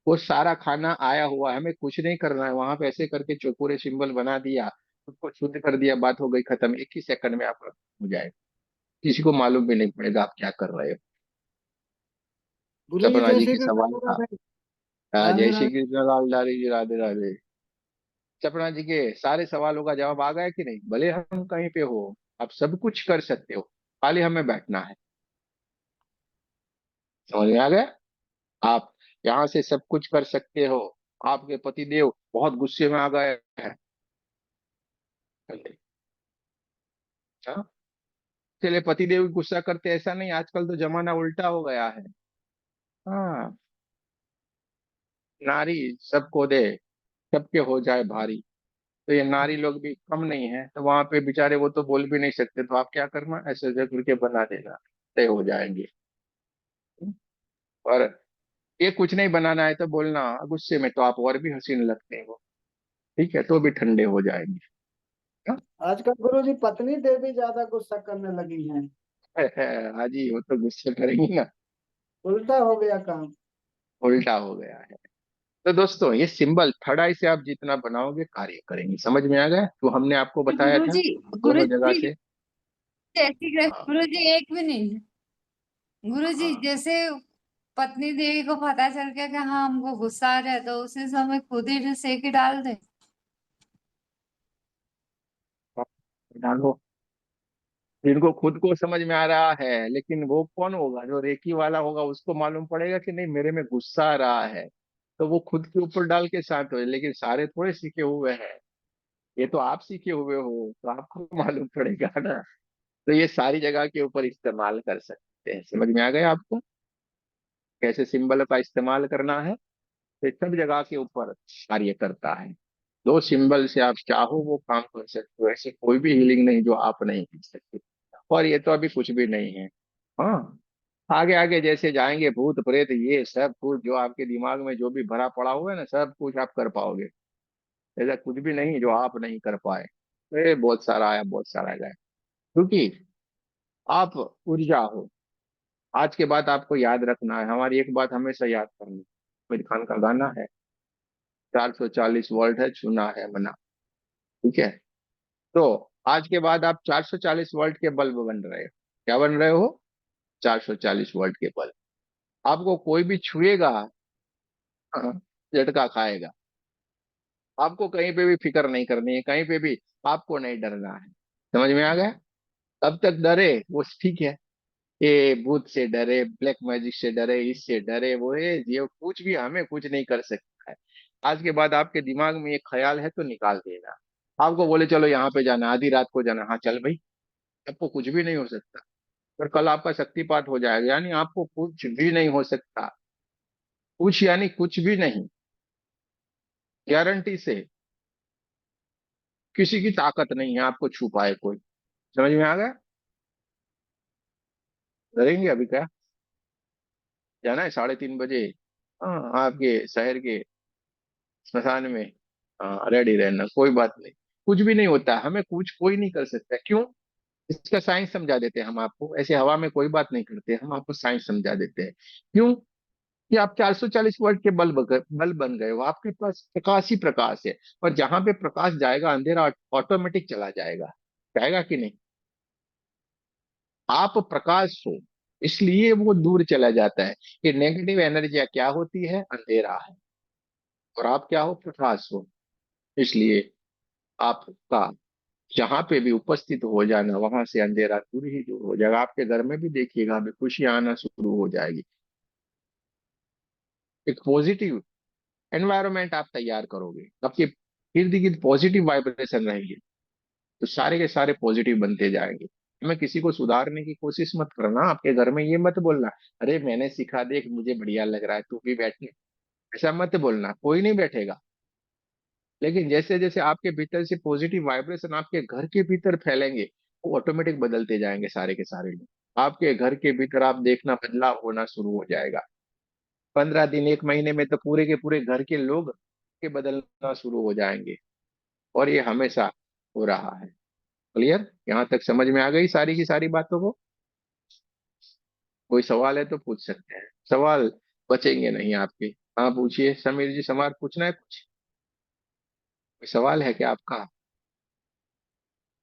वो सारा खाना आया हुआ है, हमें कुछ नहीं करना है। वहां पे ऐसे करके चौकोरे सिंबल बना दिया, उसको शुद्ध कर दिया, बात हो गई खत्म। एक ही सेकंड में आप हो जाएगा, किसी को मालूम भी नहीं पड़ेगा आप क्या कर रहे हो। गुरु जी सपना जय जी श्री के कृष्ण, सवाल राधे का। राधे। राधे जय श्री राधे। कृष्ण, लाल लाली जी, राधे राधे। सपना जी के सारे सवालों का जवाब आ गया कि नहीं? भले हम कहीं पे हो, आप सब कुछ कर सकते हो, खाली हमें बैठना है। समझ में आ गया? आप यहाँ से सब कुछ कर सकते हो। आपके पतिदेव बहुत गुस्से में आ गए हैं, हाँ? चलिए पतिदेव गुस्सा करते, ऐसा नहीं, आजकल तो जमाना उल्टा हो गया है। हाँ, नारी सबको दे, सबके हो जाए भारी। तो ये नारी लोग भी कम नहीं है, तो वहां पे बेचारे वो तो बोल भी नहीं सकते, तो आप क्या करना, ऐसे ऐसे करके बना देना, तय हो जाएंगे। और ये कुछ नहीं बनाना है तो बोलना गुस्से में, तो आप और भी हसीन लगते हैं वो, ठीक है, तो भी ठंडे हो जाएंगे। हाँ? आजकल गुरु जी पत्नी देवी ज्यादा गुस्सा करने लगी हैं। हाजी वो तो गुस्से करेंगी ना, उल्टा हो गया काम। उल्टा हो गया है। तो दोस्तों ये सिंबल थर्ड आई से आप जितना बनाओगे कार्य करेंगे। समझ में आ गया? तो हमने आपको बताया गुरु था जी, गुरु दोनों जगह जी से। जैसे हाँ, गुरु जी एक मिनट। गुरु जी हाँ, जैसे पत्नी देवी को पता चल गया कि हाँ हमको गुस्सा आ रहा है, तो उसी समय खुद ही सेक ही डाल दे। हाँ, डालो। जिनको खुद को समझ में आ रहा है, लेकिन वो कौन होगा जो रेकी वाला होगा, उसको मालूम पड़ेगा कि नहीं मेरे में गुस्सा आ रहा है, तो वो खुद के ऊपर डाल के शांत हो। लेकिन सारे थोड़े सीखे हुए हैं, ये तो आप सीखे हुए हो, तो आपको मालूम पड़ेगा ना। तो ये सारी जगह के ऊपर इस्तेमाल कर सकते हैं। समझ में आ गया आपको कैसे सिंबल का इस्तेमाल करना है? तो ये सब जगह के ऊपर कार्य करता है। दो सिंबल से आप चाहो वो काम कर सकते हो, ऐसे कोई भी हीलिंग नहीं जो आप नहीं कर सकते। और ये तो अभी कुछ भी नहीं है। हाँ, आगे आगे जैसे जाएंगे, भूत प्रेत ये सब कुछ जो आपके दिमाग में जो भी भरा पड़ा हुआ है ना, सब कुछ आप कर पाओगे। ऐसा कुछ भी नहीं जो आप नहीं कर पाए। ये बहुत सारा आया, बहुत सारा गया, क्योंकि आप ऊर्जा हो। आज के बाद आपको याद रखना है, हमारी एक बात हमेशा याद करनी। आमिर खान का गाना है, 440 वोल्ट है, चुना है मना। ठीक है? तो आज के बाद आप 440 वोल्ट के बल्ब बन रहे हो। क्या बन रहे हो? 440 वोल्ट के बल्ब। आपको कोई भी छुएगा, हाँ, झटका खाएगा। आपको कहीं पे भी फिक्र नहीं करनी है, कहीं पे भी आपको नहीं डरना है। समझ में आ गया? तब तक डरे वो ठीक है, ये भूत से डरे, ब्लैक मैजिक से डरे, इससे डरे, वो ये कुछ भी हमें कुछ नहीं कर सकता है। आज के बाद आपके दिमाग में एक ख्याल है तो निकाल देना। आपको बोले चलो यहाँ पे जाना, आधी रात को जाना, हाँ चल भाई, आपको कुछ भी नहीं हो सकता। पर कल आपका शक्तिपात हो जाएगा, यानी आपको कुछ भी नहीं हो सकता। कुछ यानी कुछ भी नहीं, गारंटी से। किसी की ताकत नहीं है आपको छू पाए कोई। समझ में आ गया? डरेंगे अभी क्या? जाना है 3:30 बजे, हाँ, आपके शहर के स्मशान में। हाँ, रेडी रहना, कोई बात नहीं। कुछ भी नहीं होता, हमें कुछ कोई नहीं कर सकता। क्यों? इसका साइंस समझा देते हैं हम आपको। ऐसे हवा में कोई बात नहीं करते, हम आपको साइंस समझा देते हैं। क्यों? कि आप 440 वोल्ट के बल्ब बन गए हो, आपके पास प्रकाश ही प्रकाश है। और जहां पे प्रकाश जाएगा, अंधेरा ऑटोमेटिक चला जाएगा। जाएगा कि नहीं? आप प्रकाश हो, इसलिए वो दूर चला जाता है। ये नेगेटिव एनर्जी क्या होती है? अंधेरा है। और आप क्या हो? प्रकाश हो, इसलिए आपका जहां पे भी उपस्थित हो जाना, वहां से अंधेरा दूर ही दूर हो जाएगा। आपके घर में भी देखिएगा, अभी खुशियां आना शुरू हो जाएगी। एक पॉजिटिव एनवायरनमेंट आप तैयार करोगे, आपके इर्द गिर्द पॉजिटिव वाइब्रेशन रहेंगे, तो सारे के सारे पॉजिटिव बनते जाएंगे। हमें किसी को सुधारने की कोशिश मत करना, आपके घर में ये मत बोलना, अरे मैंने सिखा, देख मुझे बढ़िया लग रहा है, तू भी बैठ। ऐसा मत बोलना, कोई नहीं बैठेगा। लेकिन जैसे जैसे आपके भीतर से पॉजिटिव वाइब्रेशन आपके घर के भीतर फैलेंगे, वो ऑटोमेटिक बदलते जाएंगे सारे के सारे लोग। आपके घर के भीतर आप देखना बदलाव होना शुरू हो जाएगा। 15 दिन, 1 महीने में तो पूरे के पूरे घर के लोग के बदलना शुरू हो जाएंगे। और ये हमेशा हो रहा है। क्लियर? यहाँ तक समझ में आ गई सारी की सारी बातों को? कोई सवाल है तो पूछ सकते हैं, सवाल बचेंगे नहीं आपके। हाँ पूछिए समीर जी, सवाल पूछना है कुछ? कोई सवाल है क्या आपका?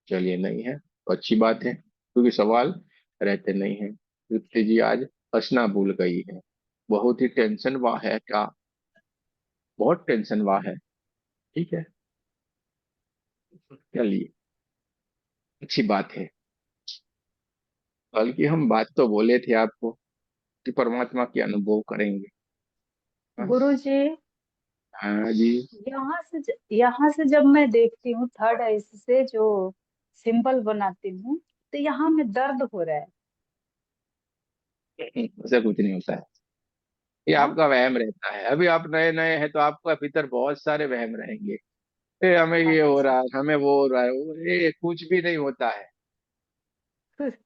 चलिए नहीं है तो अच्छी बात है, क्योंकि सवाल रहते नहीं है। तृप्ति जी आज हंसना भूल गई है, बहुत ही टेंशन वाह है क्या? बहुत टेंशन वाह है। ठीक है, चलिए अच्छी बात है। बल्कि हम बात तो बोले थे आपको कि परमात्मा के अनुभव करेंगे। हाँ गुरुजी, हाँ जी। यहाँ से जब मैं देखती हूँ थर्ड आई से जो सिंबल बनाती हूँ, तो यहाँ में दर्द हो रहा है। ऐसा कुछ नहीं होता है, ये हाँ, आपका वहम रहता है। अभी आप नए नए हैं तो आपका भीतर बहुत सारे वहम रहेंगे। हमें ये हो अच्छा। रहा है, हमें वो हो रहा है, ये कुछ भी नहीं होता है।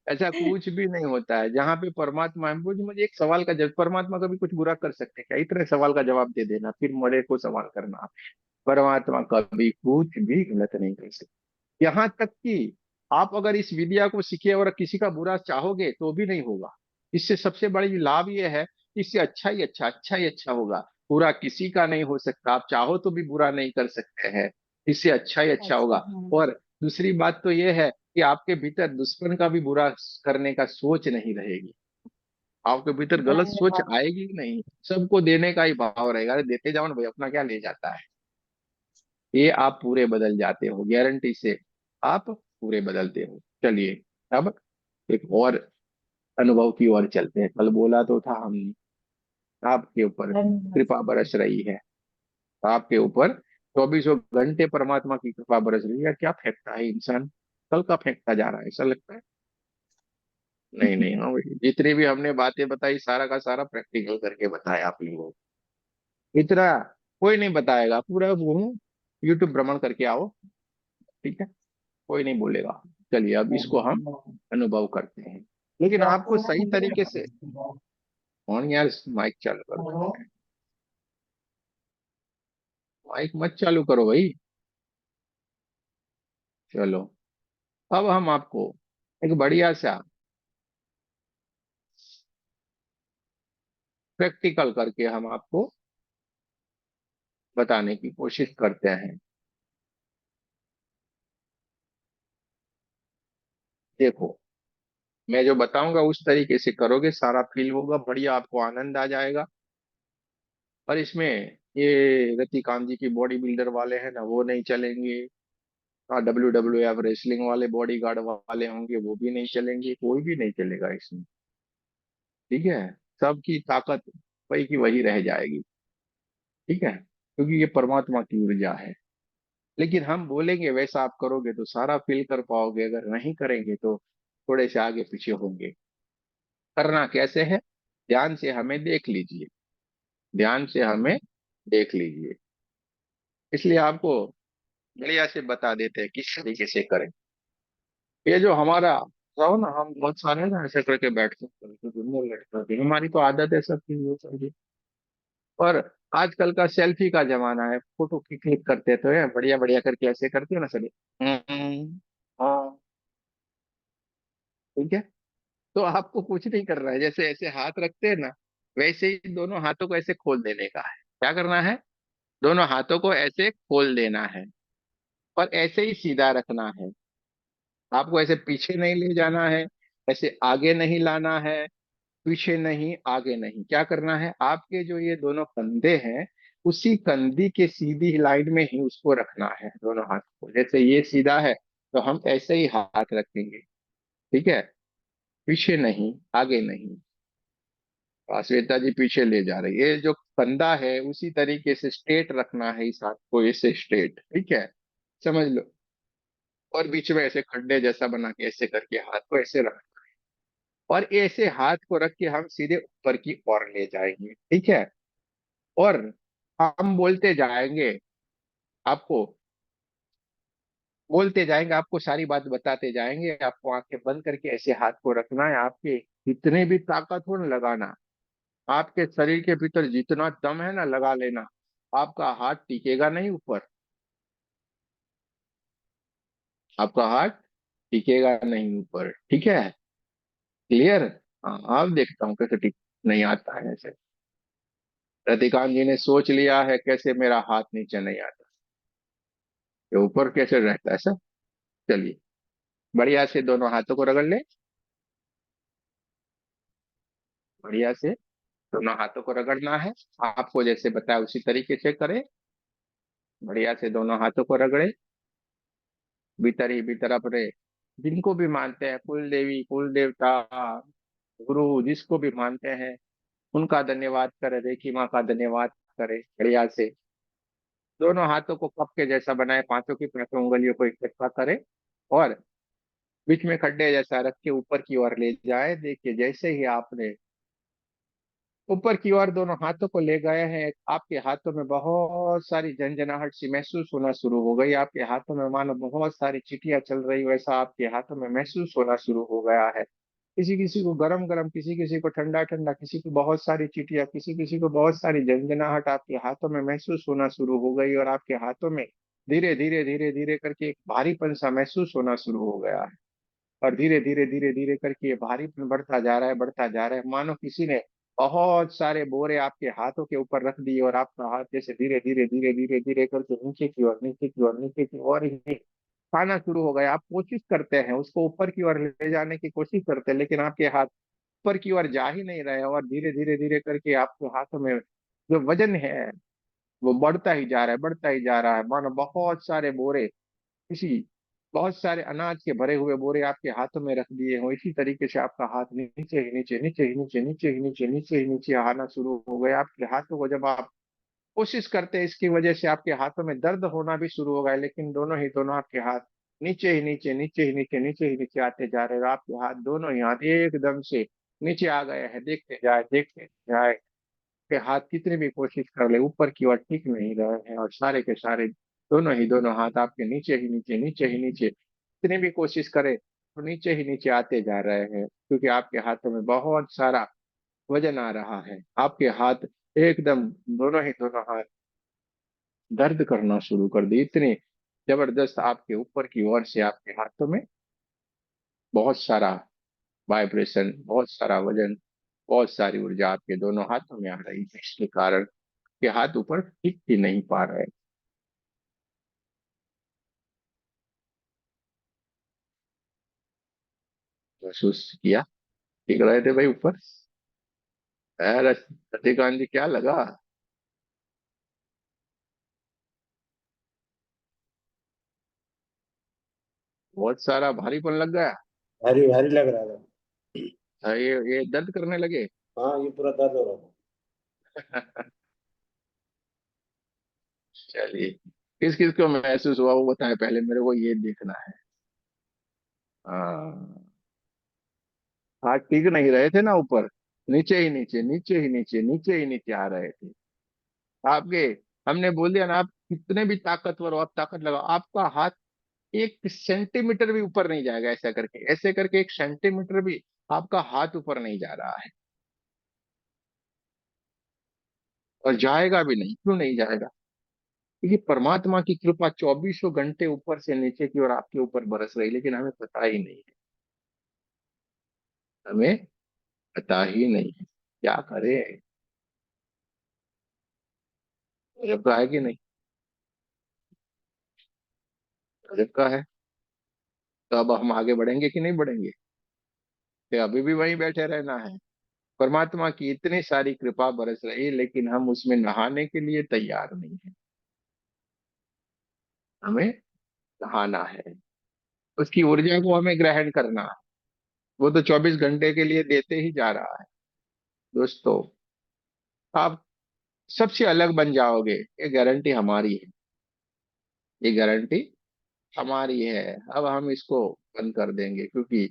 ऐसा कुछ भी नहीं होता है। जहाँ पे परमात्मा है, मुझे एक सवाल का जब परमात्मा कभी कुछ बुरा कर सकते हैं क्या? इतने सवाल का जवाब दे देना, फिर मेरे को सवाल करना। परमात्मा कभी कुछ भी गलत नहीं कर सकते। यहाँ तक कि आप अगर इस विद्या को सीखे और किसी का बुरा चाहोगे तो भी नहीं होगा। इससे सबसे बड़ी लाभ ये है, इससे अच्छा ही अच्छा होगा। बुरा किसी का नहीं हो सकता, आप चाहो तो भी बुरा नहीं कर सकते हैं। इससे अच्छा ही अच्छा अच्छा। होगा। हाँ। और दूसरी बात तो ये है कि आपके भीतर दुश्मन का भी बुरा करने का सोच नहीं रहेगी। आपके भीतर गलत सोच धन्यवाद। आएगी ही नहीं, सबको देने का ही भाव रहेगा। अरे देते जाओ ना भाई, अपना क्या ले जाता है। ये आप पूरे बदल जाते हो, गारंटी से आप पूरे बदलते हो। चलिए अब एक और अनुभव की ओर चलते हैं। कल बोला तो था हमने, आपके ऊपर धन्यवाद। कृपा बरस रही है, आपके ऊपर 24 घंटे परमात्मा की कृपा बरस रही है। क्या फेंकता है इंसान, कल का फेंकता जा रहा है, ऐसा लगता है। नहीं नहीं, हाँ भाई, जितनी भी हमने बातें बताई सारा का सारा प्रैक्टिकल करके बताया आप लोगों को। इतना कोई नहीं बताएगा, पूरा वो यूट्यूब भ्रमण करके आओ, ठीक है, कोई नहीं बोलेगा। चलिए अब इसको हम अनुभव करते हैं, लेकिन आपको सही तरीके से। कौन यार, माइक चालू कर दो। माइक मत चालू करो भाई। चलो अब हम आपको एक बढ़िया सा प्रैक्टिकल करके हम आपको बताने की कोशिश करते हैं। देखो, मैं जो बताऊंगा उस तरीके से करोगे, सारा फील होगा बढ़िया, आपको आनंद आ जाएगा। और इसमें ये रतिकांत जी की बॉडी बिल्डर वाले हैं ना, वो नहीं चलेंगे। हाँ, WWF रेसलिंग वाले बॉडी गार्ड वाले होंगे, वो भी नहीं चलेंगे, कोई भी नहीं चलेगा इसमें। ठीक है, सबकी ताकत वही की वही रह जाएगी। ठीक है, क्योंकि ये परमात्मा की ऊर्जा है। लेकिन हम बोलेंगे वैसा आप करोगे तो सारा फील कर पाओगे, अगर नहीं करेंगे तो थोड़े से आगे पीछे होंगे। करना कैसे है, ध्यान से हमें देख लीजिए, ध्यान से हमें देख लीजिए। इसलिए आपको बढ़िया से बता देते हैं किस तरीके से करें। ये जो हमारा रहो ना, हम बहुत सारे ना ऐसे करके बैठते हैं, हमारी तो आदत है सब चीज। और आजकल का सेल्फी का जमाना है, फोटो की क्लिक करते तो है बढ़िया बढ़िया करके, ऐसे करते हो ना सभी। हाँ, ठीक है। तो आपको कुछ नहीं करना है, जैसे ऐसे हाथ रखते हैं ना, वैसे ही दोनों हाथों को ऐसे खोल देने का है। क्या करना है, दोनों हाथों को ऐसे खोल देना है और ऐसे ही सीधा रखना है। आपको ऐसे पीछे नहीं ले जाना है, ऐसे आगे नहीं लाना है, पीछे नहीं आगे नहीं। क्या करना है, आपके जो ये दोनों कंधे हैं, उसी कंधी के सीधी लाइन में ही उसको रखना है, दोनों हाथ को। जैसे ये सीधा है तो हम ऐसे ही हाथ रखेंगे, ठीक है, पीछे नहीं, आगे नहीं। श्वेता जी पीछे ले जा रही है, ये जो कंधा है उसी तरीके से स्ट्रेट रखना है, इस हाथ को ऐसे स्ट्रेट, ठीक है, समझ लो। और बीच में ऐसे खड्डे जैसा बना के ऐसे करके हाथ को ऐसे रख, और ऐसे हाथ को रख के हम सीधे ऊपर की ओर ले जाएंगे, ठीक है। और हम बोलते जाएंगे, आपको बोलते जाएंगे, आपको सारी बात बताते जाएंगे। आपको आंखें बंद करके ऐसे हाथ को रखना है, आपके जितने भी ताकत हो ना लगाना, आपके शरीर के भीतर जितना दम है ना लगा लेना। आपका हाथ टिकेगा नहीं ऊपर, आपका हाथ टिकेगा नहीं ऊपर, ठीक है, क्लियर। हाँ, अब देखता हूँ कैसे टिक, नहीं आता है ऐसे। रतिकांत जी ने सोच लिया है कैसे मेरा हाथ नीचे नहीं आता, ये ऊपर कैसे रहता है सर। चलिए, बढ़िया से दोनों हाथों को रगड़ ले, बढ़िया से दोनों हाथों को रगड़ना है, आपको जैसे बताया उसी तरीके से करें। बढ़िया से दोनों हाथों को रगड़े, भीतर ही भीतर अपने जिनको भी मानते हैं, कुल देवी कुल देवता गुरु जिसको भी मानते हैं उनका धन्यवाद करें, रेखी माँ का धन्यवाद करें। बढ़िया से दोनों हाथों को कप के जैसा बनाए, पांचों की पांचों उंगलियों को इकट्ठा करें और बीच में खड्डे जैसा रख के ऊपर की ओर ले जाए। देखिए जैसे ही आपने ऊपर की ओर दोनों हाथों को ले गए हैं, आपके हाथों में बहुत सारी झंझनाहट सी महसूस होना शुरू हो गई। आपके हाथों में मानो बहुत सारी चींटियां चल रही, वैसा आपके हाथों में महसूस होना शुरू हो गया है। किसी किसी को गरम गरम, किसी किसी को ठंडा ठंडा, किसी को बहुत सारी चींटियां, किसी किसी को बहुत सारी झंझनाहट आपके हाथों में महसूस होना शुरू हो गई। और आपके हाथों में धीरे धीरे धीरे धीरे करके एक भारीपन सा महसूस होना शुरू हो गया है। और धीरे धीरे धीरे धीरे करके ये भारीपन बढ़ता जा रहा है, बढ़ता जा रहा है, मानो किसी ने बहुत सारे बोरे आपके हाथों के ऊपर रख दिए और आपका हाथ जैसे धीरे धीरे धीरे धीरे धीरे करके नीचे की ओर, नीचे की ओर, नीचे की ओर ही खाना शुरू हो गया। आप कोशिश करते हैं उसको ऊपर की ओर ले जाने की कोशिश करते हैं, लेकिन आपके हाथ ऊपर की ओर जा ही नहीं रहे, और धीरे धीरे धीरे करके आपके हाथों में जो वजन है वो बढ़ता ही जा रहा है, बढ़ता ही जा रहा है, मानो बहुत सारे बोरे, किसी बहुत सारे अनाज के भरे हुए बोरे आपके हाथों में रख दिए हो। इसी तरीके से आपका हाथ नीचे ही नीचे, नीचे ही नीचे, नीचे ही नीचे, नीचे ही नीचे आना शुरू हो गया। आपके हाथों को जब आप कोशिश करते हैं, इसकी वजह से आपके हाथों में दर्द होना भी शुरू हो गया, लेकिन दोनों ही दोनों आपके हाथ नीचे ही नीचे, नीचे ही नीचे, नीचे ही नीचे आते जा रहे हैं। आपके हाथ दोनों ही हाथ एकदम से नीचे आ गए हैं। देखते जाए, देखते जाए के हाथ कितनी भी कोशिश कर ले ऊपर की ओर टिक नहीं रहे हैं, और सारे के सारे दोनों ही दोनों हाथ आपके नीचे ही नीचे, नीचे ही नीचे, कितनी भी कोशिश करे तो नीचे ही नीचे आते जा रहे हैं, क्योंकि आपके हाथों में बहुत सारा वजन आ रहा है। आपके हाथ एकदम, दोनों ही दोनों हाथ दर्द करना शुरू कर दी, इतने जबरदस्त आपके ऊपर की ओर से आपके हाथों में बहुत सारा वाइब्रेशन, बहुत सारा वजन, बहुत सारी ऊर्जा आपके दोनों हाथों में आ रही है, इसके कारण के हाथ ऊपर टिक ही नहीं पा रहे। महसूस किया, टिक रहे थे भाई ऊपर। अरे रतिकांत जी क्या लगा? बहुत सारा भारीपन लग गया। भारी भारी लग रहा था। ये दर्द करने लगे। हाँ, ये पूरा दर्द हो रहा था। चलिए, किस किस को महसूस हुआ वो बताए, पहले मेरे को ये देखना है। हाँ, हाथ टिक नहीं रहे थे ना ऊपर, नीचे ही नीचे, नीचे ही नीचे, नीचे ही नीचे आ रहे थे आपके। हमने बोल दिया ना, आप कितने भी ताकतवर हो, आप ताकत लगाओ, आपका हाथ 1 सेंटीमीटर भी ऊपर नहीं जाएगा। ऐसा करके, ऐसे करके 1 सेंटीमीटर भी आपका हाथ ऊपर नहीं जा रहा है, और जाएगा भी नहीं। क्यों नहीं जाएगा? क्योंकि परमात्मा की कृपा 24 घंटे ऊपर से नीचे की ओर आपके ऊपर बरस रही, लेकिन हमें पता ही नहीं है, हमें पता ही नहीं है। क्या करें? गजब का है कि नहीं? गजब का है। तो अब हम आगे बढ़ेंगे कि नहीं बढ़ेंगे? या अभी भी वहीं बैठे रहना है? परमात्मा की इतनी सारी कृपा बरस रही है, लेकिन हम उसमें नहाने के लिए तैयार नहीं है। हमें नहाना है। उसकी ऊर्जा को हमें ग्रहण करना है। वो तो 24 घंटे के लिए देते ही जा रहा है। दोस्तों, आप सबसे अलग बन जाओगे, ये गारंटी हमारी है। ये गारंटी हमारी है। अब हम इसको बंद कर देंगे, क्योंकि